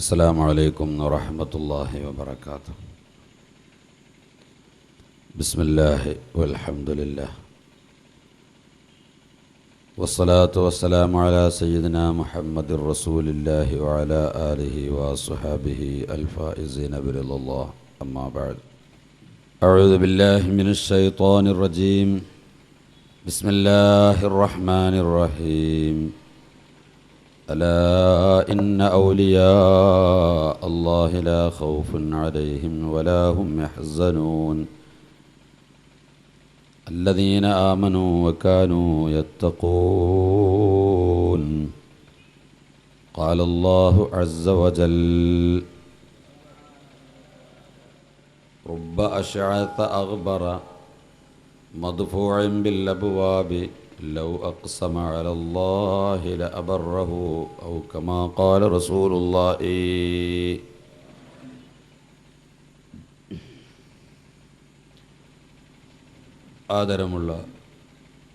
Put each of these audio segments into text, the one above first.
السلام عليكم ورحمة الله وبركاته. بسم الله والحمد لله والصلاة والسلام على سيدنا محمد رسول الله وعلى آله وصحبه الفائزين برضا الله. أما بعد، أعوذ بالله من الشيطان الرجيم. بسم الله الرحمن الرحيم. ألا إن أولياء الله لا خوف عليهم ولا هم يحزنون الذين آمنوا وكانوا يتقون. قال الله عز وجل: رب أشعث أغبر مدفوع بالأبواب لو أقسم على الله لأبره أو كما قال رسول الله. ആദരമുള്ള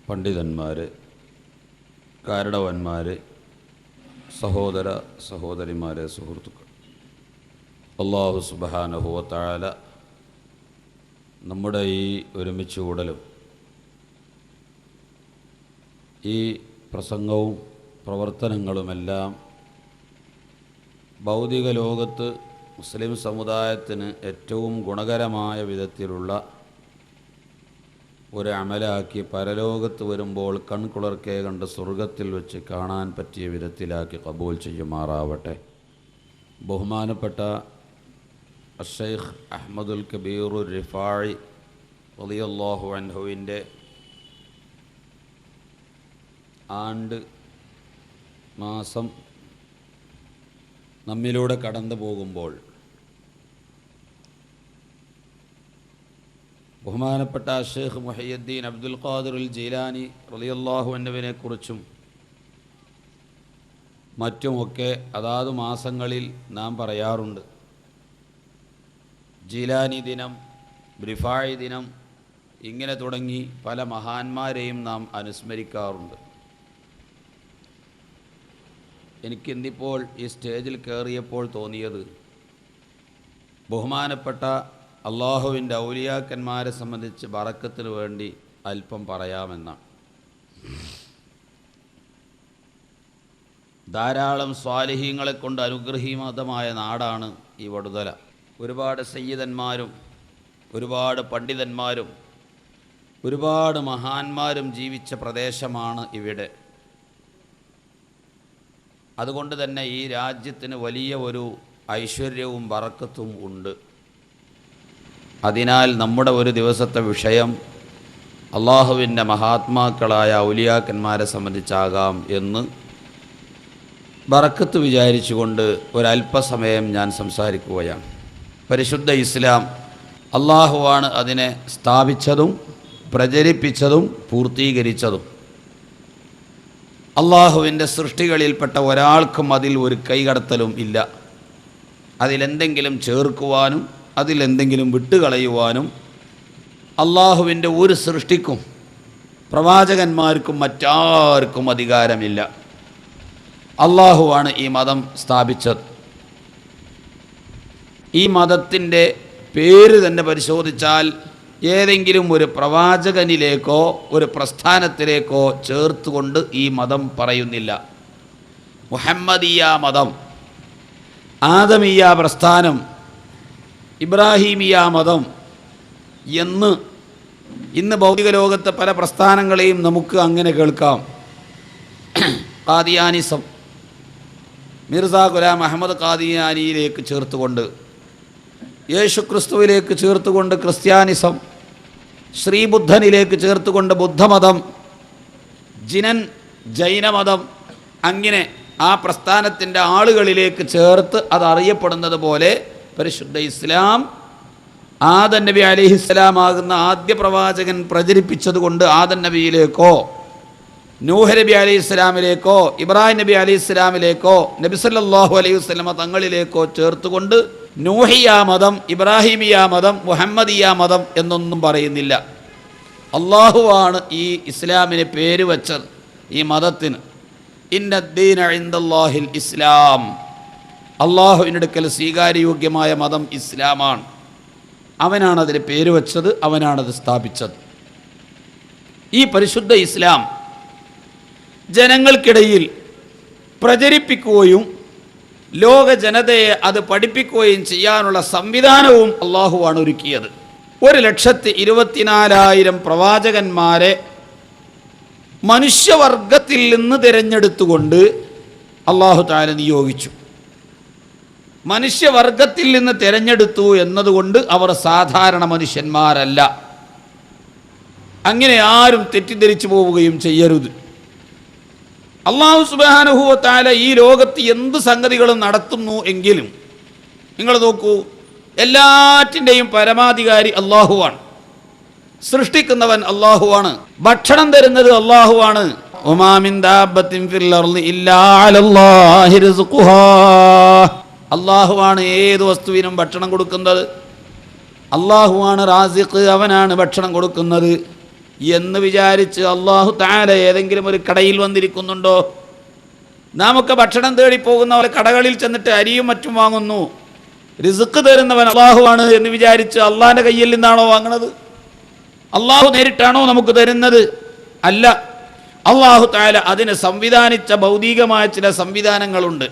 പണ്ഡിതന്മാരെ, കാരണവന്മാരെ, സഹോദര സഹോദരിമാരെ, സുഹൃത്തുക്കൾ, അല്ലാഹു സുബ്ഹാനഹു വ തആല നമ്മുടെ ഈ ഒരുമിച്ച് കൂടലും ഈ പ്രസംഗവും പ്രവർത്തനങ്ങളുമെല്ലാം ഭൗതിക ലോകത്ത് മുസ്ലിം സമുദായത്തിന് ഏറ്റവും ഗുണകരമായ വിധത്തിലുള്ള ഒരു അമലാക്കി പരലോകത്ത് വരുമ്പോൾ കൺകുളിർക്കെ കണ്ട് സ്വർഗത്തിൽ വെച്ച് കാണാൻ പറ്റിയ വിധത്തിലാക്കി ഖബൂൽ ചെയ്യുമാറാവട്ടെ. ബഹുമാനപ്പെട്ട അഷ്ശൈഖ് അഹ്മദുൽ കബീർ റിഫാഇ റളിയല്ലാഹു അൻഹുവിൻ്റെ ആണ്ട് മാസം നമ്മിലൂടെ കടന്നു പോകുമ്പോൾ ബഹുമാനപ്പെട്ട ഷെയ്ഖ് മുഹയ്യിദ്ദീൻ അബ്ദുൽ ഖാദിർ ജീലാനി റളിയല്ലാഹു അൻഹുവിനെക്കുറിച്ചും മറ്റുമൊക്കെ അതാത് മാസങ്ങളിൽ നാം പറയാറുണ്ട്. ജീലാനി ദിനം, റിഫാഇ ദിനം, ഇങ്ങനെ തുടങ്ങി പല മഹാന്മാരെയും നാം അനുസ്മരിക്കാറുണ്ട്. എനിക്കിന്നിപ്പോൾ ഈ സ്റ്റേജിൽ കയറിയപ്പോൾ തോന്നിയത് ബഹുമാനപ്പെട്ട അള്ളാഹുവിൻ്റെ ഔലിയാക്കന്മാരെ സംബന്ധിച്ച് ബറക്കത്തിന് വേണ്ടി അല്പം പറയാമെന്നാണ്. ധാരാളം സ്വാലിഹീങ്ങളെ കൊണ്ട് അനുഗ്രഹീതമായ നാടാണ് ഈ വടുതല. ഒരുപാട് സയ്യിദന്മാരും ഒരുപാട് പണ്ഡിതന്മാരും ഒരുപാട് മഹാന്മാരും ജീവിച്ച പ്രദേശമാണ് ഇവിടെ. അതുകൊണ്ട് തന്നെ ഈ രാജ്യത്തിന് വലിയ ഒരു ഐശ്വര്യവും ബറക്കത്തും ഉണ്ട്. അതിനാൽ നമ്മുടെ ഒരു ദിവസത്തെ വിഷയം അള്ളാഹുവിൻ്റെ മഹാത്മാക്കളായ ഔലിയാക്കന്മാരെ സംബന്ധിച്ചാകാം എന്ന് ബറക്കത്ത് വിചാരിച്ചുകൊണ്ട് ഒരല്പസമയം ഞാൻ സംസാരിക്കുകയാണ്. പരിശുദ്ധ ഇസ്ലാം അള്ളാഹുവാണ് അതിനെ സ്ഥാപിച്ചതും പ്രചരിപ്പിച്ചതും പൂർത്തീകരിച്ചതും. അള്ളാഹുവിൻ്റെ സൃഷ്ടികളിൽപ്പെട്ട ഒരാൾക്കും അതിൽ ഒരു കൈകടത്തലും ഇല്ല. അതിലെന്തെങ്കിലും ചേർക്കുവാനും അതിലെന്തെങ്കിലും വിട്ടുകളയുവാനും അള്ളാഹുവിൻ്റെ ഒരു സൃഷ്ടിക്കും പ്രവാചകന്മാർക്കും മറ്റാർക്കും അധികാരമില്ല. അള്ളാഹുവാണ് ഈ മതം സ്ഥാപിച്ചത്. ഈ മതത്തിൻ്റെ പേര് തന്നെ പരിശോധിച്ചാൽ ഏതെങ്കിലും ഒരു പ്രവാചകനിലേക്കോ ഒരു പ്രസ്ഥാനത്തിലേക്കോ ചേർത്തുകൊണ്ട് ഈ മതം പറയുന്നില്ല. മുഹമ്മദീയ മതം, ആദമീയ പ്രസ്ഥാനം, ഇബ്രാഹീമിയ മതം എന്ന് ഇന്ന് ഭൗതിക ലോകത്തെ പല പ്രസ്ഥാനങ്ങളെയും നമുക്ക് അങ്ങനെ കേൾക്കാം. ഖാദിയാനിസം, മിർസ ഗുലാം അഹമ്മദ് ഖാദിയാനിയിലേക്ക് ചേർത്തുകൊണ്ട്, യേശുക്രിസ്തുവിലേക്ക് ചേർത്തുകൊണ്ട് ക്രിസ്ത്യാനിസം, ശ്രീബുദ്ധനിലേക്ക് ചേർത്തുകൊണ്ട് ബുദ്ധമതം, ജൈനമതം, അങ്ങനെ ആ പ്രസ്ഥാനത്തിൻ്റെ ആളുകളിലേക്ക് ചേർത്ത് അതറിയപ്പെടുന്നത് പോലെ പരിശുദ്ധ ഇസ്ലാം ആദം നബി അലൈഹിസ്സലാമാകുന്ന ആദ്യ പ്രവാചകൻ പ്രചരിപ്പിച്ചതുകൊണ്ട് ആദം നബിയിലേക്കോ നൂഹ് നബി അലൈഹിസ്സലാമിലേക്കോ ഇബ്രാഹിം നബി അലൈഹിസ്സലാമിലേക്കോ നബി സല്ലല്ലാഹു അലൈഹി വസല്ലമ തങ്ങളിലേക്കോ ചേർത്തുകൊണ്ട് നൂഹിയ മതം, ഇബ്രാഹിമിയ മതം, മുഹമ്മദിയ മതം എന്നൊന്നും പറയുന്നില്ല. അള്ളാഹുവാണ് ഈ ഇസ്ലാമിന് പേര് വച്ചത്, ഈ മതത്തിന്. ഇന്നദ്ദീന ഇൻദല്ലാഹിൽ ഇസ്ലാം. അള്ളാഹുവിൻ്റെ അടുക്കൽ സ്വീകാര്യയോഗ്യമായ മതം ഇസ്ലാമാണ്. അവനാണ് അതിന് പേര് വച്ചത്, അവനാണത് സ്ഥാപിച്ചത്. ഈ പരിശുദ്ധ ഇസ്ലാം ജനങ്ങൾക്കിടയിൽ പ്രചരിപ്പിക്കുകയും ലോക ജനതയെ അത് പഠിപ്പിക്കുകയും ചെയ്യാനുള്ള സംവിധാനവും അള്ളാഹുവാണ് ഒരുക്കിയത്. 1,24,000 പ്രവാചകന്മാരെ മനുഷ്യവർഗത്തിൽ നിന്ന് തിരഞ്ഞെടുത്തുകൊണ്ട് അള്ളാഹു തആല നിയോഗിച്ചു. മനുഷ്യവർഗത്തിൽ നിന്ന് തിരഞ്ഞെടുത്തു എന്നതുകൊണ്ട് അവർ സാധാരണ മനുഷ്യന്മാരല്ല. അങ്ങനെ ആരും തെറ്റിദ്ധരിച്ചു പോവുകയും ചെയ്യരുത്. അല്ലാഹു സുബ്ഹാനഹു വ തആല ഈ ലോകത്ത് എന്ത് സംഗതികളും നടത്തുന്നു എങ്കിലും നിങ്ങൾ നോക്കൂ, എല്ലാറ്റിൻ്റെയും പരമാധികാരി അള്ളാഹുവാണ്. സൃഷ്ടിക്കുന്നവൻ അള്ളാഹുവാണ്. ഭക്ഷണം തരുന്നത് അള്ളാഹുവാണ്. വമാ മിൻ ദാബത്തിൻ ഫിൽ അർളി ഇല്ലാ അലല്ലാഹി റിസ്ഖുഹാ. അള്ളാഹുവാണ് ഏത് വസ്തുവിനും ഭക്ഷണം കൊടുക്കുന്നത്. അള്ളാഹുവാണ് റാസിഖ്, അവനാണ് ഭക്ഷണം കൊടുക്കുന്നത് എന്ന് വിചാരിച്ച് അള്ളാഹു തആല ഏതെങ്കിലും ഒരു കടയിൽ വന്നിരിക്കുന്നുണ്ടോ? നാമൊക്കെ ഭക്ഷണം തേടി പോകുന്നവർ കടകളിൽ ചെന്നിട്ട് അരിയും മറ്റും വാങ്ങുന്നു. റിസ്ക് തരുന്നവൻ അള്ളാഹുവാണ് എന്ന് വിചാരിച്ച് അള്ളാഹിൻ്റെ കയ്യിൽ നിന്നാണോ വാങ്ങുന്നത്? അള്ളാഹു നേരിട്ടാണോ നമുക്ക് തരുന്നത്? അല്ല. അള്ളാഹു തആല അതിനെ സംവിധാനിച്ച ഭൗതികമായ ചില സംവിധാനങ്ങളുണ്ട്.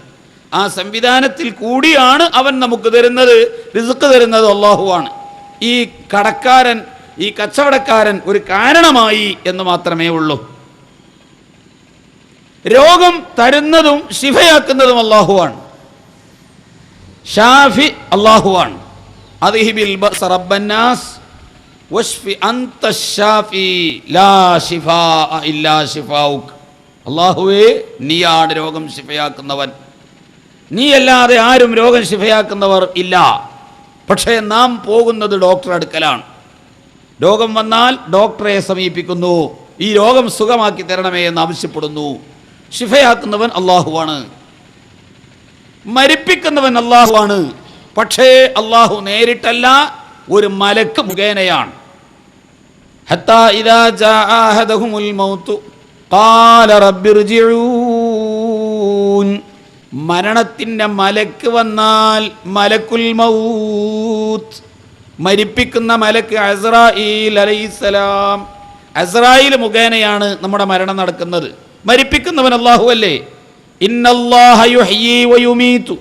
ആ സംവിധാനത്തിൽ കൂടിയാണ് അവൻ നമുക്ക് തരുന്നത്. റിസ്ക് തരുന്നത് അള്ളാഹുവാണ്. ഈ കടക്കാരൻ, ഈ കച്ചവടക്കാരൻ ഒരു കാരണമായി എന്ന് മാത്രമേ ഉള്ളൂ. രോഗം തരുന്നതും ശിഫയാക്കുന്നതും അള്ളാഹുവാണ്. ഷാഫി അള്ളാഹുവാണ്. അദ്ഹിബിൽ ബഅസ റബ്ബന്നാസ് വശ്ഫി അൻത ഷാഫി ലാ ശിഫാഅ ഇല്ലാ ശിഫാഉക്. അള്ളാഹുവേ, നീയാണ് രോഗം ശിഫയാക്കുന്നവൻ, നീയല്ലാതെ ആരും രോഗം ശിഫയാക്കുന്നവർ ഇല്ല. പക്ഷേ നാം പോകുന്നത് ഡോക്ടറുടെ അടുക്കലാണ്. രോഗം വന്നാൽ ഡോക്ടറെ സമീപിക്കുന്നു, ഈ രോഗം സുഖമാക്കി തരണമേ എന്ന് ആവശ്യപ്പെടുന്നു. ശിഫയാക്കുന്നവൻ അള്ളാഹുവാണ്, മരിപ്പിക്കുന്നവൻ അള്ളാഹുവാണ്. പക്ഷേ അള്ളാഹു നേരിട്ടല്ല, ഒരു മലക്ക് മുഖേനയാണ്. ഹത്താ ഇദാ ജാഅ അഹദഹുമുൽ മൗതു ഖാല റബ്ബിർജിഊൻ. മരണത്തിൻ്റെ മലക്ക് വന്നാൽ, മലക്കുൽ മൗത്ത്, മരിപ്പിക്കുന്ന മലക്ക് അസ്രായീൽ അലൈഹിസ്സലാം, അസ്രായീൽ മുഖേനയാണ് നമ്മുടെ മരണം നടക്കുന്നത്. മരിപ്പിക്കുന്നവൻ അല്ലാഹു അല്ലേ? ഇന്നല്ലാഹ യുഹ്യീ വയുമീതു.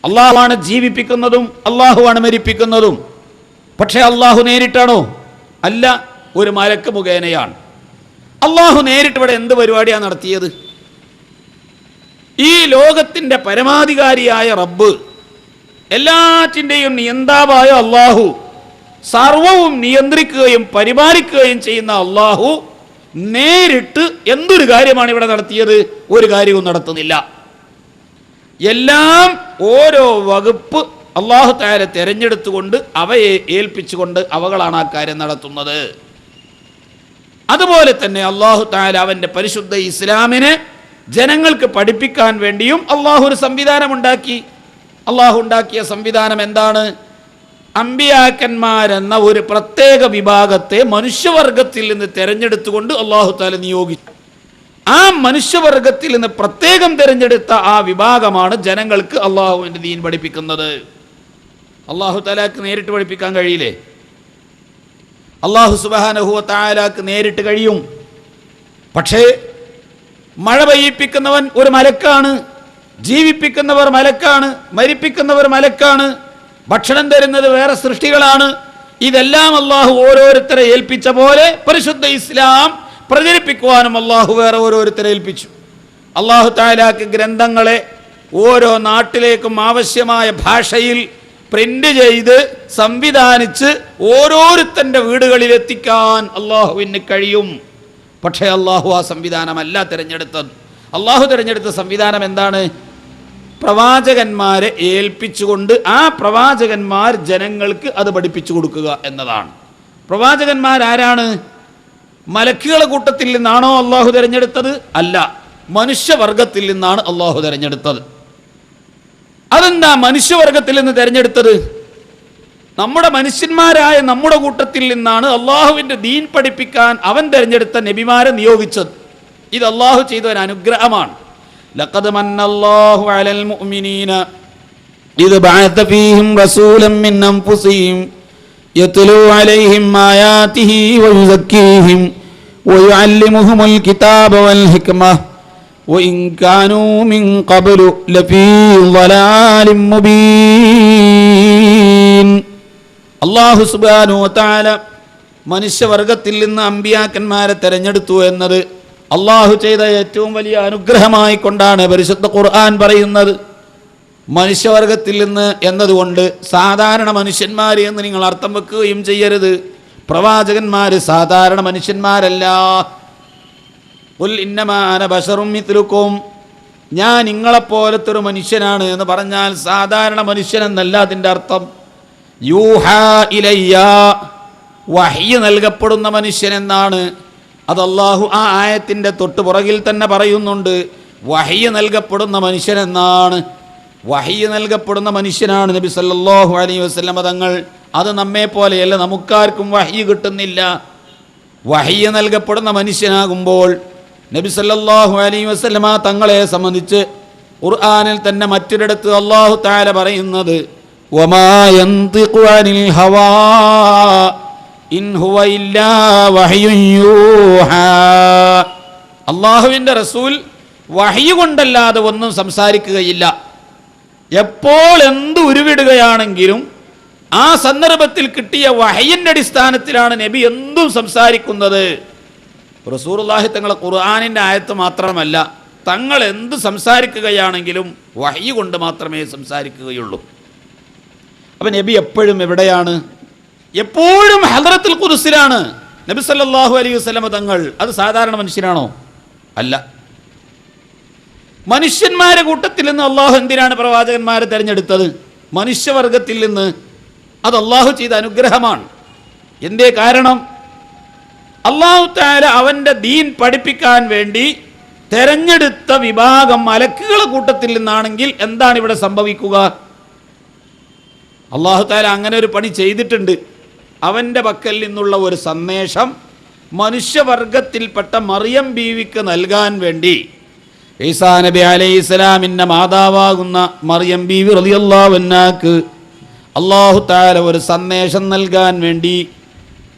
അല്ലാഹുവാണ് ജീവിപ്പിക്കുന്നതും അല്ലാഹുവാണ് മരിപ്പിക്കുന്നതും. പക്ഷേ അല്ലാഹു നേരിട്ടാണോ? അല്ല, ഒരു മലക്ക് മുഖേനയാണ്. അല്ലാഹു നേരിട്ട് ഇവിടെ എന്ത് പരിപാടിയാണ് നടത്തിയത്? ഈ ലോകത്തിൻ്റെ പരമാധികാരിയായ റബ്ബ്, എല്ലാറ്റിൻ്റെയും നിയന്താവായ അള്ളാഹു, സർവവും നിയന്ത്രിക്കുകയും പരിപാലിക്കുകയും ചെയ്യുന്ന അള്ളാഹു നേരിട്ട് എന്തൊരു കാര്യമാണ് ഇവിടെ നടത്തിയത്? ഒരു കാര്യവും നടത്തുന്നില്ല. എല്ലാം ഓരോ വകുപ്പ് അള്ളാഹു തആല തിരഞ്ഞെടുത്തുകൊണ്ട് അവയെ ഏൽപ്പിച്ചുകൊണ്ട് അവകളാണ് ആ കാര്യം നടത്തുന്നത്. അതുപോലെ തന്നെ അള്ളാഹു തആല അവൻ്റെ പരിശുദ്ധ ഇസ്ലാമിനെ ജനങ്ങൾക്ക് പഠിപ്പിക്കാൻ വേണ്ടിയും അള്ളാഹു ഒരു സംവിധാനമുണ്ടാക്കി. അള്ളാഹു ഉണ്ടാക്കിയ സംവിധാനം എന്താണ്? അമ്പിയാക്കന്മാരെന്ന ഒരു പ്രത്യേക വിഭാഗത്തെ മനുഷ്യവർഗത്തിൽ നിന്ന് തിരഞ്ഞെടുത്തുകൊണ്ട് അള്ളാഹു തആല നിയോഗിച്ചു. ആ മനുഷ്യവർഗത്തിൽ നിന്ന് പ്രത്യേകം തിരഞ്ഞെടുത്ത ആ വിഭാഗമാണ് ജനങ്ങൾക്ക് അള്ളാഹുവിൻ്റെ ദീൻ പഠിപ്പിക്കുന്നത്. അള്ളാഹു തആലക്ക് നേരിട്ട് പഠിപ്പിക്കാൻ കഴിയില്ലേ? അള്ളാഹു സുബ്ഹാനഹു വ തആലക്ക് നേരിട്ട് കഴിയും. പക്ഷേ മഴ പെയ്യിപ്പിക്കുന്നവൻ ഒരു മലക്കാണ്, ജീവിപ്പിക്കുന്നവർ മലക്കാണ്, മരിപ്പിക്കുന്നവർ മലക്കാണ്, ഭക്ഷണം തരുന്നത് വേറെ സൃഷ്ടികളാണ്. ഇതെല്ലാം അള്ളാഹു ഓരോരുത്തരെ ഏൽപ്പിച്ച പോലെ പരിശുദ്ധ ഇസ്ലാം പ്രചരിപ്പിക്കുവാനും അള്ളാഹു വേറെ ഓരോരുത്തരെ ഏൽപ്പിച്ചു. അള്ളാഹു തആലക്ക് ഗ്രന്ഥങ്ങളെ ഓരോ നാട്ടിലേക്കും ആവശ്യമായ ഭാഷയിൽ പ്രിന്റ് ചെയ്ത് സംവിധാനിച്ച് ഓരോരുത്തൻ്റെ വീടുകളിൽ എത്തിക്കാൻ അള്ളാഹുവിന് കഴിയും. പക്ഷേ അള്ളാഹു ആ സംവിധാനമല്ല തിരഞ്ഞെടുത്തത്. അള്ളാഹു തിരഞ്ഞെടുത്ത സംവിധാനം എന്താണ്? പ്രവാചകന്മാരെ ഏൽപ്പിച്ചുകൊണ്ട് ആ പ്രവാചകന്മാർ ജനങ്ങൾക്ക് അത് പഠിപ്പിച്ചു കൊടുക്കുക എന്നതാണ്. പ്രവാചകന്മാരാരാണ്? മലക്കുകളുടെ കൂട്ടത്തിൽ നിന്നാണോ അള്ളാഹു തിരഞ്ഞെടുത്തത്? അല്ല, മനുഷ്യവർഗത്തിൽ നിന്നാണ് അള്ളാഹു തിരഞ്ഞെടുത്തത്. അതെന്താ മനുഷ്യവർഗത്തിൽ നിന്ന് തിരഞ്ഞെടുത്തത്? നമ്മുടെ മനുഷ്യന്മാരായ നമ്മുടെ കൂട്ടത്തിൽ നിന്നാണ് അള്ളാഹുവിൻ്റെ ദീൻ പഠിപ്പിക്കാൻ അവൻ തിരഞ്ഞെടുത്ത നബിമാരെ നിയോഗിച്ചത്. ഇത് അള്ളാഹു ചെയ്ത ഒരു അനുഗ്രഹമാണ്. ലഖദ് മന്നല്ലാഹു അലൽ മുഅ്മിനീന ഇദ് ബഅത ഫീഹിം റസൂലൻ മിൻ അൻഫുസിഹിം യത്ലൂ അലൈഹിം ആയാതിഹി വയുസക്കീഹിം വയുഅല്ലിമുഹുൽ കിതാബ വൽ ഹിക്മ വഇൻ കാനൂ മിൻ ഖബ്ലു ലഫീ ളലാലിൻ മുബീൻ. അല്ലാഹു സുബ്ഹാനഹു വ തആല മനുഷ്യവർഗത്തിൽ നിന്ന് അമ്പിയാക്കന്മാരെ തെരഞ്ഞെടുത്തു എന്നത് അള്ളാഹു ചെയ്ത ഏറ്റവും വലിയ അനുഗ്രഹമായി കൊണ്ടാണ് പരിശുദ്ധ ഖുർആൻ പറയുന്നത്. മനുഷ്യവർഗത്തിൽ നിന്ന് എന്നതുകൊണ്ട് സാധാരണ മനുഷ്യന്മാർ എന്ന് നിങ്ങൾ അർത്ഥം വെക്കുകയും ചെയ്യരുത്. പ്രവാചകന്മാർ സാധാരണ മനുഷ്യന്മാരല്ല. ഖുൽ ഇന്നമാ അന ബശറും മിത്ലുക്കും, ഞാൻ നിങ്ങളെപ്പോലത്തെ ഒരു മനുഷ്യനാണ് എന്ന് പറഞ്ഞാൽ സാധാരണ മനുഷ്യനെന്നല്ല അതിൻ്റെ അർത്ഥം. യൂഹാ ഇലയ്യ, വഹ്യ് നൽകപ്പെടുന്ന മനുഷ്യൻ എന്നാണ്. അത് അല്ലാഹു ആ ആയത്തിൻ്റെ തൊട്ട് പുറകിൽ തന്നെ പറയുന്നുണ്ട്. വഹ്യ് നൽകപ്പെടുന്ന മനുഷ്യനെന്നാണ്. വഹ്യ് നൽകപ്പെടുന്ന മനുഷ്യനാണ് നബി സല്ലല്ലാഹു അലൈഹി വസല്ലം തങ്ങൾ. അത് നമ്മെ പോലെയല്ല, നമുക്കാർക്കും വഹ്യ് കിട്ടുന്നില്ല. വഹ്യ് നൽകപ്പെടുന്ന മനുഷ്യനാകുമ്പോൾ നബി സല്ലല്ലാഹു അലൈഹി വസല്ലം തങ്ങളെ സംബന്ധിച്ച് ഖുർആനിൽ തന്നെ മറ്റൊരിടത്ത് അല്ലാഹു തആല പറയുന്നത് വമാ യന്തിഖു അനിൽ ഹവാ ഇൻ ഹുവ ഇല്ലാ വഹ്യുൻ യൂഹാ. അല്ലാഹുവിൻ്റെ റസൂൽ വഹ്യ് കൊണ്ടല്ലാതെ ഒന്നും സംസാരിക്കുകയില്ല. എപ്പോൾ എന്ത് ഉരുവിടുകയാണെങ്കിലും ആ സന്ദർഭത്തിൽ കിട്ടിയ വഹ്യിൻ്റെ അടിസ്ഥാനത്തിലാണ് നബി എന്തും സംസാരിക്കുന്നത്. റസൂലുള്ളാഹി തങ്ങളെ ഖുർആനിൻ്റെ ആയത്ത് മാത്രമല്ല, തങ്ങൾ എന്ത് സംസാരിക്കുകയാണെങ്കിലും വഹ്യ് കൊണ്ട് മാത്രമേ സംസാരിക്കുകയുള്ളൂ. അപ്പം നബി എപ്പോഴും എവിടെയാണ്? എപ്പോഴും ഹദ്റത്തുൽ ഖുദ്സിലാണ് നബി സല്ലല്ലാഹു അലൈഹി വസല്ലം തങ്ങൾ. അത് സാധാരണ മനുഷ്യനാണോ? അല്ല. മനുഷ്യന്മാരുടെ കൂട്ടത്തിൽ നിന്ന് അള്ളാഹു എന്തിനാണ് പ്രവാചകന്മാരെ തിരഞ്ഞെടുത്തത്? മനുഷ്യവർഗത്തിൽ നിന്ന്. അത് അള്ളാഹു ചെയ്ത അനുഗ്രഹമാണ്. എന്തേ കാരണം? അള്ളാഹു തആല അവൻ്റെ ദീൻ പഠിപ്പിക്കാൻ വേണ്ടി തെരഞ്ഞെടുത്ത വിഭാഗം മലക്കുകളുടെ കൂട്ടത്തിൽ നിന്നാണെങ്കിൽ എന്താണ് ഇവിടെ സംഭവിക്കുക? അള്ളാഹു തആല അങ്ങനെ ഒരു പണി ചെയ്തിട്ടുണ്ട്. അവൻ്റെ പക്കൽ നിന്നുള്ള ഒരു സന്ദേശം മനുഷ്യവർഗത്തിൽപ്പെട്ട മറിയം ബീവിക്ക് നൽകാൻ വേണ്ടി ഈസാ നബി അലൈഹിസ്സലാമിൻ്റെ മാതാവാകുന്ന മറിയം ബീവി റളിയല്ലാഹു അൻഹാക്ക് അള്ളാഹു തആല ഒരു സന്ദേശം നൽകാൻ വേണ്ടി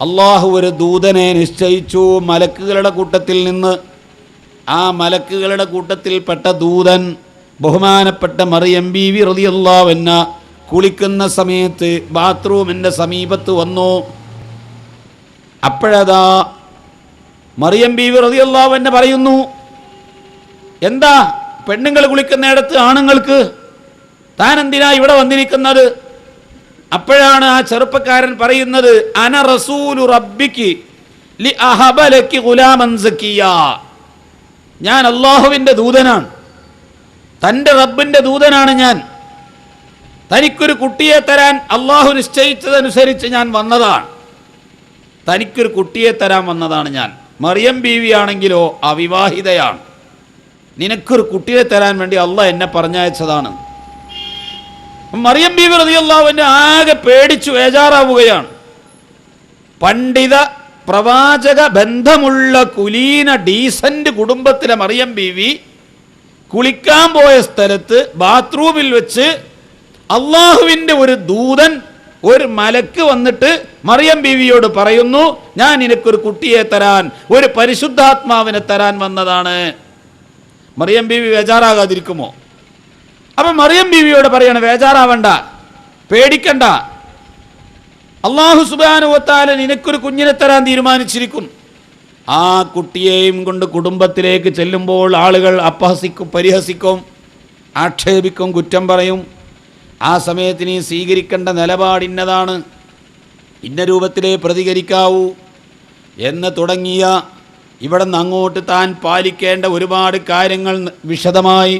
അള്ളാഹു ഒരു ദൂതനെ നിശ്ചയിച്ചു മലക്കുകളുടെ കൂട്ടത്തിൽ നിന്ന്. ആ മലക്കുകളുടെ കൂട്ടത്തിൽപ്പെട്ട ദൂതൻ ബഹുമാനപ്പെട്ട മറിയം ബീവി റളിയല്ലാഹു അൻഹ കുളിക്കുന്ന സമയത്ത് ബാത്റൂമിൻ്റെ സമീപത്ത് വന്നു. അപ്പോഴതാ മറിയം ബീവി റളിയല്ലാഹു അൻഹ പറയുന്നു, എന്താ പെണ്ണുങ്ങൾ കുളിക്കുന്നിടത്ത് ആണുങ്ങൾക്ക്, താൻ എന്തിനാ ഇവിടെ വന്നിരിക്കുന്നത്? അപ്പോഴാണ് ആ ചെറുപ്പക്കാരൻ പറയുന്നത്, അന റസൂലു റബ്ബിക്ക് ലി അഹബലക്കി ഗുലാമൻ സക്കിയ, ഞാൻ അള്ളാഹുവിൻ്റെ ദൂതനാണ്, തൻ്റെ റബ്ബിൻ്റെ ദൂതനാണ് ഞാൻ. തനിക്കൊരു കുട്ടിയെ തരാൻ അള്ളാഹു നിശ്ചയിച്ചതനുസരിച്ച് ഞാൻ വന്നതാണ്. തനിക്കൊരു കുട്ടിയെ തരാൻ വന്നതാണ് ഞാൻ. മറിയം ബീവിയാണെങ്കിലോ അവിവാഹിതയാണ്. നിനക്കൊരു കുട്ടിയെ തരാൻ വേണ്ടി അള്ളാഹ് എന്നെ പറഞ്ഞയച്ചതാണ്. മറിയം ബീവി റളിയല്ലാഹു അൻഹ ആകെ പേടിച്ചു ബേജാറാവുകയാണ്. പണ്ഡിത പ്രവാചക ബന്ധമുള്ള കുലീന ഡീസന്റ് കുടുംബത്തിലെ മറിയം ബീവി കുളിക്കാൻ പോയ സ്ഥലത്ത് ബാത്റൂമിൽ വെച്ച് അള്ളാഹുവിൻ്റെ ഒരു ദൂതൻ, ഒരു മലക്ക് വന്നിട്ട് മറിയം ബീവിയോട് പറയുന്നു, ഞാൻ നിനക്കൊരു കുട്ടിയെ തരാൻ, ഒരു പരിശുദ്ധാത്മാവിനെ തരാൻ വന്നതാണ്. മറിയം ബീവി ബേജാറാകാതിരിക്കുമോ? അപ്പം മറിയം ബീവിയോട് പറയണം, ബേജാറാവണ്ട, പേടിക്കണ്ട, അല്ലാഹു സുബ്ഹാനഹു വ തആല നിനക്കൊരു കുഞ്ഞിനെ തരാൻ തീരുമാനിച്ചിരിക്കുന്നു. ആ കുട്ടിയെയും കൊണ്ട് കുടുംബത്തിലേക്ക് ചെല്ലുമ്പോൾ ആളുകൾ അപഹസിക്കും, പരിഹസിക്കും, ആക്ഷേപിക്കും, കുറ്റം പറയും. ആ സമയത്ത് നീ സ്വീകരിക്കേണ്ട നിലപാട് ഇന്നതാണ്, ഇന്ന രൂപത്തിലേ പ്രതികരിക്കാവൂ എന്ന് തുടങ്ങിയ ഇവിടെ നിന്ന് അങ്ങോട്ട് താൻ പാലിക്കേണ്ട ഒരുപാട് കാര്യങ്ങൾ വിശദമായി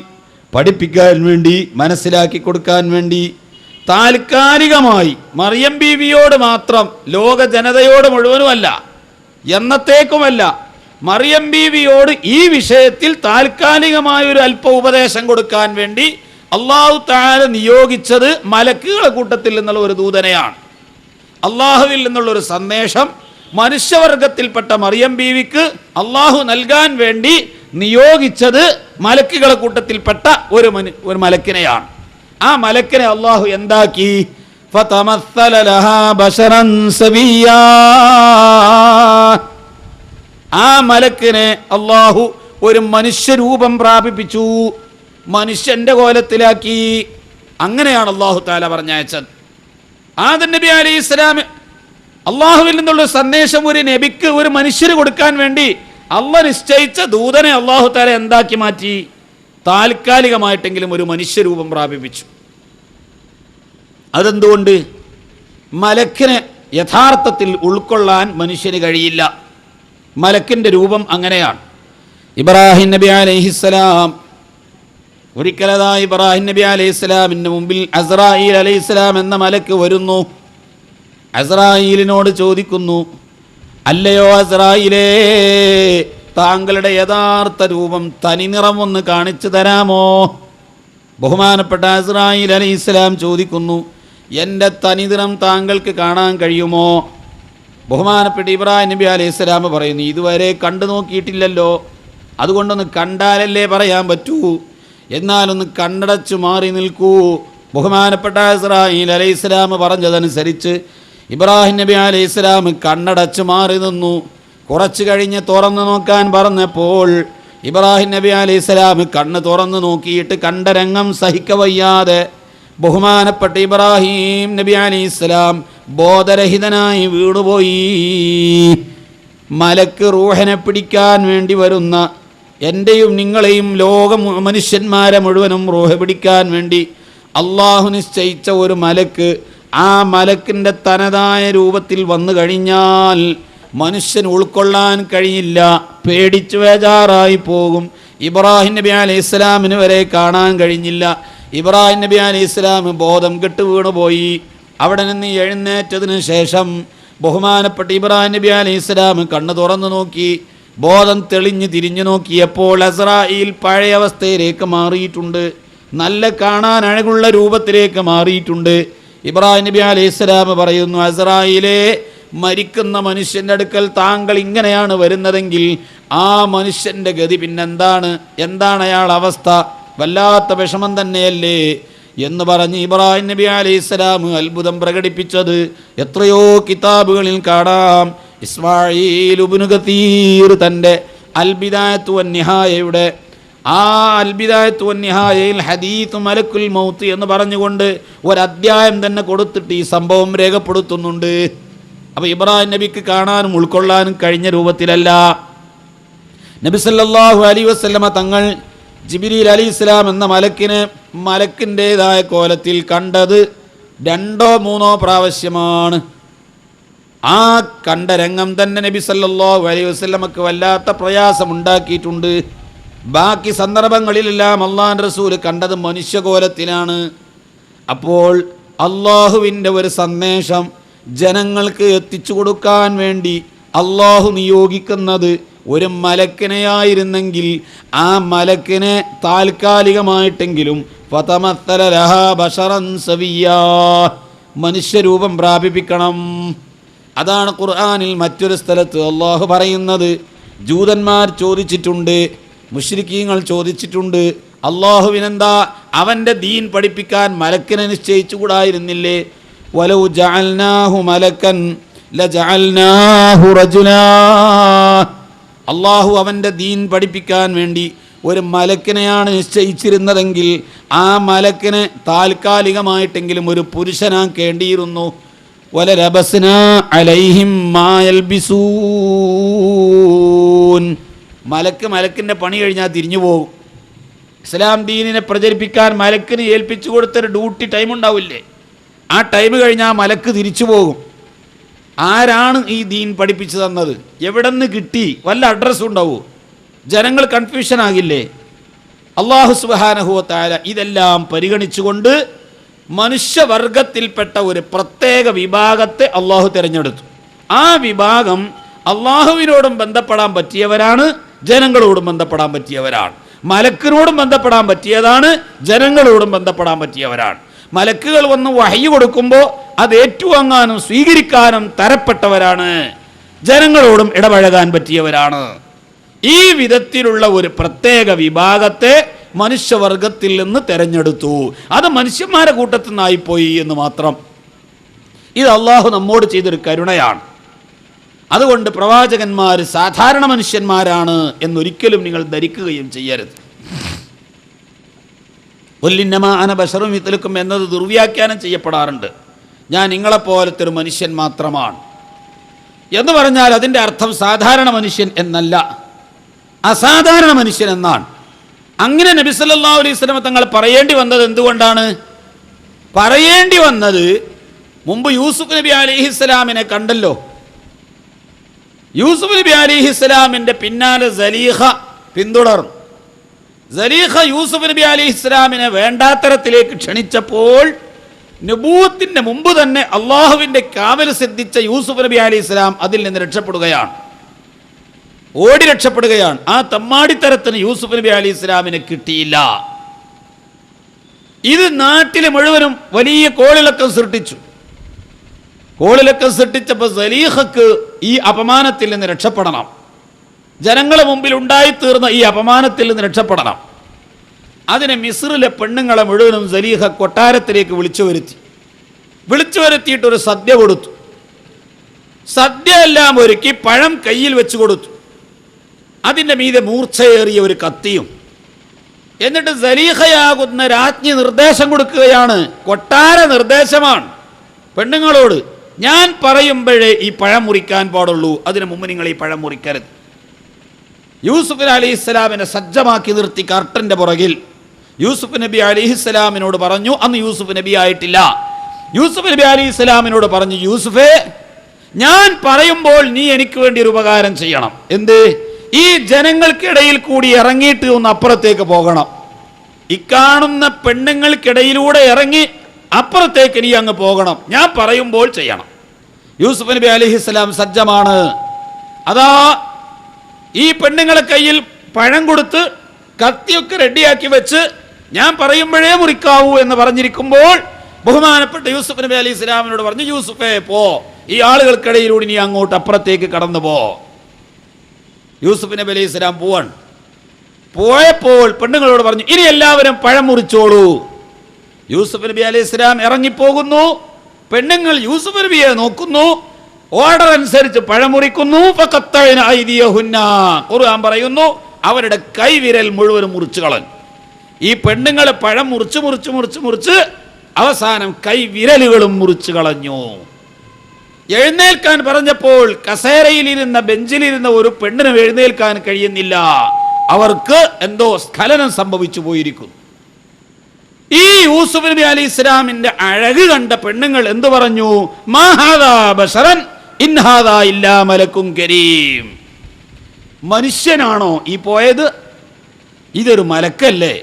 പഠിപ്പിക്കാൻ വേണ്ടി, മനസ്സിലാക്കി കൊടുക്കാൻ വേണ്ടി താൽക്കാലികമായി മറിയം ബീവിയോട് മാത്രം, ലോക ജനതയോട് മുഴുവനുമല്ല, എന്നത്തേക്കുമല്ല, മറിയം ബീവിയോട് ഈ വിഷയത്തിൽ താൽക്കാലികമായൊരു അല്പ ഉപദേശം കൊടുക്കാൻ വേണ്ടി അള്ളാഹു തആല നിയോഗിച്ചത് മലക്കുകളുടെ കൂട്ടത്തിൽ നിന്നുള്ള ഒരു ദൂതനെയാണ്. അള്ളാഹുവിൽ നിന്നുള്ളൊരു സന്ദേശം മനുഷ്യവർഗത്തിൽപ്പെട്ട മറിയം ബീവിക്ക് അള്ളാഹു നൽകാൻ വേണ്ടി നിയോഗിച്ചത് മലക്കുകളെ കൂട്ടത്തിൽപ്പെട്ട ഒരു മലക്കിനെയാണ്. ആ മലക്കിനെ അള്ളാഹു എന്താക്കി? ഫതമസ്സല ലഹാ ബശറൻ സവിയ്യാ. ആ മലക്കിനെ അള്ളാഹു ഒരു മനുഷ്യരൂപം പ്രാപിപ്പിച്ചു, മനുഷ്യന്റെ കോലത്തിലാക്കി. അങ്ങനെയാണ് അള്ളാഹു തആല പറഞ്ഞയച്ചത്. ആദം നബി അലൈഹി ഇസ്ലാം അള്ളാഹുവിൽ നിന്നുള്ള സന്ദേശം ഒരു നബിക്ക്, ഒരു മനുഷ്യന് കൊടുക്കാൻ വേണ്ടി അള്ളാഹ് നിശ്ചയിച്ച ദൂതനെ അള്ളാഹു തആല എന്താക്കി മാറ്റി? താൽക്കാലികമായിട്ടെങ്കിലും ഒരു മനുഷ്യരൂപം പ്രാപിപ്പിച്ചു. അതെന്തുകൊണ്ട്? മലക്കിനെ യഥാർത്ഥത്തിൽ ഉൾക്കൊള്ളാൻ മനുഷ്യന് കഴിയില്ല. മലക്കിന്റെ രൂപം അങ്ങനെയാണ്. ഇബ്രാഹിം നബി അലൈഹിസ്സലാം ഒരിക്കലതാ ഇബ്രാഹിം നബി അലൈഹിസ്സലാമിന്റെ മുമ്പിൽ അസ്രായീൽ അലൈഹിസ്സലാം എന്ന മലക്ക് വരുന്നു. അസ്രായീലിനോട് ചോദിക്കുന്നു, അല്ലയോ അസ്രായീലേ, താങ്കളുടെ യഥാർത്ഥ രൂപം, തനിനിറം ഒന്ന് കാണിച്ചു തരാമോ? ബഹുമാനപ്പെട്ട അസ്രായീൽ അലൈഹിസ്സലാം ചോദിക്കുന്നു, എൻ്റെ തനിനിറം താങ്കൾക്ക് കാണാൻ കഴിയുമോ? ബഹുമാനപ്പെട്ട ഇബ്രാഹിം നബി അലൈഹിസ്സലാം പറയുന്നു, ഇതുവരെ കണ്ടു നോക്കിയിട്ടില്ലല്ലോ, അതുകൊണ്ടൊന്ന് കണ്ടാലല്ലേ പറയാൻ പറ്റൂ, എന്നാലൊന്ന് കണ്ണടച്ചു മാറി നിൽക്കൂ. ബഹുമാനപ്പെട്ട ഇസ്രായീൽ അലൈഹിസ്സലാം പറഞ്ഞതനുസരിച്ച് ഇബ്രാഹിം നബി അലൈഹിസ്സലാം കണ്ണടച്ചു മാറി നിന്നു. കുറച്ച് കഴിഞ്ഞ് തുറന്നു നോക്കാൻ പറഞ്ഞപ്പോൾ ഇബ്രാഹിം നബി അലൈഹിസ്സലാം കണ്ണ് തുറന്നു നോക്കിയിട്ട് കണ്ട രംഗം സഹിക്കവയ്യാതെ ബഹുമാനപ്പെട്ട ഇബ്രാഹിം നബി അലൈഹിസ്സലാം ബോധരഹിതനായി വീണുപോയി. മലക്ക് റൂഹിനെ പിടിക്കാൻ വേണ്ടി വരുന്ന എൻ്റെയും നിങ്ങളെയും മനുഷ്യന്മാരെ മുഴുവനും റൂഹ് പിടിക്കാൻ വേണ്ടി അള്ളാഹു നിശ്ചയിച്ച ഒരു മലക്ക്, ആ മലക്കിൻ്റെ തനതായ രൂപത്തിൽ വന്നു കഴിഞ്ഞാൽ മനുഷ്യൻ ഉൾക്കൊള്ളാൻ കഴിയില്ല, പേടിച്ചു വേജാറായി പോകും. ഇബ്രാഹിം നബി അലൈഹി ഇസ്ലാമിന് വരെ കാണാൻ കഴിഞ്ഞില്ല. ഇബ്രാഹിം നബി അലൈഹി ഇസ്ലാം ബോധം കെട്ട് വീണുപോയി. അവിടെ നിന്ന് എഴുന്നേറ്റതിന് ശേഷം ബഹുമാനപ്പെട്ട ഇബ്രാഹിം നബി അലൈഹി ഇസ്ലാം കണ്ണ് തുറന്നു നോക്കി. ബോധം തെളിഞ്ഞ് തിരിഞ്ഞു നോക്കിയപ്പോൾ അസ്രായീൽ പഴയ അവസ്ഥയിലേക്ക് മാറിയിട്ടുണ്ട്, നല്ല കാണാൻ അഴകുള്ള രൂപത്തിലേക്ക് മാറിയിട്ടുണ്ട്. ഇബ്രാഹിം നബി അലൈഹി ഇസ്ലാം പറയുന്നു, അസ്രായീലേ, മരിക്കുന്ന മനുഷ്യൻ്റെ അടുക്കൽ താങ്കൾ ഇങ്ങനെയാണ് വരുന്നതെങ്കിൽ ആ മനുഷ്യൻ്റെ ഗതി പിന്നെന്താണ്? എന്താണ് അയാൾ അവസ്ഥ? വല്ലാത്ത വിഷമം തന്നെയല്ലേ എന്ന് പറഞ്ഞ് ഇബ്രാഹിം നബി അലൈഹി ഇസ്ലാം അത്ഭുതം പ്രകടിപ്പിച്ചത് എത്രയോ കിതാബുകളിൽ കാണാം. ഇസ്മാഈൽ ഇബ്നു കസീർ തൻ്റെ അൽ ബിദായത്തു വൻ നിഹായയുടെ ആ അൽ ബിദായത്തു വൻ നിഹായയിൽ ഹദീസ് മലക്കുൽ മൗത്ത് എന്ന് പറഞ്ഞുകൊണ്ട് ഒരധ്യായം തന്നെ കൊടുത്തിട്ട് ഈ സംഭവം രേഖപ്പെടുത്തുന്നുണ്ട്. അപ്പോൾ ഇബ്രാഹിം നബിക്ക് കാണാനും ഉൾക്കൊള്ളാനും കഴിഞ്ഞ രൂപത്തിലല്ല. നബി സല്ലല്ലാഹു അലൈഹി വസല്ലമ തങ്ങൾ ജിബ്രീൽ അലൈഹിസ്സലാം എന്ന മലക്കിൻ്റെതായ കോലത്തിൽ കണ്ടത് 2 or 3 പ്രാവശ്യമാണ്. ആ കണ്ട രംഗം തന്നെ നബി സല്ലല്ലാഹു അലൈഹി വസല്ലമക്ക് വല്ലാത്ത പ്രയാസമുണ്ടാക്കിയിട്ടുണ്ട്. ബാക്കി സന്ദർഭങ്ങളിലെല്ലാം അള്ളാഹുവിൻ്റെ റസൂൽ കണ്ടത് മനുഷ്യകോലത്തിലാണ്. അപ്പോൾ അള്ളാഹുവിൻ്റെ ഒരു സന്ദേശം ജനങ്ങൾക്ക് എത്തിച്ചു കൊടുക്കാൻ വേണ്ടി അള്ളാഹു നിയോഗിക്കുന്നത് ഒരു മലക്കിനെയായിരുന്നെങ്കിൽ ആ മലക്കിനെ താൽക്കാലികമായിട്ടെങ്കിലും ഫതമസ്സല ലഹാ ബശറൻ സവിയ്യാ, മനുഷ്യരൂപം പ്രാപിപ്പിക്കണം. അതാണ് ഖുർആനിൽ മറ്റൊരു സ്ഥലത്ത് അള്ളാഹു പറയുന്നത്. ജൂതന്മാർ ചോദിച്ചിട്ടുണ്ട്, മുശ്രിക്കീങ്ങൾ ചോദിച്ചിട്ടുണ്ട്, അള്ളാഹുവിനെന്താ അവൻ്റെ ദീൻ പഠിപ്പിക്കാൻ മലക്കിനെ നിശ്ചയിച്ചുകൂടായിരുന്നില്ലേ? വലൗ ജഅൽനാഹു മലക്കൻ ലജഅൽനാഹു റജുലാ. അള്ളാഹു അവൻ്റെ ദീൻ പഠിപ്പിക്കാൻ വേണ്ടി ഒരു മലക്കിനെയാണ് നിശ്ചയിച്ചിരുന്നതെങ്കിൽ ആ മലക്കിനെ താൽക്കാലികമായിട്ടെങ്കിലും ഒരു പുരുഷനാക്കേണ്ടിയിരുന്നു. വലലബസ്നാ അലൈഹിം മാ യൽബിസൂൻ. മലക്കിൻ്റെ പണി കഴിഞ്ഞാൽ തിരിഞ്ഞു പോകും. ഇസ്ലാം ദീനിനെ പ്രചരിപ്പിക്കാൻ മലക്കിന് ഏൽപ്പിച്ചു കൊടുത്തൊരു ഡ്യൂട്ടി ടൈം ഉണ്ടാവില്ലേ? ആ ടൈം കഴിഞ്ഞാൽ മലക്ക് തിരിച്ചു പോകും. ആരാണ് ഈ ദീൻ പഠിപ്പിച്ചു തന്നത്? എവിടെ നിന്ന് കിട്ടി? വല്ല അഡ്രസ്സും ഉണ്ടാവുമോ? ജനങ്ങൾ കൺഫ്യൂഷൻ ആകില്ലേ? അല്ലാഹു സുബ്ഹാനഹു വ തആല ഇതെല്ലാം പരിഗണിച്ചുകൊണ്ട് മനുഷ്യവർഗത്തിൽപ്പെട്ട ഒരു പ്രത്യേക വിഭാഗത്തെ അള്ളാഹു തിരഞ്ഞെടുത്തു. ആ വിഭാഗം അള്ളാഹുവിനോടും ബന്ധപ്പെടാൻ പറ്റിയവരാണ്, ജനങ്ങളോടും ബന്ധപ്പെടാൻ പറ്റിയവരാണ്. മലക്കിനോടും ബന്ധപ്പെടാൻ പറ്റിയതാണ്, ജനങ്ങളോടും ബന്ധപ്പെടാൻ പറ്റിയവരാണ്. മലക്കുകൾ വന്ന് വഹ്യ് കൊടുക്കുമ്പോൾ അത് ഏറ്റുവാങ്ങാനും സ്വീകരിക്കാനും തരപ്പെട്ടവരാണ്, ജനങ്ങളോടും ഇടപഴകാൻ പറ്റിയവരാണ്. ഈ വിധത്തിലുള്ള ഒരു പ്രത്യേക വിഭാഗത്തെ മനുഷ്യവർഗത്തിൽ നിന്ന് തെരഞ്ഞെടുത്തു. അത് മനുഷ്യന്മാരെ കൂട്ടത്തിൽ നിന്നായിപ്പോയി എന്ന് മാത്രം. ഇത് അള്ളാഹു നമ്മോട് ചെയ്തൊരു കരുണയാണ്. അതുകൊണ്ട് പ്രവാചകന്മാർ സാധാരണ മനുഷ്യന്മാരാണ് എന്നൊരിക്കലും നിങ്ങൾ ധരിക്കുകയും ചെയ്യരുത്. ഒല്ലിന്നമാ അന ബശറും മിത്ലുക്കും എന്നത് ദുർവ്യാഖ്യാനം ചെയ്യപ്പെടാറുണ്ട്. ഞാൻ നിങ്ങളെപ്പോലത്തെ ഒരു മനുഷ്യൻ മാത്രമാണ് എന്ന് പറഞ്ഞാൽ അതിൻ്റെ അർത്ഥം സാധാരണ മനുഷ്യൻ എന്നല്ല, അസാധാരണ മനുഷ്യൻ എന്നാണ്. അങ്ങനെ നബി സല്ലല്ലാഹു അലൈഹി വസല്ലം തങ്ങൾ പറയേണ്ടി വന്നത് എന്തുകൊണ്ടാണ്? പറയേണ്ടി വന്നത് മുമ്പ് യൂസുഫ് നബി അലൈഹിസ്സലാമിനെ കണ്ടല്ലോ. യൂസുഫ് നബി അലൈഹിസ്സലാമിൻ്റെ പിന്നാലെ സലീഹ പിന്തുടർന്നു. സലീഹ യൂസുഫ് നബി അലൈഹിസ്സലാമിനെ വേണ്ടാത്തരത്തിലേക്ക് ക്ഷണിച്ചപ്പോൾ നബൂവത്തിന്റെ മുമ്പ് തന്നെ അള്ളാഹുവിൻ്റെ കാവൽ സിദ്ധിച്ച യൂസുഫ് നബി അലൈഹിസ്സലാം അതിൽ നിന്ന് രക്ഷപ്പെടുകയാണ്, ഓടി രക്ഷപ്പെടുകയാണ്. ആ തമ്മാടിത്തരത്തിന് യൂസുഫ് നബി അലൈഹിസ്സലാമിനെ കിട്ടിയില്ല. ഇത് നാട്ടിലെ മുഴുവനും വലിയ കോളിളക്കം സൃഷ്ടിച്ചു. കോളിളക്കം സൃഷ്ടിച്ചപ്പോൾ സലീഹക്ക് ഈ അപമാനത്തിൽ നിന്ന് രക്ഷപ്പെടണം, ജനങ്ങളെ മുമ്പിൽ ഉണ്ടായിത്തീർന്ന ഈ അപമാനത്തിൽ നിന്ന് രക്ഷപ്പെടണം. അതിനെ മിസ്റിലെ പെണ്ണുങ്ങളെ മുഴുവനും സലീഹ കൊട്ടാരത്തിലേക്ക് വിളിച്ചു വരുത്തിയിട്ടൊരു സദ്യ കൊടുത്തു. സദ്യ എല്ലാം ഒരുക്കി പഴം കയ്യിൽ വെച്ച് കൊടുത്തു. അതിൻ്റെ മീതെ മൂർച്ചയേറിയ ഒരു കത്തിയും. എന്നിട്ട് സലീഹയാകുന്ന രാജ്ഞി നിർദ്ദേശം കൊടുക്കുകയാണ്, കൊട്ടാര നിർദ്ദേശമാണ് പെണ്ണുങ്ങളോട്, ഞാൻ പറയുമ്പോഴേ ഈ പഴം മുറിക്കാൻ പാടുള്ളൂ, അതിനു മുമ്പ് നിങ്ങൾ ഈ പഴം മുറിക്കരുത്. യൂസുഫ് അലൈഹിസ്സലാമിനെ സജ്ജമാക്കി നിർത്തി കർട്ടൻ്റെ പുറകിൽ യൂസുഫ് നബി അലൈഹിസ്സലാമിനോട് പറഞ്ഞു, അന്ന് യൂസുഫ് നബി ആയിട്ടില്ല, യൂസുഫ് നബി അലൈഹിസ്സലാമിനോട് പറഞ്ഞു, യൂസുഫേ, ഞാൻ പറയുമ്പോൾ നീ എനിക്ക് വേണ്ടി ഒരു ഉപകാരം ചെയ്യണം. എന്ത്? ഈ ജനങ്ങൾക്കിടയിൽ കൂടി ഇറങ്ങിയിട്ട് ഒന്ന് അപ്പുറത്തേക്ക് പോകണം. ഇക്കാണുന്ന പെണ്ണുങ്ങൾക്കിടയിലൂടെ ഇറങ്ങി അപ്പുറത്തേക്ക് നീ അങ്ങ് പോകണം, ഞാൻ പറയുമ്പോൾ ചെയ്യണം. യൂസുഫ് നബി അലൈഹിസ്സലാം സജ്ജമാണ്. അതാ ഈ പെണ്ണുങ്ങളെ കയ്യിൽ പഴം കൊടുത്ത് കത്തിയൊക്കെ റെഡിയാക്കി വെച്ച് ഞാൻ പറയുമ്പോഴേ മുറിക്കാവൂ എന്ന് പറഞ്ഞിരിക്കുമ്പോൾ ബഹുമാനപ്പെട്ട യൂസുഫ് നബി അലൈഹി സ്വലാമിനോട് പറഞ്ഞു, യൂസുഫേ പോ, ഈ ആളുകൾക്കിടയിലൂടെ നീ അങ്ങോട്ട് അപ്പുറത്തേക്ക് കടന്നു പോ. യൂസുഫ് നബി അലൈഹി സ്വലാം പോയപ്പോൾ പെണ്ണുങ്ങളോട് പറഞ്ഞു, ഇനി എല്ലാവരും പഴം മുറിച്ചോളൂ. യൂസുഫ് നബി അലൈഹി സ്വലാം ഇറങ്ങിപ്പോകുന്നു. പെണ്ണുങ്ങൾ യൂസുഫ് നബിയെ നോക്കുന്നു, ഓർഡർ അനുസരിച്ച് പഴം മുറിക്കുന്നു. ഖുർആൻ പറയുന്നു, അവരുടെ കൈവിരൽ മുഴുവനും മുറിച്ചു കളഞ്ഞു. ഈ പെണ്ണുങ്ങൾ പഴം മുറിച്ച് അവസാനം കൈവിരലുകളും മുറിച്ചു കളഞ്ഞു. എഴുന്നേൽക്കാൻ പറഞ്ഞപ്പോൾ കസേരയിലിരുന്ന ബെഞ്ചിലിരുന്ന ഒരു പെണ്ണിനും എഴുന്നേൽക്കാൻ കഴിയുന്നില്ല. അവർക്ക് എന്തോ സ്ഖലനം സംഭവിച്ചു പോയിരിക്കുന്നു. ഈ യൂസുഫ് നബി അലൈഹി ഇസ്ലാമിന്റെ അഴക് കണ്ട പെണ്ണുങ്ങൾ എന്തു പറഞ്ഞു? മാ ഹാദാ ബശറൻ ഇൻ ഹാദാ ഇല്ലാ മലക്കുൻ കരീം. മനുഷ്യനാണോ ഈ പോയത്? ഇതൊരു മലക്കല്ലേ?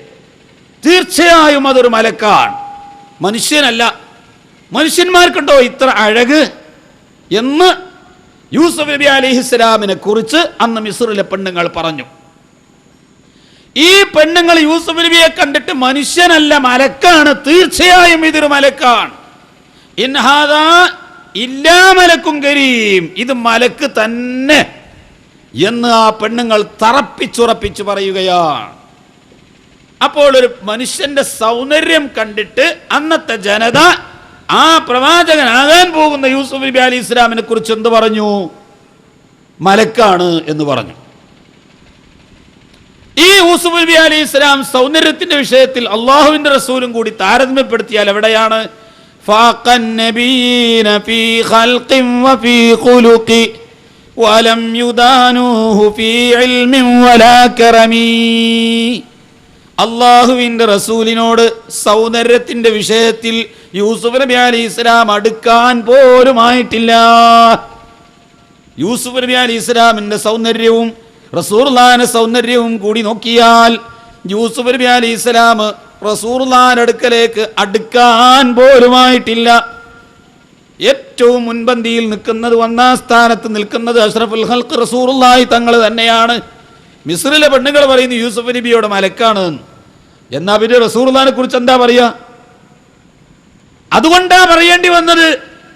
തീർച്ചയായും അതൊരു മലക്കാണ്, മനുഷ്യനല്ല. മനുഷ്യന്മാർക്കുണ്ടോ ഇത്ര അഴക് എന്ന് യൂസുഫ് നബി അലൈഹിസ്സലാമിനെ കുറിച്ച് അന്ന് മിസ്റിലെ പെണ്ണുങ്ങൾ പറഞ്ഞു. ഈ പെണ്ണുങ്ങൾ യൂസുഫ് നബിയെ കണ്ടിട്ട് മനുഷ്യനല്ല, മലക്കാണ്, തീർച്ചയായും ഇതൊരു മലക്കാണ്. ഇൻ ഹാദാ ഇല്ലാ മലക്കുൻ കരീം, ഇത് മലക്ക് തന്നെ എന്ന് ആ പെണ്ണുങ്ങൾ തറപ്പിച്ചുറപ്പിച്ചു പറയുകയാണ്. അപ്പോൾ ഒരു മനുഷ്യന്റെ സൗന്ദര്യം കണ്ടിട്ട് അന്നത്തെ ജനത ആ പ്രവാചകനാകാൻ പോകുന്ന യൂസുഫ് നബി അലൈഹി ഇസ്ലാമിനെ കുറിച്ച് എന്ത് പറഞ്ഞു? മലക്കാണ് എന്ന് പറഞ്ഞു. ഈ യൂസുഫ് നബി അലൈഹി ഇസ്ലാം സൗന്ദര്യത്തിന്റെ വിഷയത്തിൽ അള്ളാഹുവിന്റെ റസൂലും കൂടി താരതമ്യപ്പെടുത്തിയാൽ എവിടെയാണ്? ഫാഖൻ നബിയ്യീന ഫീ ഖൽഖിൻ വഫീ ഖുലുഖി വലം യുദാനൂഹു ഫീ ഇൽമിൻ വലാ കറമി. അള്ളാഹുവിൻ്റെ റസൂലിനോട് സൗന്ദര്യത്തിന്റെ വിഷയത്തിൽ യൂസുഫ് നബി അലൈഹി ഇസ്ലാം അടുക്കാൻ പോലുമായിട്ടില്ല. യൂസുഫ് നബി അലൈഹി ഇസ്ലാമിന്റെ സൗന്ദര്യവും റസൂലുള്ളാഹിന്റെ സൗന്ദര്യവും കൂടി നോക്കിയാൽ യൂസുഫ് നബി അലൈഹി ഇസ്ലാം റസൂലുള്ളാഹിന്റെ അടുക്കലേക്ക് അടുക്കാൻ പോലുമായിട്ടില്ല. ഏറ്റവും മുൻപന്തിയിൽ നിൽക്കുന്നത്, ഒന്നാം സ്ഥാനത്ത് നിൽക്കുന്നത് അഷ്റഫുൽ ഖൽഖ് റസൂലുള്ളാഹി തങ്ങൾ തന്നെയാണ്. മിസ്രിലെ പെണ്ണുങ്ങൾ പറയുന്നു യൂസുഫ് നബിയോട് മലക്കാണ്. എന്നാ പിന്നെ റസൂലുള്ളാഹിനെ കുറിച്ച് എന്താ പറയാ? അതുകൊണ്ടാ പറയേണ്ടി വന്നത്,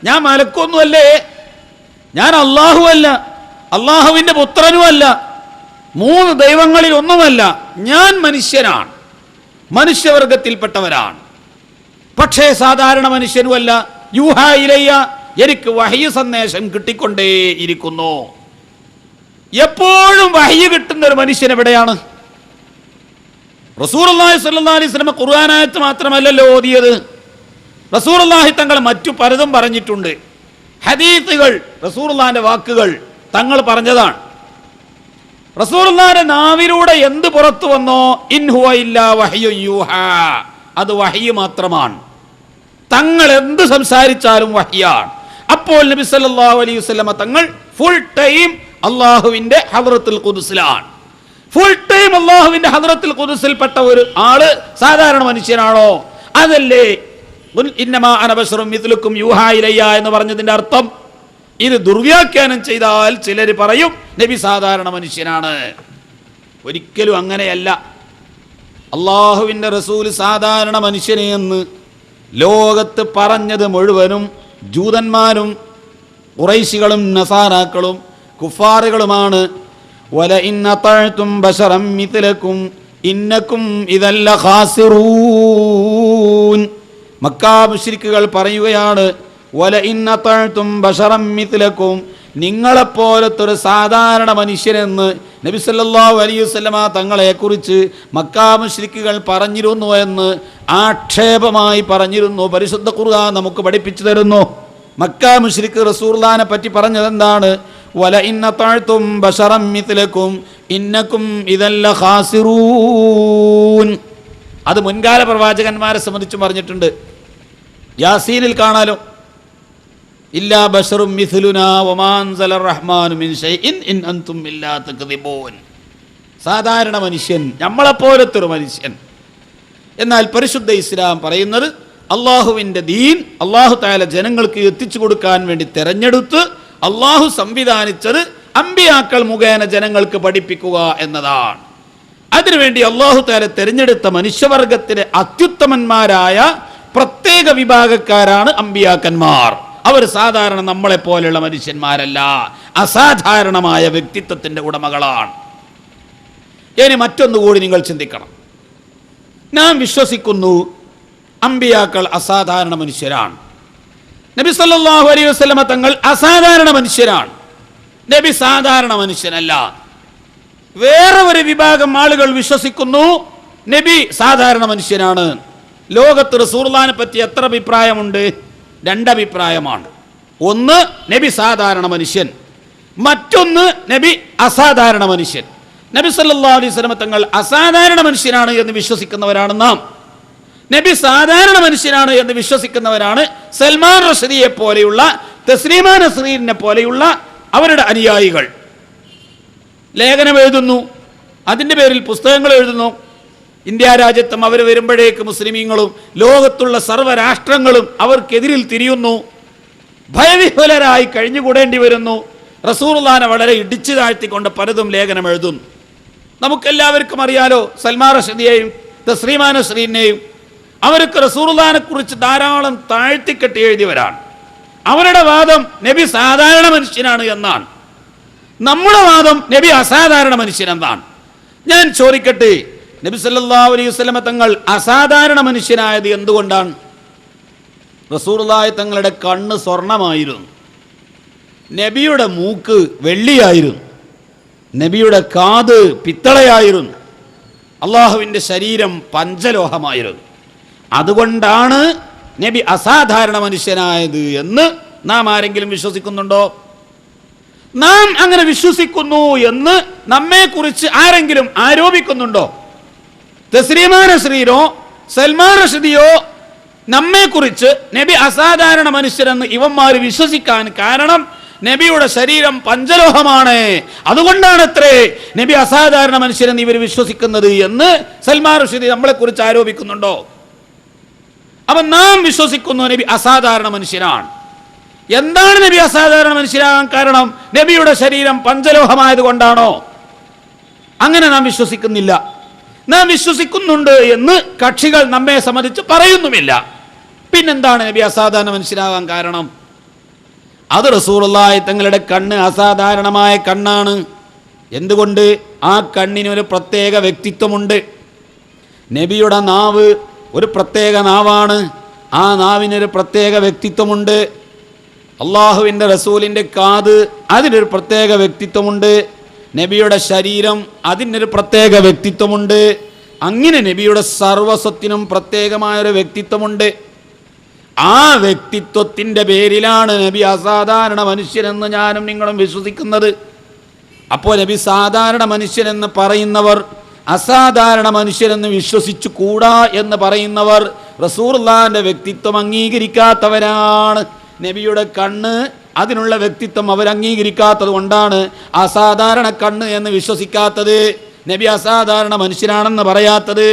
ഞാൻ മലക്കൊന്നുമല്ലേ, ഞാൻ അള്ളാഹു അല്ല, അള്ളാഹുവിന്റെ പുത്രനും അല്ല, 3 ദൈവങ്ങളിൽ ഒന്നുമല്ല, ഞാൻ മനുഷ്യനാണ്, മനുഷ്യവർഗത്തിൽപ്പെട്ടവരാണ്. പക്ഷേ സാധാരണ മനുഷ്യനുമല്ല. യൂഹാ ഇലയ്യ, എനിക്ക് വഹ്യ് സന്ദേശം കിട്ടിക്കൊണ്ടേയിരിക്കുന്നു. എപ്പോഴും വഹ്യ് കിട്ടുന്ന ഒരു മനുഷ്യൻ എവിടെയാണ്? റസൂലുള്ളാഹി സ്വല്ലല്ലാഹു അലൈഹി വസല്ലം ഖുർആനായത്ത് മാത്രമല്ലല്ലോ ഓതിയത്. റസൂലുള്ളാഹി തങ്ങൾ മറ്റു പലതും പറഞ്ഞിട്ടുണ്ട്. ഹദീസുകൾ, റസൂലുള്ളാഹിന്റെ വാക്കുകൾ തങ്ങൾ പറഞ്ഞതാണ്. റസൂലുള്ളാഹിന്റെ നാവിലൂടെ എന്ത് പുറത്തു വന്നോ, ഇൻ ഹുവ ഇല്ലാ വഹ്യു യൂഹാ, അത് വഹ്യ് മാത്രമാണ്. തങ്ങൾ എന്ത് സംസാരിച്ചാലും വഹ്യാണ്. അപ്പോൾ നബി സല്ലല്ലാഹു അലൈഹി വസല്ലം തങ്ങൾ ഫുൾ ടൈം അല്ലാഹുവിന്റെ ഹദ്റത്തുൽ ഖുദ്സിലാണ്. ഫുൾ ടൈം അല്ലാഹുവിന്റെ ഹദ്റത്തുൽ ഖുദ്സിൽപ്പെട്ട ഒരു ആള് സാധാരണ മനുഷ്യനാണോ? അതല്ലേ ഇന്നമാ അന ബശറും മിത്ലുക്കും യൂഹാ ഇലയ്യ എന്ന് പറഞ്ഞതിന്റെ അർത്ഥം. ഇത് ദുർവ്യാഖ്യാനം ചെയ്താൽ ചിലർ പറയും നബി സാധാരണ മനുഷ്യനാണ്. ഒരിക്കലും അങ്ങനെയല്ല. അല്ലാഹുവിന്റെ റസൂൽ സാധാരണ മനുഷ്യനെ എന്ന് ലോകത്ത് പറഞ്ഞത് മുഴുവനും ജൂതന്മാരും ഖുറൈശികളും നസാറാക്കളും കുഫാറുകളുമാണ്. വല ഇന്ന തഅതും ബശറം മിത്ലകും ഇന്നകും ഇദല്ല ഖാസിറൂൻ. മക്കാ മുശ്രിക്കുകൾ പറയുകയാണ്, വല ഇന്ന തഅതും ബശറം മിത്ലകും, നിങ്ങളെപ്പോലത്തെ ഒരു സാധാരണ മനുഷ്യനെന്ന് നബി സല്ലല്ലാഹു അലൈഹി വസല്ലമ തങ്ങളെക്കുറിച്ച് മക്കാ മുശ്രിക്കുകൾ പറഞ്ഞിരുന്നു എന്ന് ആക്ഷേപമായി പറഞ്ഞിരുന്നു. പരിശുദ്ധ ഖുർആൻ നമുക്ക് പഠിപ്പിച്ചു തരുന്നു. മക്കാ മുശ്രിക്ക് റസൂലുള്ളാഹിനെ പറ്റി പറഞ്ഞതെന്താണ്? വല ഇന്ന തഅതും ബശറം മിത്ലകും ഇന്നകും ഇദല്ല ഖാസിറൂൻ. അത് മുൻകാല പ്രവാചകന്മാരെ സംബന്ധിച്ച് പറഞ്ഞിട്ടുണ്ട്. യാസീനിൽ കാണാലോ, ഇല്ലാ ബശറും മിഥ്ലുനാ വമാ അൻസലർ റഹ്മാനു മിൻ ഷൈഇൻ ഇൻ അൻതും ഇല്ലാ തക്ദിബൂൻ. സാധാരണ മനുഷ്യൻ, നമ്മളെപ്പോലത്തെ ഒരു മനുഷ്യൻ. എന്നാൽ പരിശുദ്ധ ഇസ്ലാം പറയുന്നത് അള്ളാഹുവിൻ്റെ ദീൻ അള്ളാഹു തആല ജനങ്ങൾക്ക് എത്തിച്ചു കൊടുക്കാൻ വേണ്ടി തെരഞ്ഞെടുത്ത് അള്ളാഹു സംവിധാനിച്ചത് അമ്പിയാക്കൾ മുഖേന ജനങ്ങൾക്ക് പഠിപ്പിക്കുക എന്നതാണ്. അതിനുവേണ്ടി അള്ളാഹു തആല തെരഞ്ഞെടുത്ത മനുഷ്യവർഗത്തിലെ അത്യുത്തമന്മാരായ പ്രത്യേക വിഭാഗക്കാരാണ് അമ്പിയാക്കന്മാർ. അവർ സാധാരണ നമ്മളെപ്പോലെയുള്ള മനുഷ്യന്മാരല്ല, അസാധാരണമായ വ്യക്തിത്വത്തിന്റെ ഉടമകളാണ്. ഇനി മറ്റൊന്നുകൂടി നിങ്ങൾ ചിന്തിക്കണം. നാം വിശ്വസിക്കുന്നു അമ്പിയാക്കൾ അസാധാരണ മനുഷ്യരാണ്. നബി സല്ലല്ലാഹു അലൈഹി വസല്ലമ തങ്ങൾ അസാധാരണ മനുഷ്യരാണ്. നബി സാധാരണ മനുഷ്യനല്ല. വേറെ ഒരു വിഭാഗം ആളുകൾ വിശ്വസിക്കുന്നു നബി സാധാരണ മനുഷ്യനാണ്. ലോകത്ത് റസൂലുള്ളാഹിനെ പറ്റി എത്ര അഭിപ്രായമുണ്ട്? 2 അഭിപ്രായമാണ്. ഒന്ന് നബി സാധാരണ മനുഷ്യൻ, മറ്റൊന്ന് നബി അസാധാരണ മനുഷ്യൻ. നബി സല്ലല്ലാഹു അലൈഹി വസല്ലം തങ്ങൾ അസാധാരണ മനുഷ്യനാണ് എന്ന് വിശ്വസിക്കുന്നവരാണ് നാം. നബി സാധാരണ മനുഷ്യനാണ് എന്ന് വിശ്വസിക്കുന്നവരാണ് സൽമാൻ റഷ്ദിയെ പോലെയുള്ള, തസ്ലീമ നസ്രീനെ പോലെയുള്ള അവരുടെ അനുയായികൾ. ലേഖനം എഴുതുന്നു, അതിൻ്റെ പേരിൽ പുസ്തകങ്ങൾ എഴുതുന്നു. ഇന്ത്യ രാജ്യത്തും അവർ വരുമ്പോഴേക്ക് മുസ്ലിമീങ്ങളും ലോകത്തുള്ള സർവ്വരാഷ്ട്രങ്ങളും അവർക്കെതിരിൽ തിരിയുന്നു. ഭയവിഹ്വലരായി കഴിഞ്ഞുകൂടേണ്ടി വരുന്നു. റസൂലുള്ളാഹിനെ വളരെ ഇടിച്ചു താഴ്ത്തിക്കൊണ്ട് പലതും ലേഖനം എഴുതുന്നു. നമുക്കെല്ലാവർക്കും അറിയാലോ സൽമാൻ റഷ്ദിയെയും തസ്ലീമ നസ്രീനെയും. അവർക്ക് റസൂലുള്ളാഹിനെ കുറിച്ച് ധാരാളം താഴ്ത്തിക്കെട്ടി എഴുതിയവരാണ്. അവരുടെ വാദം നബി സാധാരണ മനുഷ്യനാണ് എന്നാണ്. നമ്മുടെ വാദം നബി അസാധാരണ മനുഷ്യനെന്നാണ്. ഞാൻ ചോദിക്കട്ടെ, നബി സല്ലല്ലാഹു അലൈഹി വസല്ലമ തങ്ങൾ അസാധാരണ മനുഷ്യനായത് എന്തുകൊണ്ടാണ്? റസൂലുള്ളാഹി തങ്ങളുടെ കണ്ണ് സ്വർണമായിരുന്നു, നബിയുടെ മൂക്ക് വെള്ളിയായിരുന്നു, നബിയുടെ കാത് പിത്തളയായിരുന്നു, അള്ളാഹുവിൻ്റെ ശരീരം പഞ്ചലോഹമായിരുന്നു. അതുകൊണ്ടാണ് നബി അസാധാരണ മനുഷ്യനായത് എന്ന് നാം ആരെങ്കിലും വിശ്വസിക്കുന്നുണ്ടോ? നാം അങ്ങനെ വിശ്വസിക്കുന്നു എന്ന് നമ്മെക്കുറിച്ച് ആരെങ്കിലും ആരോപിക്കുന്നുണ്ടോ? തസ്ലീമ നസ്രീനോ സൽമാൻ റഷ്ദിയോ നമ്മെക്കുറിച്ച് നബി അസാധാരണ മനുഷ്യരെന്ന് ഇവന്മാർ വിശ്വസിക്കാൻ കാരണം നബിയുടെ ശരീരം പഞ്ചലോഹമാണ്, അതുകൊണ്ടാണ് അത്രേ നബി അസാധാരണ മനുഷ്യരെന്ന് ഇവർ വിശ്വസിക്കുന്നത് എന്ന് സൽമാൻ റഷ്ദി നമ്മളെക്കുറിച്ച് ആരോപിക്കുന്നുണ്ടോ? അപ്പം നാം വിശ്വസിക്കുന്നു നബി അസാധാരണ മനുഷ്യനാണ്. എന്താണ് നബി അസാധാരണ മനുഷ്യരാകാൻ കാരണം? നബിയുടെ ശരീരം പഞ്ചലോഹമായത് കൊണ്ടാണോ? അങ്ങനെ നാം വിശ്വസിക്കുന്നില്ല. നാം വിശ്വസിക്കുന്നുണ്ട് എന്ന് കക്ഷികൾ നമ്മെ സംബന്ധിച്ച് പറയുന്നുമില്ല. പിന്നെന്താണ് നബി അസാധാരണ മനുഷ്യരാകാൻ കാരണം? അത് റസൂലുള്ളാഹി തങ്ങളുടെ കണ്ണ് അസാധാരണമായ കണ്ണാണ്. എന്തുകൊണ്ട്? ആ കണ്ണിനൊരു പ്രത്യേക വ്യക്തിത്വമുണ്ട്. നബിയുടെ നാവ് ഒരു പ്രത്യേക നാവാണ്. ആ നാവിനൊരു പ്രത്യേക വ്യക്തിത്വമുണ്ട്. അള്ളാഹുവിൻ്റെ റസൂലിൻ്റെ കാത്, അതിനൊരു പ്രത്യേക വ്യക്തിത്വമുണ്ട്. നബിയുടെ ശരീരം, അതിനൊരു പ്രത്യേക വ്യക്തിത്വമുണ്ട്. അങ്ങനെ നബിയുടെ സർവസ്വത്തിനും പ്രത്യേകമായൊരു വ്യക്തിത്വമുണ്ട്. ആ വ്യക്തിത്വത്തിൻ്റെ പേരിലാണ് നബി അസാധാരണ മനുഷ്യനെന്ന് ഞാനും നിങ്ങളും വിശ്വസിക്കുന്നത്. അപ്പോൾ നബി സാധാരണ മനുഷ്യനെന്ന് പറയുന്നവർ, അസാധാരണ മനുഷ്യരെന്ന് വിശ്വസിച്ചു കൂടാ എന്ന് പറയുന്നവർ റസൂലുള്ളാഹിന്റെ വ്യക്തിത്വം അംഗീകരിക്കാത്തവരാണ്. നബിയുടെ കണ്ണ്, അതിനുള്ള വ്യക്തിത്വം അവർ അംഗീകരിക്കാത്തത് കൊണ്ടാണ് അസാധാരണ കണ്ണ് എന്ന് വിശ്വസിക്കാത്തത്. നബി അസാധാരണ മനുഷ്യനാണെന്ന് പറയാത്തത്.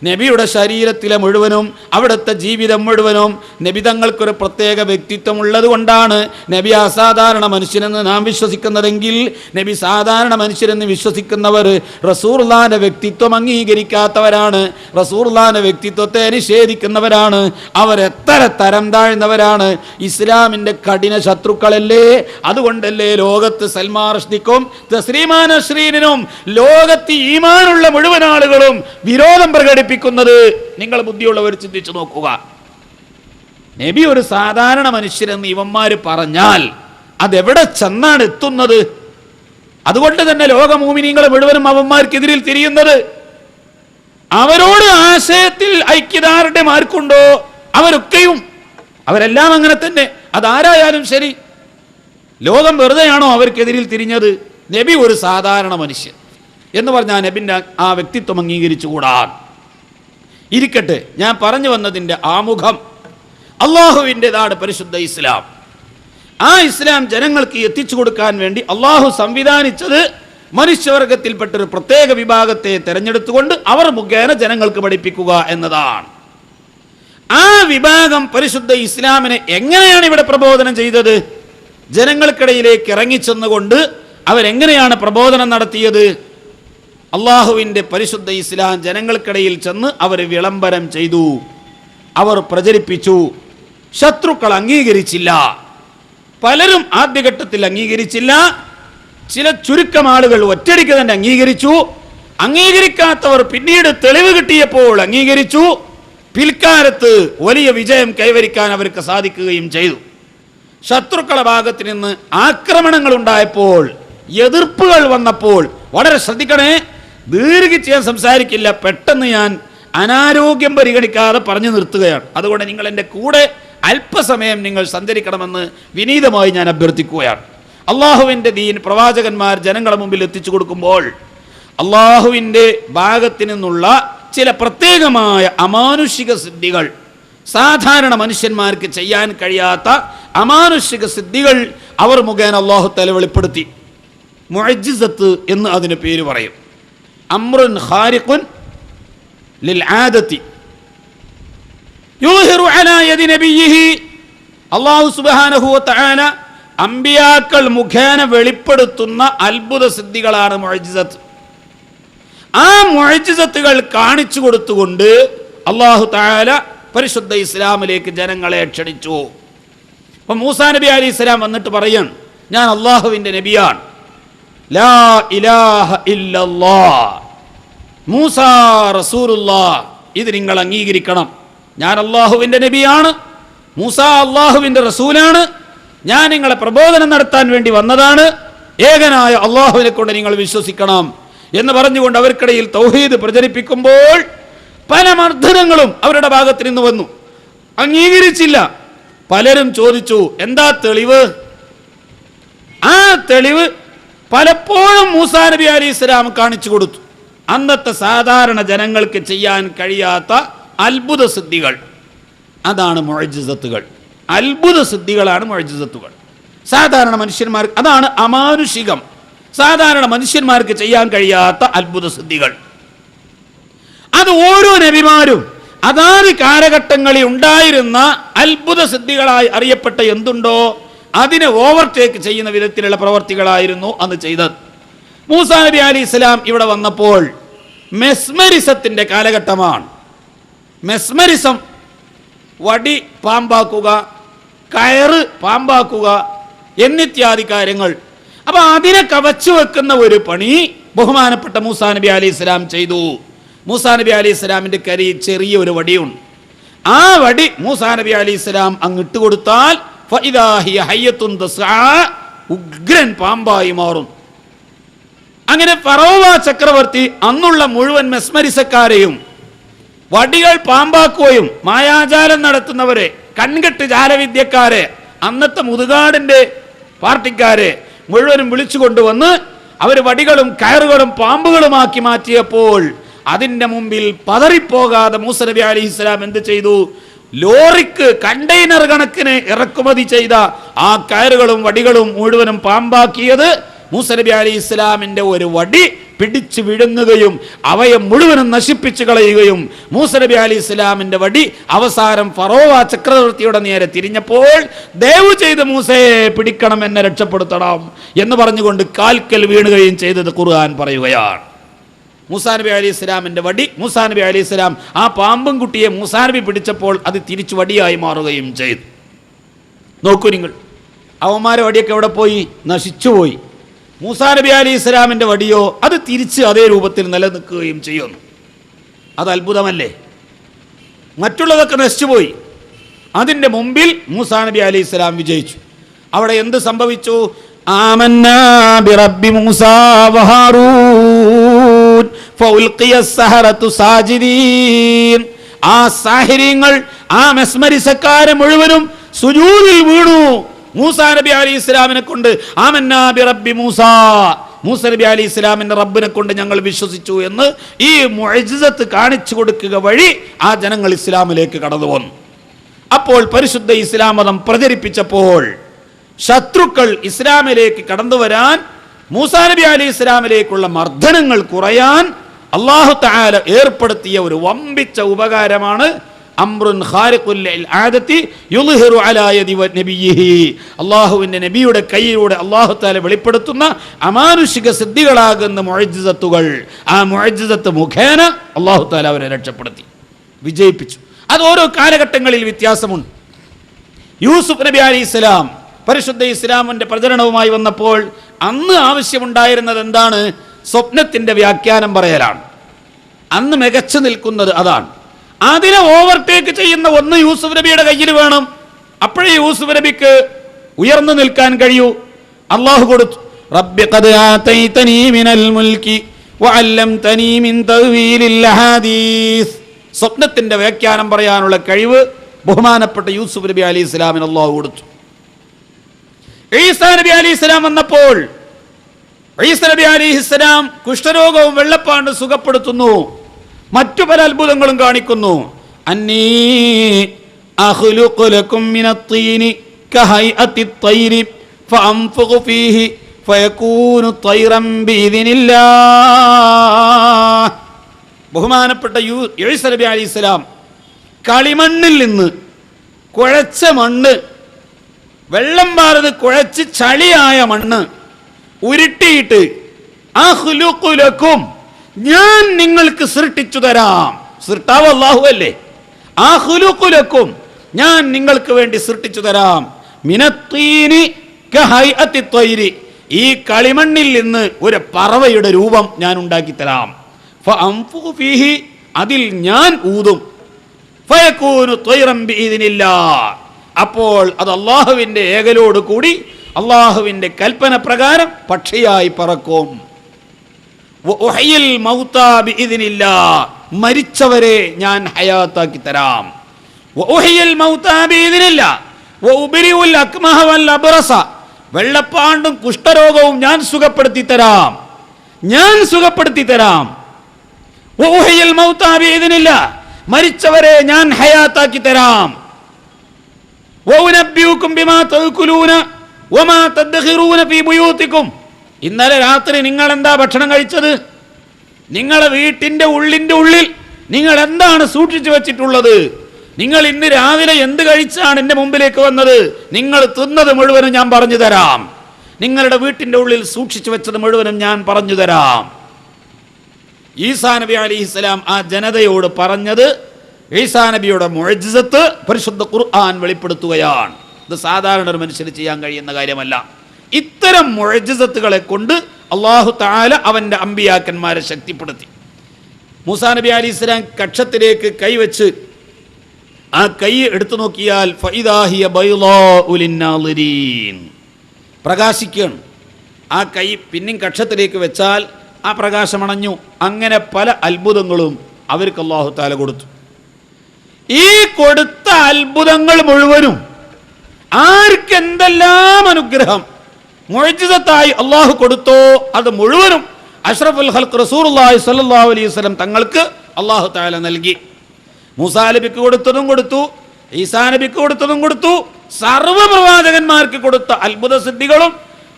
നബിയുടെ ശരീരത്തിലെ മുഴുവനും, അവിടുത്തെ ജീവിതം മുഴുവനും നബി തങ്ങൾക്കൊരു പ്രത്യേക വ്യക്തിത്വം ഉള്ളത് കൊണ്ടാണ് നബി അസാധാരണ മനുഷ്യനെന്ന് നാം വിശ്വസിക്കുന്നതെങ്കിൽ, നബി സാധാരണ മനുഷ്യരെന്ന് വിശ്വസിക്കുന്നവർ റസൂലുള്ളാഹിന്റെ വ്യക്തിത്വം അംഗീകരിക്കാത്തവരാണ്, റസൂലുള്ളാഹിന്റെ വ്യക്തിത്വത്തെ നിഷേധിക്കുന്നവരാണ്. അവരെത്ര തരം താഴ്ന്നവരാണ്! ഇസ്ലാമിൻ്റെ കഠിന ശത്രുക്കളല്ലേ? അതുകൊണ്ടല്ലേ ലോകത്ത് സൽമാൻ റുഷ്ദിക്കും തസ്ലീമാ നസ്രീനും ലോകത്ത് ഈമാനുള്ള മുഴുവൻ ആളുകളും വിരോധം പ്രകടിപ്പിക്കുന്നത്? നിങ്ങൾ ബുദ്ധിയുള്ളവർ ചിന്തിച്ചു നോക്കുക. നബി ഒരു സാധാരണ മനുഷ്യരെന്ന് ഇവന്മാര് പറഞ്ഞാൽ അതെവിടെ ചെന്നാണ് എത്തുന്നത്? അതുകൊണ്ട് തന്നെ ലോക മുഅ്മിനീങ്ങൾ മുഴുവനും അവന്മാർക്കെതിരിൽ തിരിയുന്നത്. അവരോട് ആശയത്തിൽ ഐക്യദാർഢ്യം ആർക്കുണ്ടോ അവരൊക്കെയും, അവരെല്ലാം അങ്ങനെ തന്നെ. അതാരായാലും ശരി, ലോകം വെറുതെയാണോ അവർക്കെതിരിൽ തിരിഞ്ഞത്? നബി ഒരു സാധാരണ മനുഷ്യൻ എന്ന് പറഞ്ഞാൽ നബിൻ്റെ ആ വ്യക്തിത്വം അംഗീകരിച്ചുകൂടാ. ഇരിക്കട്ടെ, ഞാൻ പറഞ്ഞു വന്നതിൻ്റെ ആമുഖം അള്ളാഹുവിൻ്റെതാണ് പരിശുദ്ധ ഇസ്ലാം. ആ ഇസ്ലാം ജനങ്ങൾക്ക് എത്തിച്ചു കൊടുക്കാൻ വേണ്ടി അള്ളാഹു സംവിധാനിച്ചത് മനുഷ്യവർഗത്തിൽപ്പെട്ടൊരു പ്രത്യേക വിഭാഗത്തെ തെരഞ്ഞെടുത്തുകൊണ്ട് അവർ മുഖേന ജനങ്ങൾക്ക് പഠിപ്പിക്കുക എന്നതാണ്. ആ വിഭാഗം പരിശുദ്ധ ഇസ്ലാമിനെ എങ്ങനെയാണ് ഇവിടെ പ്രബോധനം ചെയ്തത്? ജനങ്ങൾക്കിടയിലേക്ക് ഇറങ്ങിച്ചെന്നുകൊണ്ട് അവരെങ്ങനെയാണ് പ്രബോധനം നടത്തിയത്? അള്ളാഹുവിൻ്റെ പരിശുദ്ധ ഇസ്ലാം ജനങ്ങൾക്കിടയിൽ ചെന്ന് അവർ വിളംബരം ചെയ്തു, അവർ പ്രചരിപ്പിച്ചു. ശത്രുക്കൾ അംഗീകരിച്ചില്ല. പലരും ആദ്യഘട്ടത്തിൽ അംഗീകരിച്ചില്ല. ചില ചുരുക്കം ആളുകൾ ഒറ്റയടിക്ക് തന്നെ അംഗീകരിച്ചു. അംഗീകരിക്കാത്തവർ പിന്നീട് തെളിവ് കിട്ടിയപ്പോൾ അംഗീകരിച്ചു. പിൽക്കാലത്ത് വലിയ വിജയം കൈവരിക്കാൻ അവർക്ക് സാധിക്കുകയും ചെയ്തു. ശത്രുക്കളുടെ ഭാഗത്ത് നിന്ന് ആക്രമണങ്ങൾ ഉണ്ടായപ്പോൾ, എതിർപ്പുകൾ വന്നപ്പോൾ, വളരെ ശ്രദ്ധിക്കണേ, ദീർഘിച്ച് ഞാൻ സംസാരിക്കില്ല, പെട്ടെന്ന് ഞാൻ അനാരോഗ്യം പരിഗണിക്കാതെ പറഞ്ഞു നിർത്തുകയാണ്. അതുകൊണ്ട് നിങ്ങൾ എൻ്റെ കൂടെ അല്പസമയം നിങ്ങൾ സഞ്ചരിക്കണമെന്ന് വിനീതമായി ഞാൻ അഭ്യർത്ഥിക്കുകയാണ്. അള്ളാഹുവിൻ്റെ ദീൻ പ്രവാചകന്മാർ ജനങ്ങളുടെ മുമ്പിൽ എത്തിച്ചു കൊടുക്കുമ്പോൾ അള്ളാഹുവിൻ്റെ ഭാഗത്ത് നിന്നുള്ള ചില പ്രത്യേകമായ അമാനുഷിക സിദ്ധികൾ, സാധാരണ മനുഷ്യന്മാർക്ക് ചെയ്യാൻ കഴിയാത്ത അമാനുഷിക സിദ്ധികൾ അവർ മുഖേന അള്ളാഹു തആല വെളിപ്പെടുത്തി. മുഅ്ജിസത്ത് എന്ന് അതിന് പേര് പറയും. അംറുൻ ഖാരിഖുൻ ലിൽ ആദതി യുഹിറു അലാ യദി നബിയിഹി. അല്ലാഹു സുബ്ഹാനഹു വ തആല അമ്പിയാക്കൾ മുഖേന വെളിപ്പെടുത്തുന്ന അത്ഭുത സിദ്ധികളാണ് മുഅ്ജിസത്ത്. ആ മുഅ്ജിസത്തുകൾ കാണിച്ചു കൊടുത്തുകൊണ്ട് അല്ലാഹു തആല പരിശുദ്ധ ഇസ്ലാമിലേക്ക് ജനങ്ങളെ ക്ഷണിച്ചു. അപ്പോൾ മൂസാ നബി അലൈഹിസ്സലാം വന്നിട്ട് പറയാണ്, ഞാൻ അള്ളാഹുവിൻ്റെ നബിയാണ്, ലാ ഇലാഹ ഇല്ലല്ലാഹ്, മൂസാ റസൂലുള്ളാഹ്, ഇത് നിങ്ങൾ അംഗീകരിക്കണം. ഞാൻ അള്ളാഹുവിൻ്റെ നബിയാണ്, മൂസാ അള്ളാഹുവിൻ്റെ റസൂലാണ്, ഞാൻ നിങ്ങളെ പ്രബോധനം നടത്താൻ വേണ്ടി വന്നതാണ്, ഏകനായ അള്ളാഹുവിനെ കൊണ്ട് നിങ്ങൾ വിശ്വസിക്കണം എന്ന് പറഞ്ഞുകൊണ്ട് അവർക്കിടയിൽ തൗഹീദ് പ്രചരിപ്പിക്കുമ്പോൾ പല മർദ്ദനങ്ങളും അവരുടെ ഭാഗത്ത് നിന്ന് വന്നു. അംഗീകരിച്ചില്ല. പലരും ചോദിച്ചു, എന്താ തെളിവ്? ആ തെളിവ് പലപ്പോഴും മൂസാ നബി അലൈഹിസ്സലാം കാണിച്ചു കൊടുത്തു. അന്നത്തെ സാധാരണ ജനങ്ങൾക്ക് ചെയ്യാൻ കഴിയാത്ത അത്ഭുത സിദ്ധികൾ, അതാണ് മുഅ്ജിസത്തുകൾ. അത്ഭുത സിദ്ധികളാണ് മുഅ്ജിസത്തുകൾ. സാധാരണ മനുഷ്യന്മാർക്ക് അതാണ് അമാനുഷികം. സാധാരണ മനുഷ്യന്മാർക്ക് ചെയ്യാൻ കഴിയാത്ത അത്ഭുത സിദ്ധികൾ. അത് ഓരോ നബിമാരും അതാത് കാലഘട്ടങ്ങളിൽ ഉണ്ടായിരുന്ന അത്ഭുത സിദ്ധികളായി അറിയപ്പെട്ട എന്തുണ്ടോ അതിനെ ഓവർടേക്ക് ചെയ്യുന്ന വിധത്തിലുള്ള പ്രവർത്തികളായിരുന്നു അന്ന് ചെയ്തത്. മൂസാ നബി അലൈഹിസ്സലാം ഇവിടെ വന്നപ്പോൾ മെസ്മരിസത്തിന്റെ കാലഘട്ടമാണ്. മെസ്മരിസം, വടി പാമ്പാക്കുക, കയറ് പാമ്പാക്കുക എന്നിത്യാദി കാര്യങ്ങൾ. അപ്പൊ അതിനെ കവച്ചു വെക്കുന്ന ഒരു പണി ബഹുമാനപ്പെട്ട മൂസാ നബി അലൈഹി സ്വലാം ചെയ്തു. മൂസാ നബി അലൈഹി സ്വലാമിന്റെ കരയിൽ ചെറിയൊരു വടിയുണ്ട്. ആ വടി മൂസാ നബി അലൈഹി സ്വലാം അങ്ങിട്ട് കൊടുത്താൽ ഫഇദാ ഹിയ ഹയ്യത്തുൻ തസ്ആ, ഉഗ്രൻ പാമ്പായി മാറും. അങ്ങനെ ഫറോവ ചക്രവർത്തി അന്നുള്ള മുഴുവൻ മെസ്മരിസക്കാരെയും വടികൾ പാമ്പാക്കുകയും മായാജാലം നടത്തുന്നവരെ, കൺകെട്ട് ജാലവിദ്യക്കാരെ, അന്നത്തെ മുതുകാടിന്റെ പാർട്ടിക്കാരെ മുഴുവനും വിളിച്ചു കൊണ്ടുവന്ന് അവർ വടികളും കയറുകളും പാമ്പുകളുമാക്കി മാറ്റിയപ്പോൾ അതിന്റെ മുമ്പിൽ പതറിപ്പോകാതെ മൂസ നബി അലൈഹി സ്വലാം എന്ത് ചെയ്തു? ലോറിക്ക് കണ്ടെയ്നർ കണക്കിന് ഇറക്കുമതി ചെയ്ത ആ കയറുകളും വടികളും മുഴുവനും പാമ്പാക്കിയത് മൂസ നബി അലൈഹി ഇസ്ലാമിന്റെ ഒരു വടി പിടിച്ചു വിഴുങ്ങുകയും അവയെ മുഴുവനും നശിപ്പിച്ചു കളയുകയും മൂസ നബി അലൈഹി ഇസ്ലാമിന്റെ വടി അവസാനം ഫറോവ ചക്രവർത്തിയുടെ നേരെ തിരിഞ്ഞപ്പോൾ ദയവ് ചെയ്ത് മൂസയെ പിടിക്കണം, എന്നെ രക്ഷപ്പെടുത്തണം എന്ന് പറഞ്ഞുകൊണ്ട് കാൽക്കൽ വീണുകയും ചെയ്തത് ഖുർആൻ പറയുകയാണ്. മൂസാ നബി അലൈഹി ഇസ്ലാമിന്റെ വടി, മൂസാ നബി അലൈഹി ഇസ്ലാം ആ പാമ്പും കുട്ടിയെ മൂസാ നബി പിടിച്ചപ്പോൾ അത് തിരിച്ചു വടിയായി മാറുകയും ചെയ്തു. നോക്കൂ നിങ്ങൾ, അവന്മാരെ വടിയൊക്കെ എവിടെ പോയി? നശിച്ചുപോയി. മൂസാ നബി അലൈഹി ഇസ്ലാമിന്റെ വടിയോ അത് തിരിച്ച് അതേ രൂപത്തിൽ നിലനിൽക്കുകയും ചെയ്യുന്നു. അത് അത്ഭുതമല്ലേ? മറ്റുള്ളതൊക്കെ നശിച്ചുപോയി, അതിൻ്റെ മുമ്പിൽ മൂസാ നബി അലൈഹി ഇസ്ലാം വിജയിച്ചു. അവിടെ എന്ത് സംഭവിച്ചു? ആമന്നാ ബിറബ്ബി മൂസാ വഹാറൂൻ ഫഉൽഖിയ അസ്സഹറതു സാജിദീൻ. ആ സാഹിര്യങ്ങൾ, ആ മെസ്മരിസക്കാരെ മുഴുവനും സുജൂദിൽ വീണു. മൂസാ നബി അലൈഹി ഇസ്ലാമിനെ കൊണ്ട് ആമന്നാ ബിറബ്ബി മൂസാ, മൂസ നബി അലൈഹി ഇസ്ലാമിന്റെ റബ്ബിനെ കൊണ്ട് ഞങ്ങൾ വിശ്വസിച്ചു എന്ന് ഈ മുഅ്ജിസത്ത് കാണിച്ചു കൊടുക്കുക വഴി ആ ജനങ്ങൾ ഇസ്ലാമിലേക്ക് കടന്നു വന്നു. അപ്പോൾ പരിശുദ്ധ ഇസ്ലാം മതം പ്രചരിപ്പിച്ചപ്പോൾ ശത്രുക്കൾ ഇസ്ലാമിലേക്ക് കടന്നു വരാൻ, മൂസാ നബി അലൈഹി ഇസ്ലാമിലേക്കുള്ള മർദ്ദനങ്ങൾ കുറയാൻ അല്ലാഹു തആല ഏർപ്പെടുത്തിയ ഒരു വമ്പിച്ച ഉപകാരമാണ് അംറുൻ ഖാരിഖുൽ ലിൽ ആദതി യുൽഹിറു അലാ യദി നബിയിഹി. അല്ലാഹുവിന്റെ നബിയുടെ കൈയിലൂടെ അല്ലാഹു തആല വെളിപ്പെടുത്തുന്ന അമാനുഷിക സിദ്ധികളാകുന്ന മുഅ്ജിസത്തുകൾ. ആ മുഅ്ജിസത്ത് മുഖേന അല്ലാഹു തആല അവരെ രക്ഷപ്പെടുത്തി, വിജയിപ്പിച്ചു. അത് ഓരോ കാലഘട്ടങ്ങളിൽ വ്യത്യാസമുണ്ട്. യൂസുഫ് നബി അലൈഹി ഇസ്ലാം പരിശുദ്ധ ഇസ്ലാമിന്റെ പ്രചരണവുമായി വന്നപ്പോൾ അന്ന് ആവശ്യമുണ്ടായിരുന്നത് എന്താണ്? സ്വപ്നത്തിന്റെ വ്യാഖ്യാനം പറയലാണ്. അന്ന് മികച്ചു നിൽക്കുന്നത് അതാണ്. അതിനെ ഓവർടേക്ക് ചെയ്യുന്ന ഒന്ന് യൂസുഫ് നബിയുടെ കയ്യിൽ വേണം. അപ്പോഴേ യൂസുഫ് നബിക്ക് ഉയർന്നു നിൽക്കാൻ കഴിയൂ. അള്ളാഹു കൊടുത്തു, റബ്ബി ഖദ് ആതൈതനീ മിനൽ മുൽകി വഅല്ലംതനീ മിൻ തഅ്വീലിൽ ഹദീസ്. സ്വപ്നത്തിന്റെ വ്യാഖ്യാനം പറയാനുള്ള കഴിവ് ബഹുമാനപ്പെട്ട യൂസുഫ് നബി അലൈഹി ഇസ്ലാമിന് അള്ളാഹു കൊടുത്തു. ഈസാ നബി അലൈഹി ഇസ്ലാം വന്നപ്പോൾ ഈസാ നബി അലൈഹി ഇസ്ലാം കുഷ്ഠരോഗവും വെള്ളപ്പാണ്ടും സുഖപ്പെടുത്തുന്നു, മറ്റു പല അത്ഭുതങ്ങളും കാണിക്കുന്നു. അന്നീ അഖ്ലുഖു ലക്കും മിനത്തീനി കഹൈഅത്തി ത്വയ്രി ഫഅൻഫുഖു ഫീഹി ഫയകൂനു ത്വയ്റൻ ബിഇദ്നില്ലാഹ്. ബഹുമാനപ്പെട്ട ഈസാ നബി അലൈഹി ഇസ്ലാം കളിമണ്ണിൽ നിന്ന് കുഴച്ച മണ്ണ്, വെള്ളം പാർന്ന് കുഴച്ച് ചളിയായ മണ്ണ് ഉരുട്ടിയിട്ട് അഖ്ലുഖു ലക്കും, ഞാൻ നിങ്ങൾക്ക് സൃഷ്ടിച്ചു തരാം. സൃഷ്ടാവ് അല്ലാഹു അല്ലേ? അഖ്ലുഖു ലക്കും, ഞാൻ നിങ്ങൾക്ക് വേണ്ടി സൃഷ്ടിച്ചു തരാം. മിനത്തീനി കഹൈഅത്തി ത്വയ്രി, ഈ കളിമണ്ണിൽ നിന്ന് ഒരു പറവയുടെ രൂപം ഞാൻ ഉണ്ടാക്കി തരാം. ഫഅൻഫുഖു ഫീഹി, അതിൽ ഞാൻ ഊതും. ഫയകൂനു ത്വയ്റൻ ബിഇദ്നില്ലാഹ്, അപ്പോൾ അത് അള്ളാഹുവിന്റെ ഏകലോട് കൂടി അള്ളാഹുവിന്റെ കൽപ്പന പ്രകാരം പക്ഷിയായി പറക്കും. വഉഹയിൽ മൗതാ ബിഇദ്നില്ലാഹ്, മരിച്ചവരെ ഞാൻ ഹയാത്താക്കി തരാം. വഉഹയിൽ മൗതാ ബിഇദ്നില്ലാഹ് വഉബ്രിഉൽ അക്മഹ വൽ അബ്റസ, വെള്ളപ്പാണ്ടും കുഷ്ഠരോഗവും ഞാൻ സുഖപ്പെടുത്തി തരാം, ഞാൻ സുഖപ്പെടുത്തി തരാം. വഉഹയിൽ മൗതാ ബിഇദ്നില്ലാഹ്, മരിച്ചവരെ ഞാൻ ഹയാത്താക്കി തരാം. വഉനബ്ബിഉകും ബിമാ തഅകുലൂന വമാ തദ്ഖിറൂന ഫീ ബുയൂതികും, ഇന്നലെ രാത്രി നിങ്ങൾ എന്താ ഭക്ഷണം കഴിച്ചത്? നിങ്ങളെ വീട്ടിന്റെ ഉള്ളിൽ നിങ്ങൾ എന്താണ് സൂക്ഷിച്ചു വെച്ചിട്ടുള്ളത്? നിങ്ങൾ ഇന്ന് രാവിലെ എന്ത് കഴിച്ചാണ് എൻ്റെ മുമ്പിലേക്ക് വന്നത്? നിങ്ങൾ തിന്നത് മുഴുവനും ഞാൻ പറഞ്ഞു തരാം. നിങ്ങളുടെ വീട്ടിന്റെ ഉള്ളിൽ സൂക്ഷിച്ചു വെച്ചത് മുഴുവനും ഞാൻ പറഞ്ഞു തരാം. ഈസാ നബി അലൈഹിസ്സലാം ആ ജനതയോട് പറഞ്ഞത് ഈസാ നബിയുടെ മുഅ്ജിസത്ത് പരിശുദ്ധ ഖുർആൻ വെളിപ്പെടുത്തുകയാണ്. ഇത് സാധാരണ ഒരു മനുഷ്യന് ചെയ്യാൻ കഴിയുന്ന കാര്യമല്ല. ഇത്തരം മുഅ്ജിസത്തുകളെ കൊണ്ട് അല്ലാഹു തആല അവൻ്റെ അമ്പിയാക്കന്മാരെ ശക്തിപ്പെടുത്തി. മൂസാ നബി അലൈഹിസ്സലാം കക്ഷത്തിലേക്ക് കൈവച്ച് ആ കൈ എടുത്തു നോക്കിയാൽ ഫഇദാ ഹിയ ബൈളാഉ ലിന്നാളിരീൻ, പ്രകാശിക്കുകയാണ്. ആ കൈ പിന്നെയും കക്ഷത്തിലേക്ക് വെച്ചാൽ ആ പ്രകാശമണഞ്ഞു. അങ്ങനെ പല അത്ഭുതങ്ങളും അവർക്ക് അല്ലാഹു തആല കൊടുത്തു. ഈ കൊടുത്ത അത്ഭുതങ്ങൾ മുഴുവനും ആർക്ക് എന്തെല്ലാം അനുഗ്രഹം മുഅ്ജിസത്തായി അല്ലാഹു കൊടുത്തോ അത് മുഴുവനും അഷ്റഫുൽ ഖൽഖ് റസൂലുള്ളാഹി സ്വല്ലല്ലാഹു അലൈഹി വസല്ലം തങ്ങൾക്ക് അല്ലാഹു തആല നൽകി. മൂസാ നബിക്ക് കൊടുത്തതും കൊടുത്തു, ഈസാ നബിക്ക് കൊടുത്തതും കൊടുത്തു, സർവ്വ പ്രവാചകന്മാർക്ക് കൊടുത്ത അത്ഭുത സിദ്ധികളും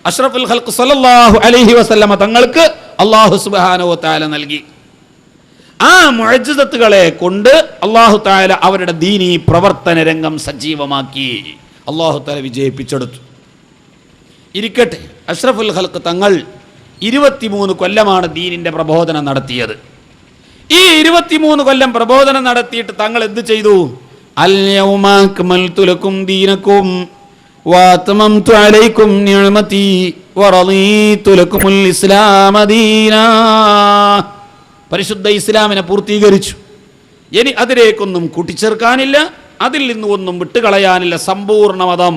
അഷ്റഫുൽ ഖൽഖ് സ്വല്ലല്ലാഹു അലൈഹി വസല്ലമ തങ്ങൾക്ക് അല്ലാഹു സുബ്ഹാനഹു വ തആല നൽകി. ആ മുഅ്ജിസത്തുകളെ കൊണ്ട് അല്ലാഹു തആല അവരുടെ ദീനീ പ്രവർത്തന രംഗം സജീവമാക്കി അല്ലാഹു തആല വിജയിപ്പിച്ചെടുത്തു. ഇരിക്കട്ടെ, അഷ്റഫുൽ ഖൽഖ് തങ്ങൾ 23 കൊല്ലമാണ് ദീനിന്റെ പ്രബോധനം നടത്തിയത്. ഈ 23 കൊല്ലം പ്രബോധനം നടത്തിയിട്ട് തങ്ങൾ എന്ത് ചെയ്തു? അൽ യൗമ അക്മൽതു ലക്കും ദീനക്കും വഅത്മംതു അലൈക്കും നിഅമതി വറളീതു ലക്കുമുൽ ഇസ്ലാമ ദീനാ. പരിശുദ്ധ ഇസ്ലാമിനെ പൂർത്തീകരിച്ചു. ഇനി അതിലേക്കൊന്നും കൂട്ടിച്ചേർക്കാനില്ല, അതിൽ നിന്ന് ഒന്നും വിട്ടുകളയാനില്ല. സമ്പൂർണ്ണ മതം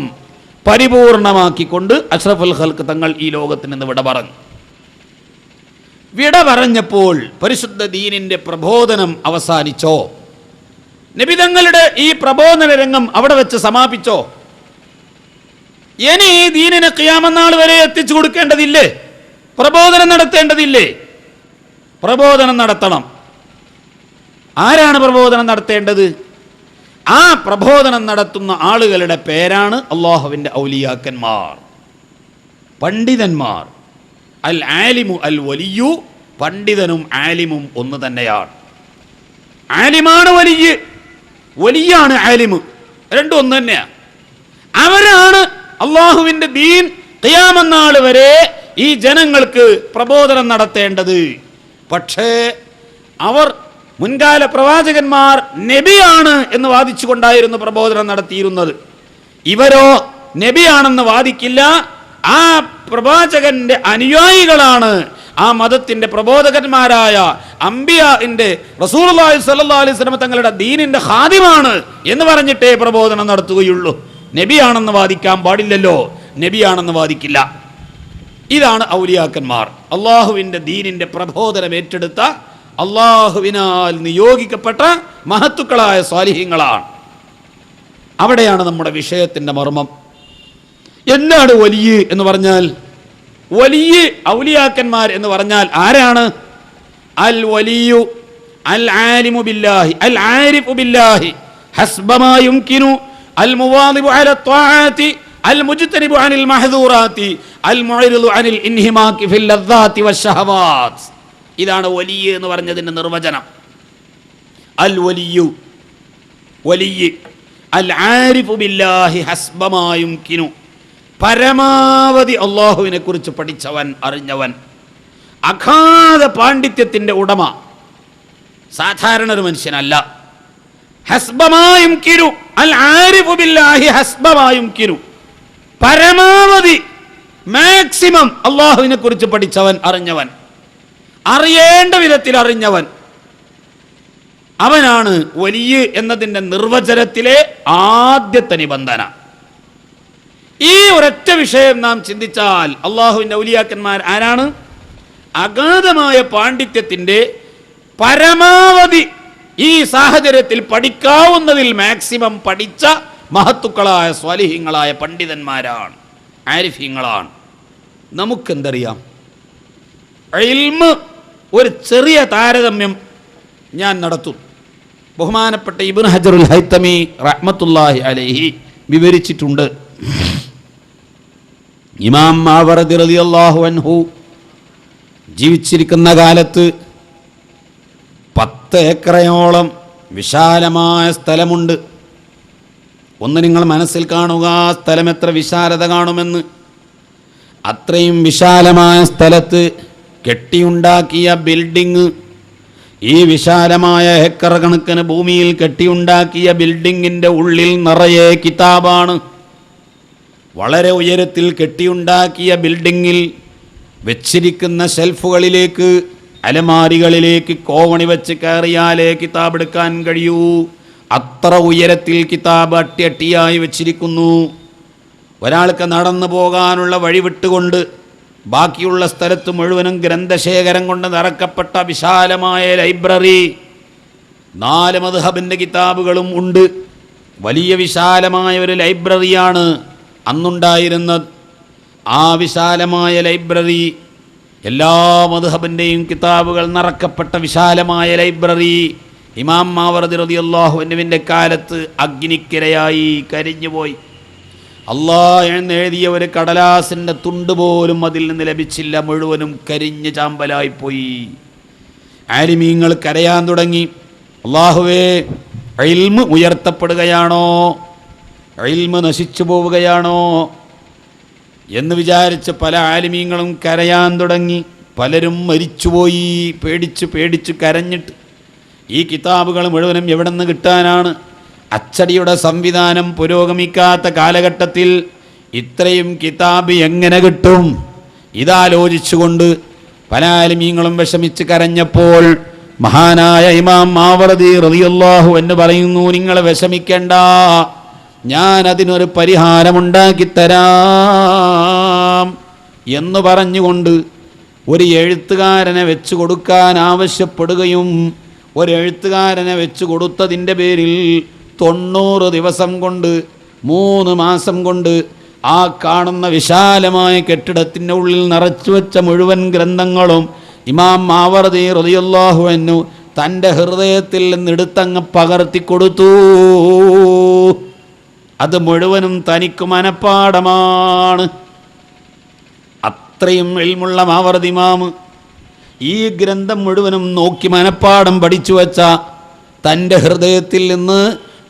പരിപൂർണമാക്കിക്കൊണ്ട് അഷ്റഫുൽ ഖൽഖ് തങ്ങൾ ഈ ലോകത്തിൽ നിന്ന് വിട പറഞ്ഞു. വിട പറഞ്ഞപ്പോൾ പരിശുദ്ധ ദീനിന്റെ പ്രബോധനം അവസാനിച്ചോ? നബി തങ്ങളുടെ ഈ പ്രബോധന രംഗം അവിടെ വെച്ച് സമാപിച്ചോ? ഇനി ഈ ദീനിനെ ഖിയാമത്ത് നാൾ വരെ എത്തിച്ചു കൊടുക്കേണ്ടതില്ലേ? പ്രബോധനം നടത്തേണ്ടതില്ലേ? പ്രബോധനം നടത്തണം. ആരാണ് പ്രബോധനം നടത്തേണ്ടത്? ആ പ്രബോധനം നടത്തുന്ന ആളുകളുടെ പേരാണ് അല്ലാഹുവിൻ്റെ ഔലിയാക്കന്മാർ, പണ്ഡിതന്മാർ. അൽ ആലിമു അൽ വലിയു, പണ്ഡിതനും ആലിമും ഒന്ന് തന്നെയാണ്. ആലിമാണ് വലിയ, വലിയാണ് ആലിമ്, രണ്ടും ഒന്ന് തന്നെയാണ്. അവരാണ് അല്ലാഹുവിൻ്റെ ദീൻ ഖിയാമത്ത് നാൾ വരെ ഈ ജനങ്ങൾക്ക് പ്രബോധനം നടത്തേണ്ടത്. പക്ഷേ അവർ മുൻകാല പ്രവാചകന്മാർ നബിയാണ് എന്ന് വാദിച്ചുകൊണ്ടായിരുന്നു പ്രബോധനം നടത്തിയിരുന്നത്. ഇവരോ നബിയാണെന്ന് വാദിക്കില്ല. ആ പ്രവാചകന്റെ അനുയായികളാണ്, ആ മതത്തിന്റെ പ്രബോധകന്മാരായ അംബിയാഇന്റെ റസൂലുള്ളാഹി സ്വല്ലല്ലാഹു അലൈഹി വസല്ലം തങ്ങളുടെ ദീനിന്റെ ഖാദിമാണ് എന്ന് പറഞ്ഞിട്ടേ പ്രബോധനം നടത്തുകയുള്ളൂ. നബിയാണെന്ന് വാദിക്കാൻ പാടില്ലല്ലോ, നബിയാണെന്ന് വാദിക്കില്ല. ഇതാണ് ഔലിയാക്കന്മാർ, അള്ളാഹുവിൻ്റെ ദീനിന്റെ പ്രബോധനം ഏറ്റെടുത്ത അള്ളാഹുവിനാൽ നിയോഗിക്കപ്പെട്ട മഹത്തുക്കളായ സ്വാലിഹീങ്ങളാണ്. അവിടെയാണ് നമ്മുടെ വിഷയത്തിന്റെ മർമ്മം. എന്താണ് വലിയ എന്ന് പറഞ്ഞാൽ? വലിയ ഔലിയാക്കന്മാർ എന്ന് പറഞ്ഞാൽ ആരാണ്? അൽ വലിയു അൽ ആലിമു ബില്ലാഹി അൽ ആരിഫു ബില്ലാഹി ഹസ്ബമാ യുംകിനു അൽ മുവാദിബു അല ത്വാഅതി അൽ മുജ്തനിബു അനിൽ മഹ്ദൂറാതി അൽ മുഅരിദു അനിൽ ഇൻഹിമാകി ഫിൽ ലദ്ദാതി വശഹവാത്. ഇതാണ് വലിയ എന്ന് പറഞ്ഞതിന്റെ നിർവചനം. അൽ വലിയു, വലിയ അൽ ആരിഫു ബില്ലാഹി ഹസ്ബമാ യുംകിനു, പരമാവധി അള്ളാഹുവിനെ കുറിച്ച് പഠിച്ചവൻ, അറിഞ്ഞവൻ, അഗാധ പാണ്ഡിത്യത്തിന്റെ ഉടമ, സാധാരണ ഒരു മനുഷ്യനല്ല. ഹസ്ബമാ യുംകിനു അൽ ആരിഫു ബില്ലാഹി ഹസ്ബമാ യുംകിനു, പരമാവധി മാക്സിമം അള്ളാഹുവിനെ കുറിച്ച് പഠിച്ചവൻ, അറിഞ്ഞവൻ, അറിയേണ്ട വിധത്തിൽ അറിഞ്ഞവൻ, അവനാണ് വലിയ എന്നതിൻ്റെ നിർവചനത്തിലെ ആദ്യത്തെ നിബന്ധന. ഈ ഒരൊറ്റ വിഷയം നാം ചിന്തിച്ചാൽ അള്ളാഹുവിൻ്റെ ഔലിയാക്കന്മാർ ആരാണ്? അഗാധമായ പാണ്ഡിത്യത്തിൻ്റെ പരമാവധി ഈ സാഹചര്യത്തിൽ പഠിക്കാവുന്നതിൽ മാക്സിമം പഠിച്ച മഹത്തുക്കളായ സ്വാലിഹീങ്ങളായ പണ്ഡിതന്മാരാണ്, ആരിഫീങ്ങളാണ്. നമുക്കെന്തറിയാം? ഇൽമ് ഒരു ചെറിയ താരതമ്യം ഞാൻ നടത്തും. ബഹുമാനപ്പെട്ട ഇബ്നു ഹജറുൽ ഹൈതമി റഹ്മത്തുള്ളാഹി അലൈഹി വിവരിച്ചിട്ടുണ്ട്. ഇമാം മാവറദി റളിയല്ലാഹു അൻഹു ജീവിച്ചിരിക്കുന്ന കാലത്ത് 10 ഏക്കറയോളം വിശാലമായ സ്ഥലമുണ്ട്. ഒന്ന് നിങ്ങൾ മനസ്സിൽ കാണുക, ആ സ്ഥലം എത്ര വിശാലത കാണുമെന്ന്. അത്രയും വിശാലമായ സ്ഥലത്ത് കെട്ടിയുണ്ടാക്കിയ ബിൽഡിങ്, ഈ വിശാലമായ ഏക്കർ കണക്കിന് ഭൂമിയിൽ കെട്ടിയുണ്ടാക്കിയ ബിൽഡിങ്ങിൻ്റെ ഉള്ളിൽ നിറയെ കിതാബാണ്. വളരെ ഉയരത്തിൽ കെട്ടിയുണ്ടാക്കിയ ബിൽഡിങ്ങിൽ വെച്ചിരിക്കുന്ന ഷെൽഫുകളിലേക്ക്, അലമാരികളിലേക്ക് കോവണി വെച്ച് കയറിയാലേ കിതാബ് എടുക്കാൻ കഴിയൂ. അത്ര ഉയരത്തിൽ കിതാബ് അട്ടിയട്ടിയായി വെച്ചിരിക്കുന്നു. ഒരാൾക്ക് നടന്നു പോകാനുള്ള വഴി വിട്ടുകൊണ്ട് ബാക്കിയുള്ള സ്ഥലത്ത് മുഴുവനും ഗ്രന്ഥശേഖരം കൊണ്ട് നിറക്കപ്പെട്ട വിശാലമായ ലൈബ്രറി. 4 മദ്ഹബിൻ്റെ കിതാബുകളും ഉണ്ട്. വലിയ വിശാലമായ ഒരു ലൈബ്രറിയാണ് അന്നുണ്ടായിരുന്നത്. ആ വിശാലമായ ലൈബ്രറി, എല്ലാ മദ്ഹബിൻ്റെയും കിതാബുകൾ നിറക്കപ്പെട്ട വിശാലമായ ലൈബ്രറി ഇമാം മാവർദി റളിയല്ലാഹു അൻഹുവിൻ്റെ കാലത്ത് അഗ്നിക്കിരയായി കരിഞ്ഞുപോയി. അല്ലാഹ് എഴുതിയ ഒരു കടലാസിൻ്റെ തുണ്ട് പോലും അതിൽ നിന്ന് ലഭിച്ചില്ല. മുഴുവനും കരിഞ്ഞ് ചാമ്പലായിപ്പോയി. ആലിമീങ്ങൾ കരയാൻ തുടങ്ങി. അല്ലാഹുവേ, ഇൽമ് ഉയർത്തപ്പെടുകയാണോ, ഇൽമ് നശിച്ചു പോവുകയാണോ എന്ന് വിചാരിച്ച് പല ആലിമീങ്ങളും കരയാൻ തുടങ്ങി. പലരും മരിച്ചുപോയി, പേടിച്ച് കരഞ്ഞിട്ട്. ഈ കിതാബുകൾ മുഴുവനും എവിടെ നിന്ന് കിട്ടാനാണ്? അച്ചടിയുടെ സംവിധാനം പുരോഗമിക്കാത്ത കാലഘട്ടത്തിൽ ഇത്രയും കിതാബ് എങ്ങനെ കിട്ടും? ഇതാലോചിച്ചുകൊണ്ട് പല ആലിമീങ്ങളും വിഷമിച്ച് കരഞ്ഞപ്പോൾ മഹാനായ ഇമാം മാവർദി റളിയല്ലാഹു അൻഹു പറയുന്നു, നിങ്ങൾ വിഷമിക്കേണ്ട, ഞാൻ അതിനൊരു പരിഹാരമുണ്ടാക്കിത്തരാം എന്ന് പറഞ്ഞുകൊണ്ട് ഒരു എഴുത്തുകാരനെ വെച്ച് കൊടുക്കാൻ ആവശ്യപ്പെടുകയും ഒരു എഴുത്തുകാരനെ വെച്ച് കൊടുത്തതിൻ്റെ പേരിൽ 90 ദിവസം കൊണ്ട് 3 മാസം കൊണ്ട് ആ കാണുന്ന വിശാലമായ കെട്ടിടത്തിൻ്റെ ഉള്ളിൽ നിറച്ചു വെച്ച മുഴുവൻ ഗ്രന്ഥങ്ങളും ഇമാം മാവർദി റളിയല്ലാഹു അൻഹു തൻ്റെ ഹൃദയത്തിൽ നിന്നെടുത്തങ്ങ് പകർത്തി കൊടുത്തു. അത് മുഴുവനും തനിക്ക് മനപ്പാടമാണ്. അത്രയും ഇൽമുള്ള മാവർദി ഇമാം ഈ ഗ്രന്ഥം മുഴുവനും നോക്കി മനപ്പാടം പഠിച്ചു വച്ച തൻ്റെ ഹൃദയത്തിൽ നിന്ന്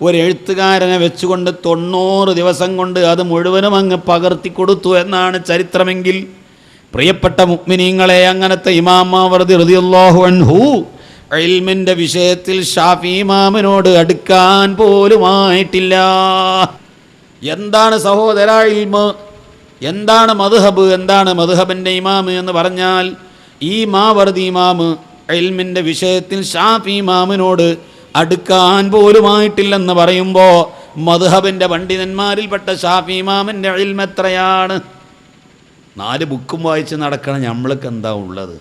ഒരു എഴുത്തുകാരനെ വെച്ചുകൊണ്ട് 90 ദിവസം കൊണ്ട് അത് മുഴുവനും അങ്ങ് പകർത്തി കൊടുത്തു എന്നാണ് ചരിത്രമെങ്കിൽ, പ്രിയപ്പെട്ട മുഅ്മിനീങ്ങളെ, അങ്ങനത്തെ ഇമാം മാവർദി റളിയല്ലാഹു അൻഹു ഇൽമിൻ്റെ വിഷയത്തിൽ ഷാഫി ഇമാമിനോട് അടുക്കാൻ പോലുമായിട്ടില്ല. എന്താണ് സഹോദര ഇൽമ്? എന്താണ് മദ്ഹബ്? എന്താണ് മദ്ഹബിൻ്റെ ഇമാമ് എന്ന് പറഞ്ഞാൽ, ഈ മാവർദി ഇമാമ് ഇൽമിൻ്റെ വിഷയത്തിൽ ഷാഫി ഇമാമിനോട് അടുക്കാൻ പോലുമായിട്ടില്ലെന്ന് പറയുമ്പോൾ മദ്ഹബിൻ്റെ പണ്ഡിതന്മാരിൽപ്പെട്ട ഷാഫി ഇമാമിൻ്റെ ഇൽമ് എത്രയാണ്? 4 ബുക്കും വായിച്ച് നടക്കണം. നമ്മൾക്ക് എന്താ ഉള്ളത്?